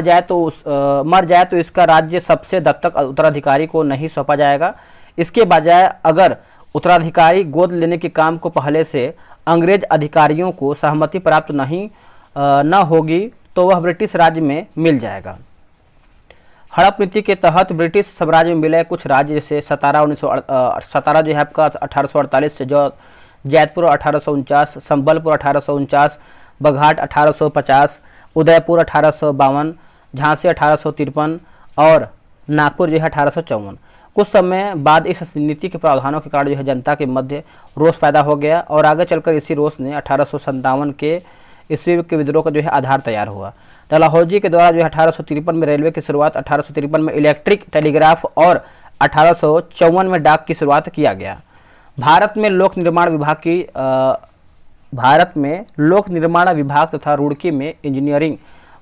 जाए तो इसका राज्य सबसे दत्तक उत्तराधिकारी को नहीं सौंपा जाएगा। इसके बजाय अगर उत्तराधिकारी गोद लेने के काम को पहले से अंग्रेज अधिकारियों को सहमति प्राप्त न होगी तो वह ब्रिटिश राज्य में मिल जाएगा। हड़प नीति के तहत ब्रिटिश साम्राज्य में मिले कुछ राज्य जैसे सतारा जो है आपका 1848 से, जो जैतपुर 1849, संबलपुर 1849, बघाट 1850, उदयपुर 1852, झांसी 1853 और नागपुर जो है 1854। कुछ समय बाद इस नीति के प्रावधानों के कारण जो है जनता के मध्य रोष पैदा हो गया और आगे चलकर इसी रोष ने 1857 के ईस्वी के विद्रोह का जो है आधार तैयार हुआ। डलहौजी के द्वारा जो है 1853 में रेलवे की शुरुआत, 1853 में इलेक्ट्रिक टेलीग्राफ और 1854 में डाक की शुरुआत किया गया। भारत में लोक निर्माण विभाग तथा रुड़की में इंजीनियरिंग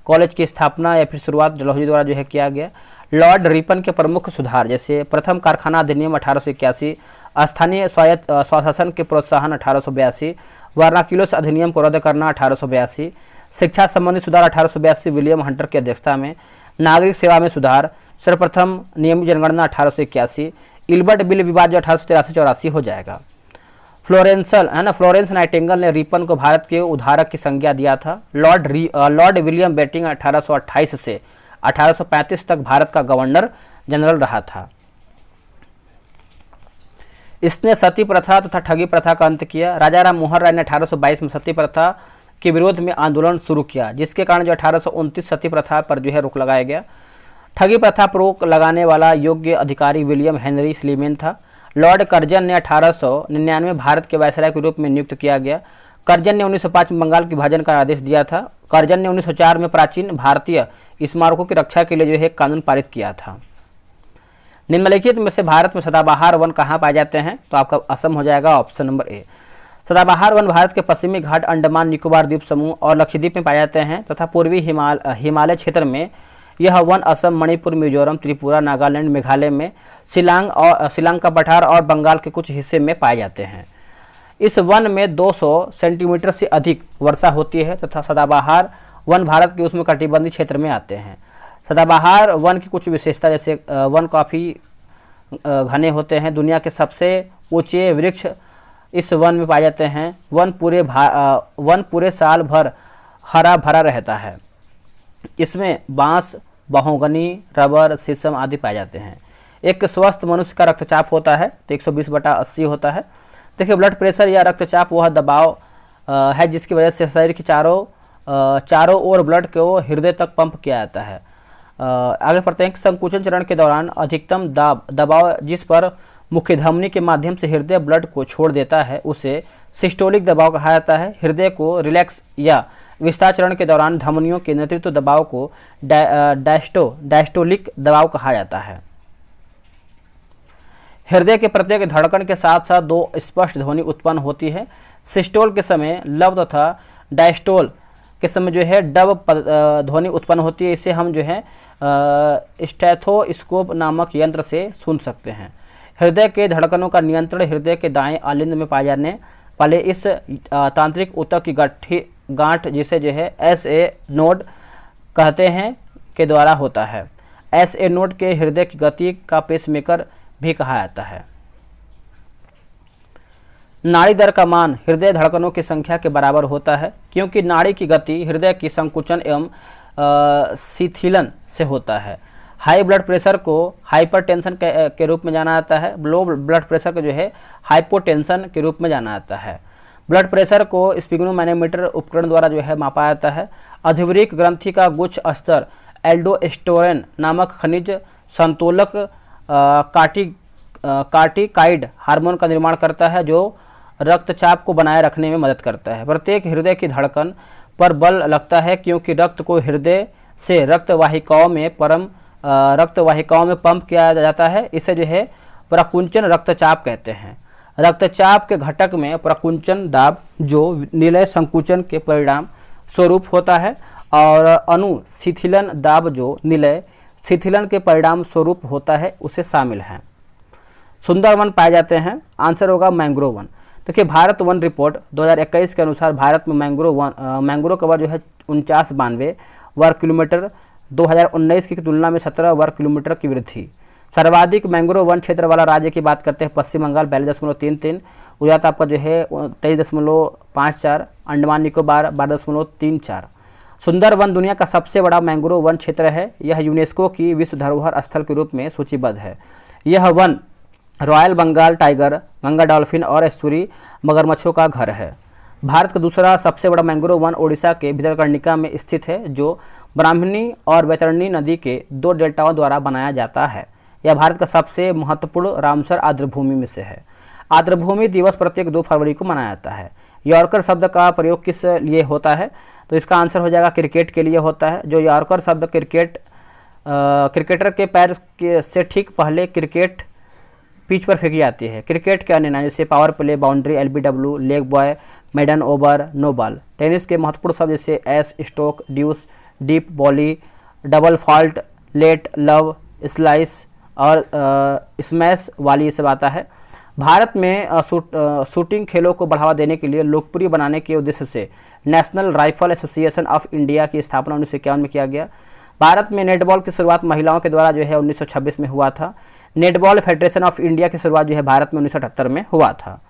कॉलेज की स्थापना या फिर शुरुआत डलहौजी द्वारा जो है किया गया। लॉर्ड रिपन के प्रमुख सुधार जैसे प्रथम कारखाना अधिनियम 1881, स्थानीय स्वशासन के प्रोत्साहन 1882, वर्नाक्युलस अधिनियम को रद्द करना 1882, शिक्षा संबंधी सुधार 1882 विलियम हंटर की अध्यक्षता में, नागरिक सेवा में सुधार, सर्वप्रथम नियमित जनगणना 1881, इल्बर्ट बिल विवाद जो 1883-84 हो जाएगा। फ्लोरेंस नाइटिंगेल ने रिपन को भारत के उद्धारक की संज्ञा दिया था। लॉर्ड विलियम बेटिंग 1828 से 1835 तक भारत का गवर्नर जनरल रहा था। इसने सती प्रथा तथा ठगी प्रथा का अंत किया। राजा राम मोहन राय ने 1822 में सती प्रथा के विरोध में आंदोलन शुरू किया, जिसके कारण जो 1829 सती प्रथा पर जो है रोक लगाया गया। ठगी प्रथा पर रोक लगाने वाला योग्य अधिकारी विलियम हेनरी स्लीमेन था। लॉर्ड कर्जन ने 1899 भारत के वायसराय के रूप में नियुक्त किया गया। कर्जन ने 1905 में बंगाल के विभाजन का आदेश दिया था। कर्जन ने 1904 में प्राचीन भारतीय स्मारकों की रक्षा के लिए जो है कानून पारित किया था। निम्नलिखित में से भारत में सदाबहार वन कहाँ पाए जाते हैं? तो आपका असम हो जाएगा, ऑप्शन नंबर ए। सदाबहार वन भारत के पश्चिमी घाट, अंडमान निकोबार द्वीप समूह और लक्षद्वीप में पाए जाते हैं तथा पूर्वी हिमालय क्षेत्र में यह वन असम, मणिपुर, मिजोरम, त्रिपुरा, नागालैंड, मेघालय में, शिलांग का पठार और बंगाल के कुछ हिस्से में पाए जाते हैं। इस वन में 200 सेंटीमीटर से अधिक वर्षा होती है तथा सदाबहार वन भारत के उष्णकटिबंधीय क्षेत्र में आते हैं। सदाबहार वन की कुछ विशेषता जैसे वन काफ़ी घने होते हैं। दुनिया के सबसे ऊंचे वृक्ष इस वन में पाए जाते हैं। वन पूरे साल भर हरा भरा रहता है। इसमें बांस, महोगनी, रबर, शीशम आदि पाए जाते हैं। एक स्वस्थ मनुष्य का रक्तचाप होता है तो 120/80 होता है। देखिए, ब्लड प्रेशर या रक्तचाप वह दबाव है जिसकी वजह से शरीर के चारों ओर ब्लड को हृदय तक पंप किया जाता है। आगे पढ़ते हैं। संकुचन चरण के दौरान अधिकतम दबाव जिस पर मुख्य धमनी के माध्यम से हृदय ब्लड को छोड़ देता है उसे सिस्टोलिक दबाव कहा जाता है। हृदय को रिलैक्स या विस्तार चरण के दौरान धमनियों के नेतृत्व दबाव को डायस्टोलिक दबाव कहा जाता है। हृदय के प्रत्येक धड़कन के साथ साथ दो स्पष्ट ध्वनि उत्पन्न होती है। सिस्टोल के समय लब तथा डायस्टोल के समय जो है डब ध्वनि उत्पन्न होती है। इसे हम जो है स्टेथोस्कोप नामक यंत्र से सुन सकते हैं। हृदय के धड़कनों का नियंत्रण हृदय के दाएं आलिंद में पाए जाने वाले इस तांत्रिक ऊतक की गांठ जिसे जो है SA नोड कहते हैं के द्वारा होता है। SA नोड के हृदय की गति का पेसमेकर भी कहा जाता है। नाड़ी दर का मान हृदय धड़कनों की संख्या के बराबर होता है क्योंकि नाड़ी की गति हृदय की संकुचन एवं शिथिलन से होता है। हाई ब्लड प्रेशर को हाइपरटेंशन के रूप में जाना जाता है। लो ब्लड प्रेशर को जो है हाइपोटेंशन के रूप में जाना जाता है। ब्लड प्रेशर को स्पिग्नोमैनोमीटर उपकरण द्वारा जो है मापा जाता है। अधिवृक्क ग्रंथि का गुच्छ स्तर एल्डोस्टेरोन नामक खनिज संतुलक कार्टिकाइड हार्मोन का निर्माण करता है, जो रक्तचाप को बनाए रखने में मदद करता है। प्रत्येक हृदय की धड़कन पर बल लगता है क्योंकि रक्त को हृदय से रक्तवाहिकाओं में पंप किया जाता है। इसे जो है प्रकुंचन रक्तचाप कहते हैं। रक्तचाप के घटक में प्रकुंचन दाब, जो निलय संकुचन के परिणाम स्वरूप होता है, और अनुशिथिलन दाब, जो निलय शिथिलन के परिणाम स्वरूप होता है, उसे शामिल है। सुंदर वन पाए जाते हैं। आंसर होगा मैंग्रोव वन। देखिए, भारत वन रिपोर्ट 2021 के अनुसार भारत में मैंग्रोव कवर जो है 4992 वर्ग किलोमीटर, 2019 की तुलना में 17 वर्ग किलोमीटर की वृद्धि। सर्वाधिक मैंग्रोव वन क्षेत्र वाला राज्य की बात करते हैं पश्चिम बंगाल 42.33, गुजरात आपका जो है 23.54, अंडमान निकोबार 12.34। सुंदर वन दुनिया का सबसे बड़ा मैंग्रोव वन क्षेत्र है। यह यूनेस्को की विश्व धरोहर स्थल के रूप में सूचीबद्ध है। यह वन royal Bengal tiger, Ganga dolphin और एस्चुरी मगरमच्छों का घर है। भारत का दूसरा सबसे बड़ा मैंग्रोव वन ओडिशा के भितरकनिका में स्थित है, जो ब्राह्मणी और वैतरणी नदी के 2 डेल्टाओं द्वारा बनाया जाता है। यह भारत का सबसे महत्वपूर्ण रामसर आर्द्रभूमि में से है। आर्द्रभूमि दिवस प्रत्येक 2 फरवरी को मनाया जाता है। यॉर्कर शब्द का प्रयोग किस लिए होता है? तो इसका आंसर हो जाएगा क्रिकेट के लिए होता है। जो यॉर्कर शब्द क्रिकेटर के पैर से ठीक पहले क्रिकेट पिच पर फेंकी जाती है। क्रिकेट के अन्य नाम जैसे power play, boundary, LBW, leg bye, maiden over, no ball. Tennis के महत्वपूर्ण शब्द जैसे ace, stroke, deuce, deep, volley, double fault, let, love, slice और स्मैश वाली सब आता है। भारत में शूटिंग खेलों को बढ़ावा देने के लिए लोकप्रिय बनाने के उद्देश्य से national rifle association of India की स्थापना 1951 में किया गया। भारत में नेटबॉल की शुरुआत महिलाओं के द्वारा जो है 1926 में हुआ था। नेटबॉल फेडरेशन ऑफ इंडिया की शुरुआत जो है भारत में 1978 में हुआ था।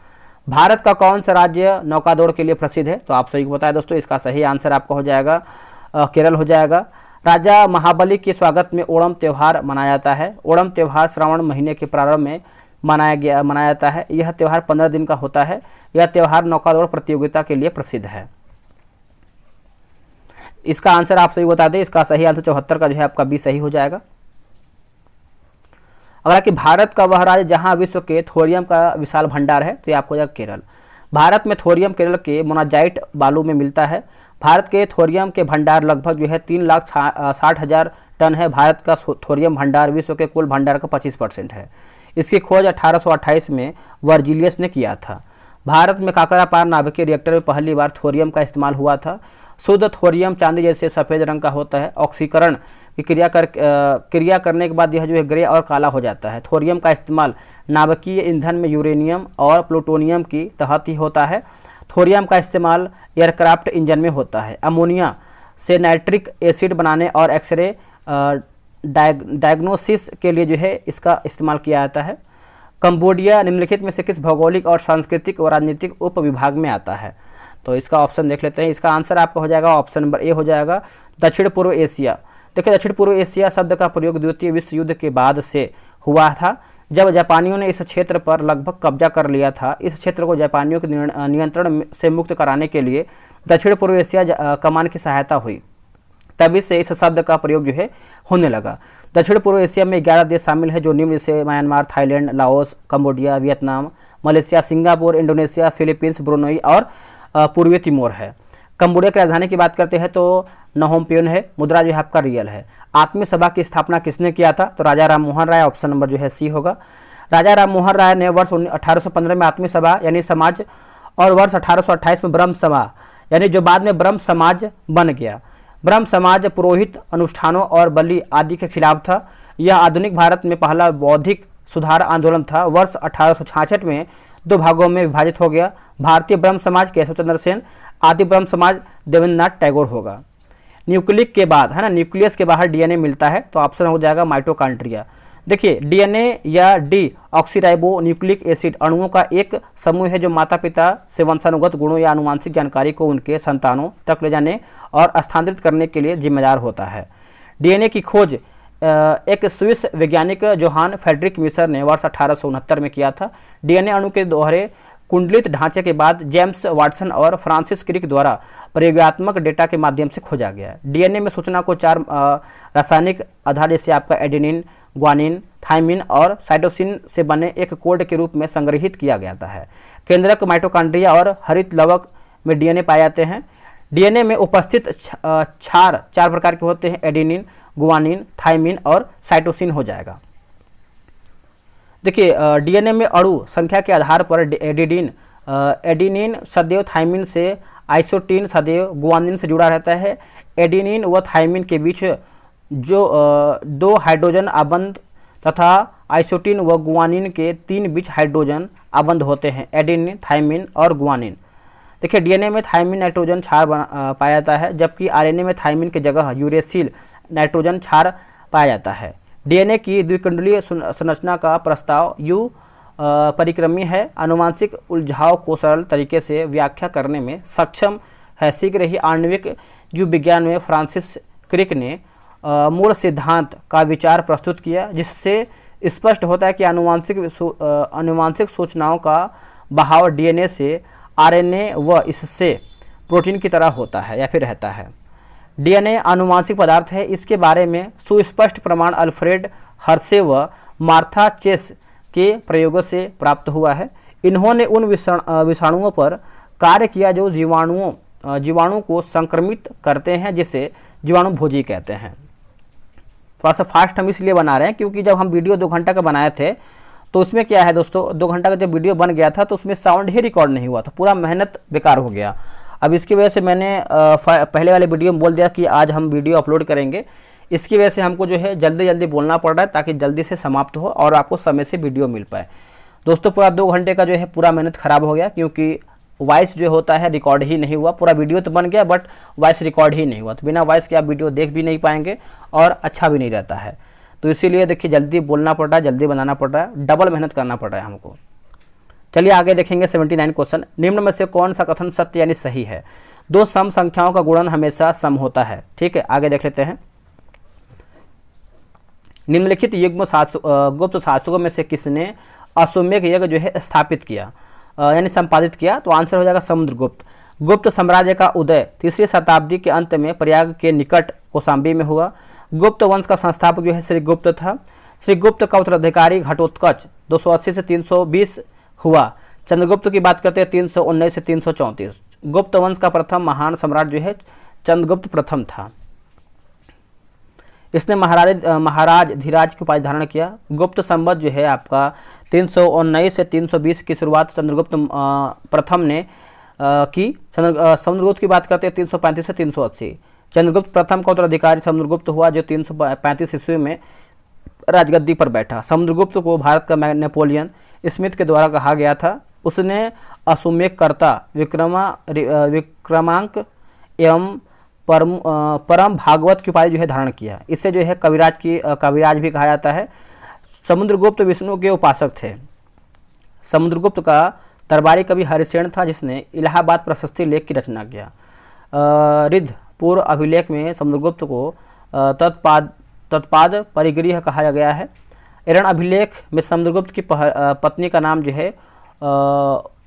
भारत का कौन सा राज्य नौकादौड़ के लिए प्रसिद्ध है? तो आप सही को बताया दोस्तों, इसका सही आंसर आपका हो जाएगा केरल हो जाएगा। राजा महाबली के स्वागत में ओणम त्यौहार मनाया जाता है। ओणम त्यौहार श्रावण महीने के प्रारंभ में मनाया जाता है। यह त्यौहार 15 दिन का होता है। यह त्यौहार नौकादौड़ प्रतियोगिता के लिए प्रसिद्ध है। इसका आंसर आप सही बता दें, इसका सही आंसर 74 का जो है आपका बी सही हो जाएगा। अगर कि भारत का वह राज्य जहां विश्व के थोरियम का विशाल भंडार है, तो ये आपको हो जाएगा केरल। भारत में थोरियम केरल के मोनाजाइट बालू में मिलता है। भारत के थोरियम के भंडार लगभग जो है 3,60,000 टन है। भारत का थोरियम भंडार विश्व के कुल भंडार का 25% है। इसकी खोज 1828 में वर्जिलियस ने किया था। भारत में काकरापार नाभिकीय रिएक्टर में पहली बार थोरियम का इस्तेमाल हुआ था। शुद्ध थोरियम चांदी जैसे सफ़ेद रंग का होता है। ऑक्सीकरण की क्रिया करने के बाद यह जो है ग्रे और काला हो जाता है। थोरियम का इस्तेमाल नाभिकीय ईंधन में यूरेनियम और प्लूटोनियम की तहत ही होता है। थोरियम का इस्तेमाल एयरक्राफ्ट इंजन में होता है। अमोनिया से नाइट्रिक एसिड बनाने और एक्सरे डायग्नोसिस के लिए जो है इसका इस्तेमाल किया जाता है। कंबोडिया निम्नलिखित में से किस भौगोलिक और सांस्कृतिक और राजनीतिक उपविभाग में आता है? तो इसका ऑप्शन देख लेते हैं। इसका आंसर आपका हो जाएगा ऑप्शन नंबर ए हो जाएगा, दक्षिण पूर्व एशिया। देखिए, दक्षिण पूर्व एशिया शब्द का प्रयोग द्वितीय विश्व युद्ध के बाद से हुआ था, जब जापानियों ने इस क्षेत्र पर लगभग कब्जा कर लिया था। इस क्षेत्र को जापानियों के नियंत्रण से मुक्त कराने के लिए दक्षिण पूर्व एशिया कमान की सहायता हुई। तभी से इस शब्द का प्रयोग जो है होने लगा। दक्षिण पूर्व एशिया में 11 देश शामिल हैं, जो निम्न जैसे Myanmar, Thailand, Laos, Cambodia, Vietnam, Malaysia, Singapore, Indonesia, Philippines, Brunei और पूर्वी तिमोर है। कंबोडिया की राजधानी की बात करते हैं तो नहोम पेन है। मुद्रा जो है आपका रियल है। आत्मीय सभा की स्थापना किसने किया था? तो राजा राम मोहन राय। ऑप्शन नंबर जो है सी होगा। राजा राम मोहन राय ने वर्ष 1815 में आत्मीय सभा यानी समाज और वर्ष 1828 में ब्रह्म सभा यानी जो बाद में ब्रह्म समाज बन गया। ब्रह्म समाज पुरोहित अनुष्ठानों और बलि आदि के खिलाफ था। यह आधुनिक भारत में पहला बौद्धिक सुधार आंदोलन था। वर्ष 1866 में 2 भागों में विभाजित हो गया। भारतीय ब्रह्म समाज केशव चंद्र सेन, आदि ब्रह्म समाज देवेंद्रनाथ टैगोर होगा। न्यूक्लिक के बाद है ना, न्यूक्लियस के बाहर डीएनए मिलता है, तो ऑप्शन हो जाएगा माइटोकॉन्ड्रिया। देखिए, डीएनए या डी ऑक्सीराइबो न्यूक्लिक एसिड अणुओं का एक समूह है जो माता पिता से वंशानुगत गुणों या आनुवांशिक जानकारी को उनके संतानों तक ले जाने और स्थानांतरित करने के लिए जिम्मेदार होता है। डीएनए की खोज एक स्विस वैज्ञानिक जोहान फ्रेडरिक मिशर ने वर्ष 1869 में किया था। डीएनए अणु के दोहरे कुंडलित ढांचे के बाद जेम्स वाटसन और फ्रांसिस क्रिक द्वारा प्रयोगात्मक डेटा के माध्यम से खोजा गया है। डीएनए में सूचना को 4 रासायनिक आधार जैसे आपका एडेनिन, ग्वानिन, थाइमिन और साइटोसिन से बने एक कोड के रूप में संग्रहित किया जाता है। केंद्रक माइटोकॉन्ड्रिया और हरित लवक में डीएनए पाए जाते हैं। डीएनए में उपस्थित क्षार 4 प्रकार के होते हैं, एडेनिन, ग्वानिन, थाइमिन और साइटोसिन हो जाएगा। देखिए डीएनए में अणु संख्या के आधार पर एडेनिन सदैव थाइमिन से, आइसोटीन सदैव ग्वानिन से जुड़ा रहता है। एडेनिन व थाइमिन के बीच जो 2 हाइड्रोजन आबंध तथा आइसोटीन व ग्वानिन के 3 बीच हाइड्रोजन आबंध होते हैं, एडेनिन, थाइमिन और ग्वानिन। देखिए डीएनए में थाइमिन नाइट्रोजन क्षार पाया जाता है, जबकि आरएनए में थाइमिन की जगह यूरेसिल नाइट्रोजन क्षार पाया जाता है। डीएनए की द्विकुंडलीय संरचना का प्रस्ताव यू परिक्रमी है, आनुवंशिक उलझाव को सरल तरीके से व्याख्या करने में सक्षम है। शीघ्र ही आणविक जीव विज्ञान में फ्रांसिस क्रिक ने मूल सिद्धांत का विचार प्रस्तुत किया, जिससे स्पष्ट होता है कि आनुवंशिक सूचनाओं का बहाव डीएनए से आरएनए व इससे प्रोटीन की तरह होता है या फिर रहता है। डीएनए आनुवंशिक पदार्थ है, इसके बारे में सुस्पष्ट प्रमाण अल्फ्रेड हर्शे व मार्था चेस के प्रयोगों से प्राप्त हुआ है। इन्होंने उन विषाणुओं पर कार्य किया जो जीवाणु को संक्रमित करते हैं, जिसे जीवाणु भोजी कहते हैं। थोड़ा सा फास्ट हम इसलिए बना रहे हैं क्योंकि जब हम वीडियो 2 घंटा का बनाए थे तो उसमें क्या है दोस्तों, 2 घंटा का जब वीडियो बन गया था तो उसमें साउंड ही रिकॉर्ड नहीं हुआ था, पूरा मेहनत बेकार हो गया। अब इसकी वजह से मैंने पहले वाले वीडियो में बोल दिया कि आज हम वीडियो अपलोड करेंगे। इसकी वजह से हमको जो है जल्दी जल्दी बोलना पड़ रहा है ताकि जल्दी से समाप्त हो और आपको समय से वीडियो मिल पाए। दोस्तों पूरा 2 घंटे का जो है पूरा मेहनत ख़राब हो गया, क्योंकि वॉइस जो होता है रिकॉर्ड ही नहीं हुआ। पूरा वीडियो तो बन गया बट वॉइस रिकॉर्ड ही नहीं हुआ, तो बिना वॉइस के आप वीडियो देख भी नहीं पाएंगे और अच्छा भी नहीं रहता है। तो इसीलिए देखिए जल्दी बोलना पड़ रहा है, जल्दी बनाना पड़ रहा है, डबल मेहनत करना पड़ रहा है हमको। चलिए आगे देखेंगे 79 क्वेश्चन। निम्न में से कौन सा कथन सत्य यानी सही है? 2 सम संख्याओं का गुणन हमेशा सम होता है। ठीक है, आगे देख लेते हैं। निम्नलिखित गुप्त शासकों में से किसने अश्वमेध यज्ञ जो है स्थापित किया यानी संपादित किया? तो आंसर हो जाएगा समुद्रगुप्त। गुप्त साम्राज्य का उदय 3री शताब्दी के अंत में प्रयाग के निकट कौशाम्बी में हुआ। गुप्त वंश का संस्थापक जो है श्रीगुप्त था। श्रीगुप्त का उत्तराधिकारी घटोत्कच 280 से 320 हुआ। चंद्रगुप्त की बात करते हैं 319 से 334। गुप्त वंश का प्रथम महान सम्राट जो है चंद्रगुप्त प्रथम था। इसने महाराज धीराज की उपाधि धारण किया। गुप्त संवत जो है आपका 319 से 320 की शुरुआत चंद्रगुप्त प्रथम ने की। समुद्रगुप्त की बात करते हैं 335 से 380। चंद्रगुप्त प्रथम का उत्तराधिकारी समुद्रगुप्त हुआ जो 335 ईस्वी में राजगद्दी पर बैठा। समुद्रगुप्त को भारत का नेपोलियन स्मिथ के द्वारा कहा गया था। उसने अश्वमेधकर्ता विक्रमांक एवं परम भागवत की उपाधि जो है धारण किया। इससे जो है कविराज भी कहा जाता है। समुद्रगुप्त विष्णु के उपासक थे। समुद्रगुप्त का दरबारी कवि हरिसेन था, जिसने इलाहाबाद प्रशस्ति लेख की रचना किया। रिद्ध पूर्व अभिलेख में समुद्रगुप्त को तत्पाद परिगृह कहा गया है। एरण अभिलेख में समुद्रगुप्त की पत्नी का नाम जो है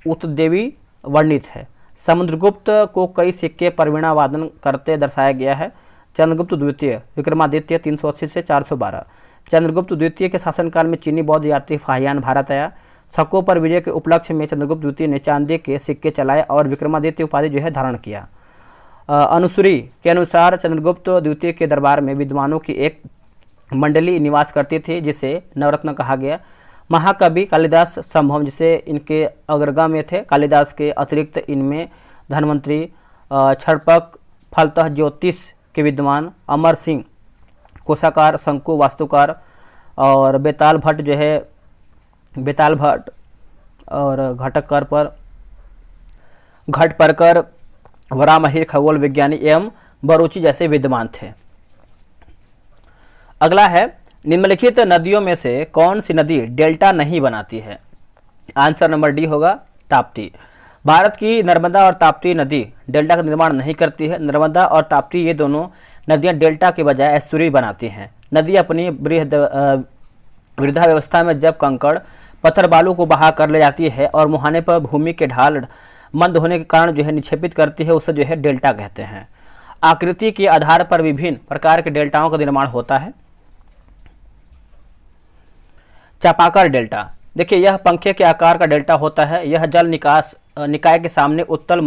उत्देवी वर्णित है। समुद्रगुप्त को कई सिक्के परवीणा वादन करते दर्शाया गया है। चंद्रगुप्त द्वितीय विक्रमादित्य 380 से 412। चंद्रगुप्त द्वितीय के शासनकाल में चीनी बौद्ध यात्री फाहियान भारत आया। शकों पर विजय के उपलक्ष्य में चंद्रगुप्त द्वितीय ने चांदी के सिक्के चलाए और विक्रमादित्य उपाधि जो है धारण किया। अनुसूरी के अनुसार चंद्रगुप्त द्वितीय के दरबार में विद्वानों की एक मंडली निवास करती थी, जिसे नवरत्न कहा गया। महाकवि कालिदास संभव जिसे इनके अग्रगामी में थे। कालिदास के अतिरिक्त इनमें धन्वंतरी, क्षरपक, फलतः ज्योतिष के विद्वान, अमर सिंह कोशाकार, शंकु वास्तुकार और बेताल भट्ट और घटपरकर, वरामहिर खगोल विज्ञानी एवं बरूची जैसे विद्वान थे। अगला है, निम्नलिखित नदियों में से कौन सी नदी डेल्टा नहीं बनाती है? आंसर नंबर डी होगा ताप्ती। भारत की नर्मदा और ताप्ती नदी डेल्टा का निर्माण नहीं करती है। नर्मदा और ताप्ती ये दोनों नदियां डेल्टा के बजाय एस्चुरी बनाती हैं। नदी अपनी वृद्धावस्था में जब कंकड़ पत्थर बालू को बहा कर ले जाती है और मुहाने पर भूमि के ढाल मंद होने के कारण जो है निक्षेपित करती है, उसे जो है डेल्टा कहते हैं। आकृति के आधार पर विभिन्न प्रकार के डेल्टाओं का निर्माण होता है। चापाकार डेल्टा, देखिए यह पंखे के आकार का डेल्टा होता है। यह जल निकास निकाय के सामने उत्तल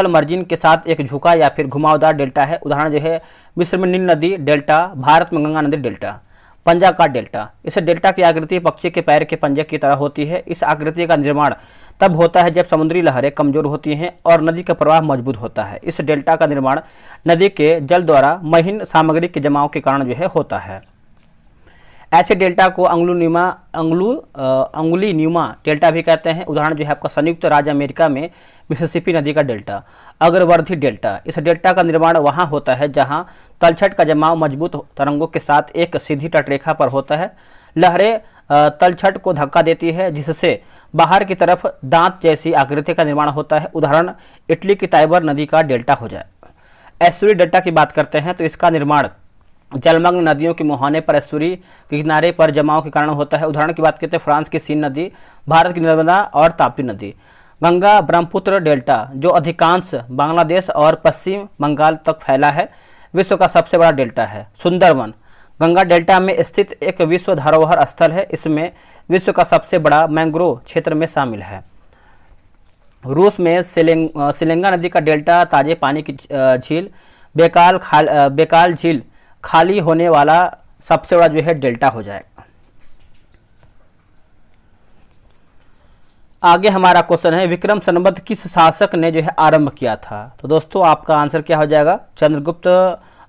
मार्जिन के साथ एक झुका या फिर घुमावदार डेल्टा है। उदाहरण जो है मिस्र में नील नदी डेल्टा, भारत में गंगा नदी डेल्टा। पंजाकार डेल्टा, इस डेल्टा की आकृति पक्षी के पैर के पंजे की तरह होती है। इस आकृति का निर्माण तब होता है जब समुद्री लहरें कमजोर होती हैं और नदी का प्रवाह मजबूत होता है। इस डेल्टा का निर्माण नदी के जल द्वारा महीन सामग्री के जमाव के कारण जो है होता है। ऐसे डेल्टा को अंगुली न्यूमा डेल्टा भी कहते हैं। उदाहरण जो है आपका संयुक्त राज्य अमेरिका में मिसिसिपी नदी का डेल्टा। अग्रवर्धी डेल्टा, इस डेल्टा का निर्माण वहां होता है जहां तलछट का जमाव मजबूत तरंगों के साथ एक सीधी तटरेखा पर होता है। लहरें तलछट को धक्का देती है जिससे बाहर की तरफ दांत जैसी आकृति का निर्माण होता है। उदाहरण इटली की टाइबर नदी का डेल्टा हो जाए। एस्चुरी डेल्टा की बात करते हैं तो इसका निर्माण जलमग्न नदियों के मुहाने पर एस्चुरी के किनारे पर जमाव के कारण होता है। उदाहरण की बात करते हैं फ्रांस की सीन नदी, भारत की नर्मदा और ताप्ती नदी। गंगा ब्रह्मपुत्र डेल्टा जो अधिकांश बांग्लादेश और पश्चिम बंगाल तक फैला है, विश्व का सबसे बड़ा डेल्टा है। सुंदरवन गंगा डेल्टा में स्थित एक विश्व धरोहर स्थल है। इसमें विश्व का सबसे बड़ा मैंग्रोव क्षेत्र में शामिल है। रूस में सिलेंगा नदी का डेल्टा ताजे पानी की झील, बेकाल झील खाली होने वाला सबसे बड़ा जो है डेल्टा हो जाएगा। आगे हमारा क्वेश्चन है विक्रम संवत किस शासक ने जो है आरंभ किया था। तो दोस्तों आपका आंसर क्या हो जाएगा, चंद्रगुप्त।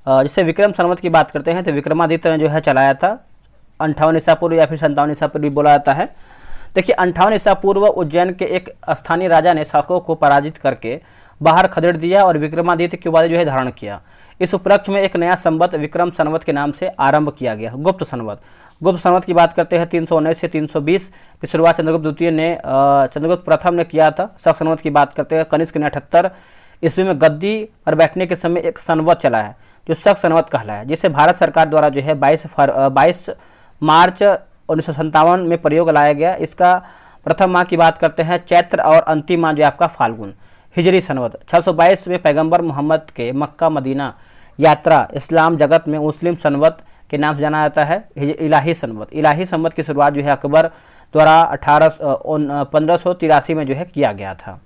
जैसे विक्रम संवत की बात करते हैं तो विक्रमादित्य ने जो है चलाया था। 58 ईसा पूर्व या फिर 57 ईसा पूर्व भी बोला जाता है। देखिए 58 ईसा पूर्व उज्जैन के एक स्थानीय राजा ने शासकों को पराजित करके बाहर खदेड़ दिया और विक्रमादित्य की उपाधि जो है धारण किया। इस उपलक्ष्य में एक नया संवत विक्रम संवत के नाम से आरंभ किया गया, गुप्त संवत। गुप्त संवत की बात करते हैं 319 से 320 की शुरुआत चंद्रगुप्त प्रथम ने किया था। शक संवत की बात करते हैं कनिष्क ने 78 ईस्वी में गद्दी पर बैठने के समय एक संवत चला है जो शक संवत कहलाया, जिसे भारत सरकार द्वारा जो है 22 मार्च 1957 में प्रयोग लाया गया। इसका प्रथम माह की बात करते हैं चैत्र और अंतिम माह जो आपका फाल्गुन। हिजरी संवत 622 में पैगंबर मोहम्मद के मक्का मदीना यात्रा इस्लाम जगत में मुस्लिम संवत के नाम से जाना जाता है। इलाही संवत, इलाही संवत की शुरुआत जो है अकबर द्वारा 1583 में जो है किया गया था।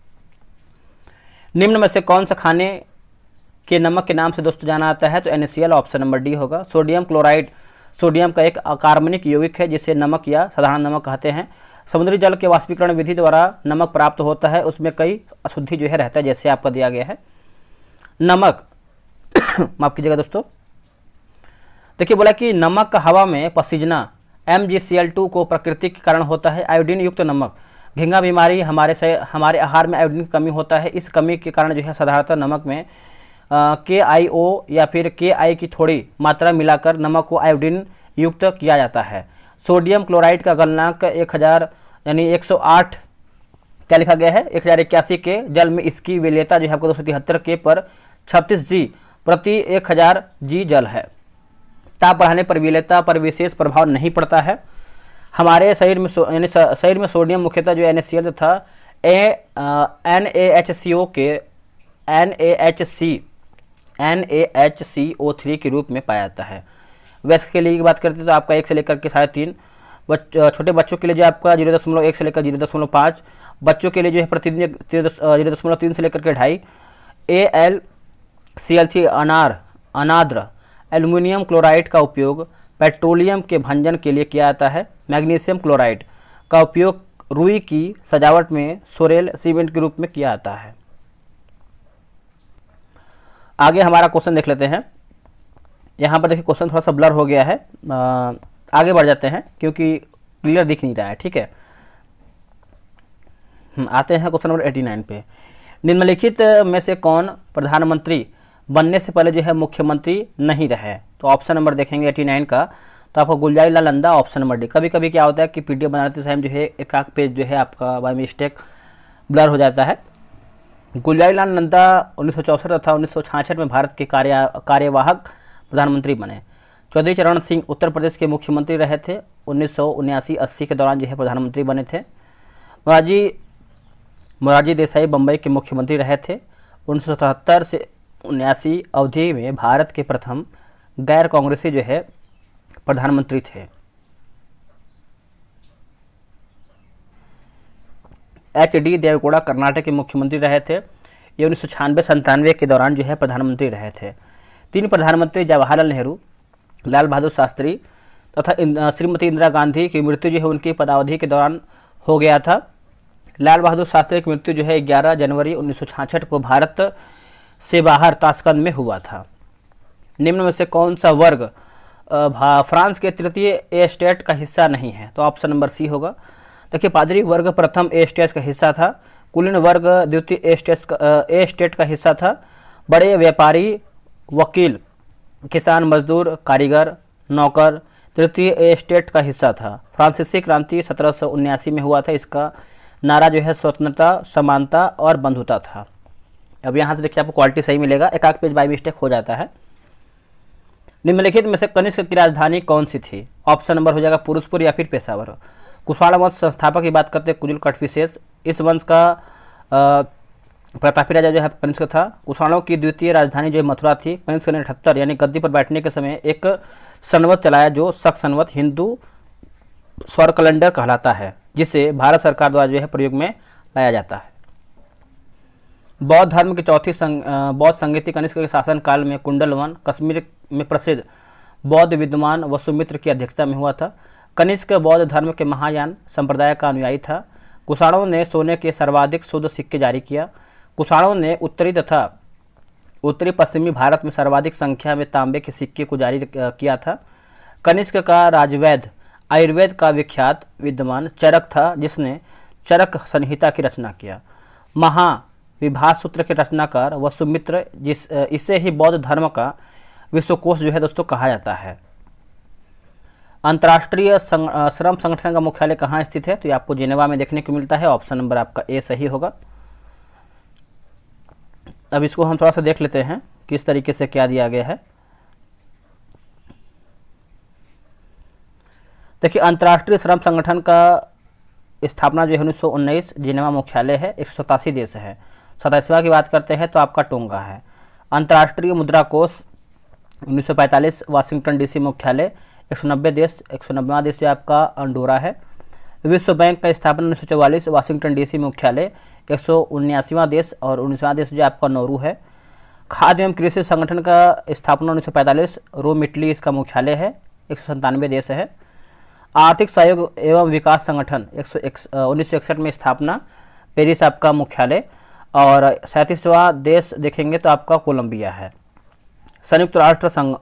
निम्न में से कौन सा खाने के नमक के नाम से दोस्तों जाना जाता है, तो NaCl ऑप्शन नंबर डी होगा। सोडियम क्लोराइड सोडियम का एक अकार्बनिक यौगिक है जिसे नमक या साधारण नमक कहते हैं। समुद्री जल के वाष्पीकरण विधि द्वारा नमक प्राप्त होता है, उसमें कई अशुद्धि जो है रहता है, जैसे आपका दिया गया है। नमक माफ कीजिएगा दोस्तों, देखिए बोला कि नमक का हवा में पसीजना MgCl2 को प्रकृति के कारण होता है। आयोडीन युक्त नमक, घिंगा बीमारी, हमारे आहार में आयोडीन की कमी होता है। इस कमी के कारण जो है साधारणतः नमक में KiO या फिर Ki की थोड़ी मात्रा मिलाकर नमक को आयोडीन युक्त किया जाता है। सोडियम क्लोराइड का गलनांक 1000 यानी 108 क्या लिखा गया है 1081 के जल में इसकी विलेयता जो है आपको 273 के पर 36 G प्रति 1000 G जल है। ताप बढ़ाने पर विलेयता पर विशेष प्रभाव नहीं पड़ता है। हमारे शरीर में शरीर में सोडियम मुख्यतः जो NaCl तथा NaHCO के NaHCO3 के रूप में पाया जाता है। वयस्क के लिए की बात करते हैं तो आपका 1 से लेकर के 3.5, छोटे बच्चों के लिए जो आपका 0.1 से लेकर 0.5, बच्चों के लिए जो है प्रतिदिन 0.3 से लेकर के 2.5। AlCl3 अनाद्र एल्युमिनियम क्लोराइड का उपयोग पेट्रोलियम के भंजन के लिए किया जाता है। मैग्नीशियम क्लोराइड का उपयोग रुई की सजावट में सोरेल सीमेंट के रूप में किया जाता है। आगे हमारा क्वेश्चन देख लेते हैं। यहाँ पर देखिए क्वेश्चन थोड़ा सा ब्लर हो गया है, आगे बढ़ जाते हैं क्योंकि क्लियर दिख नहीं रहा है। ठीक है, आते हैं क्वेश्चन नंबर 89 पे। निम्नलिखित में से कौन प्रधानमंत्री बनने से पहले जो है मुख्यमंत्री नहीं रहे, तो ऑप्शन नंबर देखेंगे 89 का, तो आपको Gulzari Lal Nanda option number D. कभी कभी क्या होता है कि PDF बनाते समय जो है एक आध पेज जो है आपका बाय मिस्टेक ब्लर हो जाता है। गुलजारी लाल नंदा 1964 तथा 1966 में भारत के कार्यवाहक प्रधानमंत्री बने। चौधरी चरण सिंह उत्तर प्रदेश के मुख्यमंत्री रहे थे, 1979-80 के दौरान जो है प्रधानमंत्री बने थे। मोरारजी देसाई बम्बई के मुख्यमंत्री रहे थे, 1977 से 79 अवधि में भारत के प्रथम गैर कांग्रेसी जो है प्रधानमंत्री थे। HD देवेगौड़ा कर्नाटक के मुख्यमंत्री रहे थे, ये 1996-97 के दौरान जो है प्रधानमंत्री रहे थे। 3 प्रधानमंत्री जवाहरलाल नेहरू, लाल बहादुर शास्त्री तथा श्रीमती इंदिरा गांधी की मृत्यु जो है उनकी पदावधि के दौरान हो गया था। लाल बहादुर शास्त्री की मृत्यु जो है 11 जनवरी 1966 को भारत से बाहर ताशकंद में हुआ था। निम्न में से कौन सा वर्ग फ्रांस के तृतीय ए स्टेट का हिस्सा नहीं है? तो ऑप्शन नंबर सी होगा। देखिए, पादरी वर्ग प्रथम ए स्टेट का हिस्सा था, कुलीन वर्ग द्वितीय ए स्टेट का हिस्सा था, बड़े व्यापारी, वकील, किसान, मजदूर, कारीगर, नौकर तृतीय ए स्टेट का हिस्सा था। फ्रांसीसी क्रांति 1779 में हुआ था। इसका नारा जो है स्वतंत्रता, समानता और बंधुता था। अब यहाँ से देखिए आपको क्वालिटी सही मिलेगा, एक आध पेज बाई मिस्टेक हो जाता है। निम्नलिखित में से कनिष्क की राजधानी कौन सी थी? ऑप्शन नंबर हो जाएगा पुरुषपुर या फिर पेशावर। कुशाण वंश संस्थापक की बात करते हैं कुजल कटविशेष। इस वंश का प्रतापी राजा जो है कनिष्क था। कुशाणों की द्वितीय राजधानी जो मथुरा थी। कनिष्क ने 78 यानी गद्दी पर बैठने के समय एक संवत चलाया जो शक संवत हिंदू सौर कैलेंडर कहलाता है, जिसे भारत सरकार द्वारा जो है प्रयोग में लाया जाता है। बौद्ध धर्म की चौथी बौद्ध संगीति कनिष्क के शासनकाल में कुंडलवन कश्मीर में प्रसिद्ध बौद्ध विद्वान वसुमित्र की अध्यक्षता में हुआ था। कनिष्क बौद्ध धर्म के महायान संप्रदाय का अनुयायी था। कुषाणों ने सोने के सर्वाधिक शुद्ध सिक्के जारी किया। कुषाणों ने उत्तरी तथा उत्तरी पश्चिमी भारत में सर्वाधिक संख्या में तांबे के सिक्के को जारी किया था। कनिष्क का राजवैद्य आयुर्वेद का विख्यात विद्वान चरक था, जिसने चरक संहिता की रचना किया। महाविभाष सूत्र के रचनाकार वसुमित्र, इसे ही बौद्ध धर्म का विश्वकोश जो है दोस्तों कहा जाता है। अंतर्राष्ट्रीय श्रम संगठन का मुख्यालय कहाँ स्थित है? तो ये आपको जेनेवा में देखने को मिलता है। ऑप्शन नंबर आपका ए सही होगा। अब इसको हम थोड़ा सा देख लेते हैं किस तरीके से क्या दिया गया है। देखिए, अंतर्राष्ट्रीय श्रम संगठन का स्थापना जो है 1919 जिनेवा मुख्यालय है, 187 देश है। 27वां की बात करते हैं तो आपका टोंगा है। अंतर्राष्ट्रीय मुद्रा कोष 1945 वाशिंगटन DC मुख्यालय, 190 देश। 190वां देश जो आपका अंडोरा है। विश्व बैंक का स्थापना 1944 वाशिंगटन DC मुख्यालय, 179वां देश। और 19वां देश जो आपका नौरू है। खाद्य एवं कृषि संगठन का स्थापना 1945 रोम इटली इसका मुख्यालय है, 197 देश है। आर्थिक सहयोग एवं विकास संगठन 1961 में स्थापना, पेरिस आपका मुख्यालय। और 37वां देश देखेंगे तो आपका कोलंबिया है। संयुक्त राष्ट्र संघ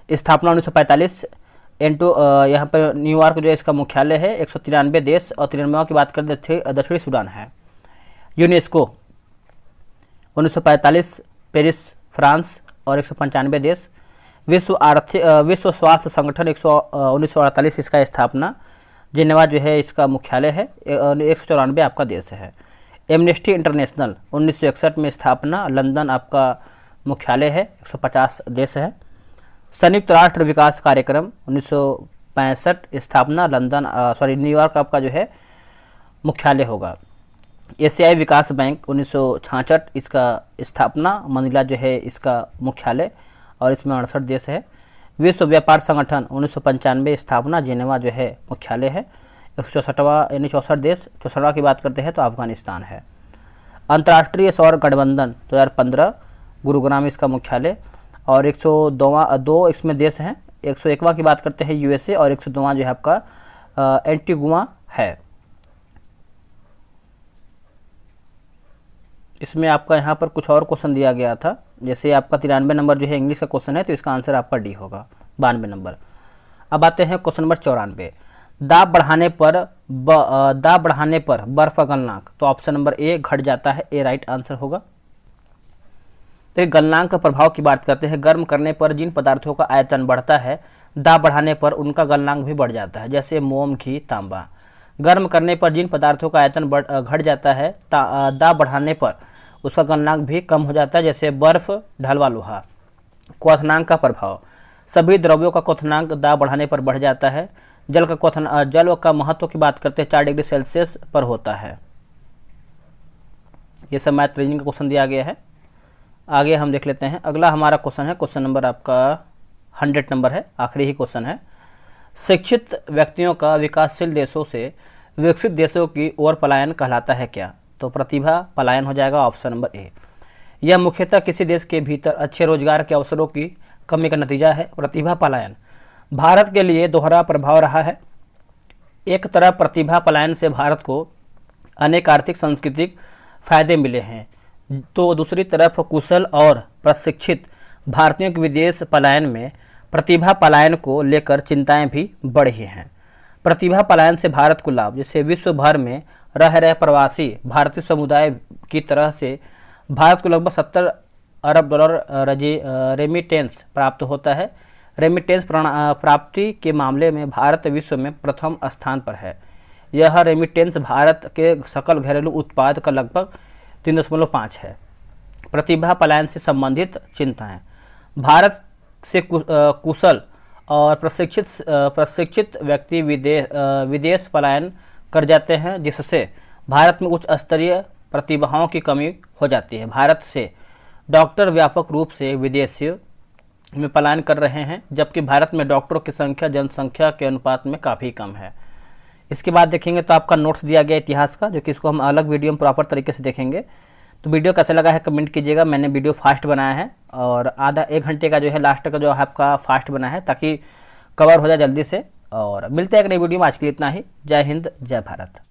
स्थापना 1945, यहाँ पर न्यूयॉर्क जो है इसका मुख्यालय है, 193 देश। और 93वां की बात करते थे दक्षिणी सूडान है। यूनेस्को 1945 पेरिस फ्रांस और 195 देश। विश्व स्वास्थ्य संगठन 1948 इसका स्थापना, जिनेवा जो है इसका मुख्यालय है, 194 आपका देश है। एमनेस्टी इंटरनेशनल 1961 में स्थापना, लंदन आपका मुख्यालय है, 150 देश है। संयुक्त राष्ट्र विकास कार्यक्रम 1965 स्थापना, लंदन न्यूयॉर्क आपका जो है मुख्यालय होगा। एशियाई विकास बैंक 1966 इसका स्थापना, मनीला जो है इसका मुख्यालय और इसमें 68 देश है। विश्व व्यापार संगठन 1995 स्थापना, जिनेवा जो है मुख्यालय है, 164वां यानी 64 देश। 64वां की बात करते हैं तो अफगानिस्तान है। अंतर्राष्ट्रीय सौर गठबंधन 2015 गुरुग्राम इसका मुख्यालय और 102 इसमें देश हैं। 101वां की बात करते हैं USA और 102वां जो है आपका एंटीगुआ है। इसमें आपका यहाँ पर कुछ और क्वेश्चन दिया गया था, जैसे आपका 93 नंबर जो है इंग्लिश का क्वेश्चन है तो इसका आंसर आपका डी होगा, 92 नंबर। अब आते हैं क्वेश्चन नंबर 94। दाब बढ़ाने पर बर्फ का गलनांक, तो ऑप्शन नंबर ए घट जाता है, ए राइट आंसर होगा। तो गलनांक का प्रभाव की बात करते हैं। गर्म करने पर जिन पदार्थों का आयतन बढ़ता है, दाब बढ़ाने पर उनका गलनांक भी बढ़ जाता है, जैसे मोम, घी, तांबा। गर्म करने पर जिन पदार्थों का आयतन घट जाता है, दाब बढ़ाने पर उसका गलनांक भी कम हो जाता है, जैसे बर्फ, ढलवा लोहा। क्वथनांक का प्रभाव, सभी द्रव्यों का क्वथनांक दाब बढ़ाने पर बढ़ जाता है। जल का महत्व की बात करते हैं 4 डिग्री सेल्सियस पर होता है। ये सब मैथ रीजनिंग का क्वेश्चन दिया गया है। आगे हम देख लेते हैं। अगला हमारा क्वेश्चन है, क्वेश्चन नंबर आपका 100 नंबर है, आखिरी ही क्वेश्चन है। शिक्षित व्यक्तियों का विकासशील देशों से विकसित देशों की ओर पलायन कहलाता है क्या? तो प्रतिभा पलायन हो जाएगा, ऑप्शन नंबर ए। यह मुख्यतः किसी देश के भीतर अच्छे रोजगार के अवसरों की कमी का नतीजा है। प्रतिभा पलायन भारत के लिए दोहरा प्रभाव रहा है। एक तरफ प्रतिभा पलायन से भारत को अनेक आर्थिक सांस्कृतिक फायदे मिले हैं, तो दूसरी तरफ कुशल और प्रशिक्षित भारतीयों के विदेश पलायन में प्रतिभा पलायन को लेकर चिंताएं भी बढ़ी हैं। प्रतिभा पलायन से भारत को लाभ, जैसे विश्व भर में रह रहे प्रवासी भारतीय समुदाय की तरह से भारत को लगभग 70 अरब डॉलर रेमिटेंस प्राप्त होता है। रेमिटेंस प्राप्ति के मामले में भारत विश्व में प्रथम स्थान पर है। यह रेमिटेंस भारत के सकल घरेलू उत्पाद का लगभग 3.5 है। प्रतिभा पलायन से संबंधित चिंताएं, भारत से कुशल और प्रशिक्षित व्यक्ति विदेश पलायन कर जाते हैं, जिससे भारत में उच्च स्तरीय प्रतिभाओं की कमी हो जाती है। भारत से डॉक्टर व्यापक रूप से विदेशियों में पलायन कर रहे हैं, जबकि भारत में डॉक्टरों की संख्या जनसंख्या के अनुपात में काफ़ी कम है। इसके बाद देखेंगे तो आपका नोट्स दिया गया इतिहास का, जो कि इसको हम अलग वीडियो में प्रॉपर तरीके से देखेंगे। तो वीडियो कैसा लगा है कमेंट कीजिएगा। मैंने वीडियो फास्ट बनाया है और आधा 1 घंटे का जो है लास्ट का जो है आपका फास्ट बना है, ताकि कवर हो जाए जल्दी से। और मिलते हैं एक नई वीडियो में। आज के लिए इतना ही। जय हिंद, जय भारत।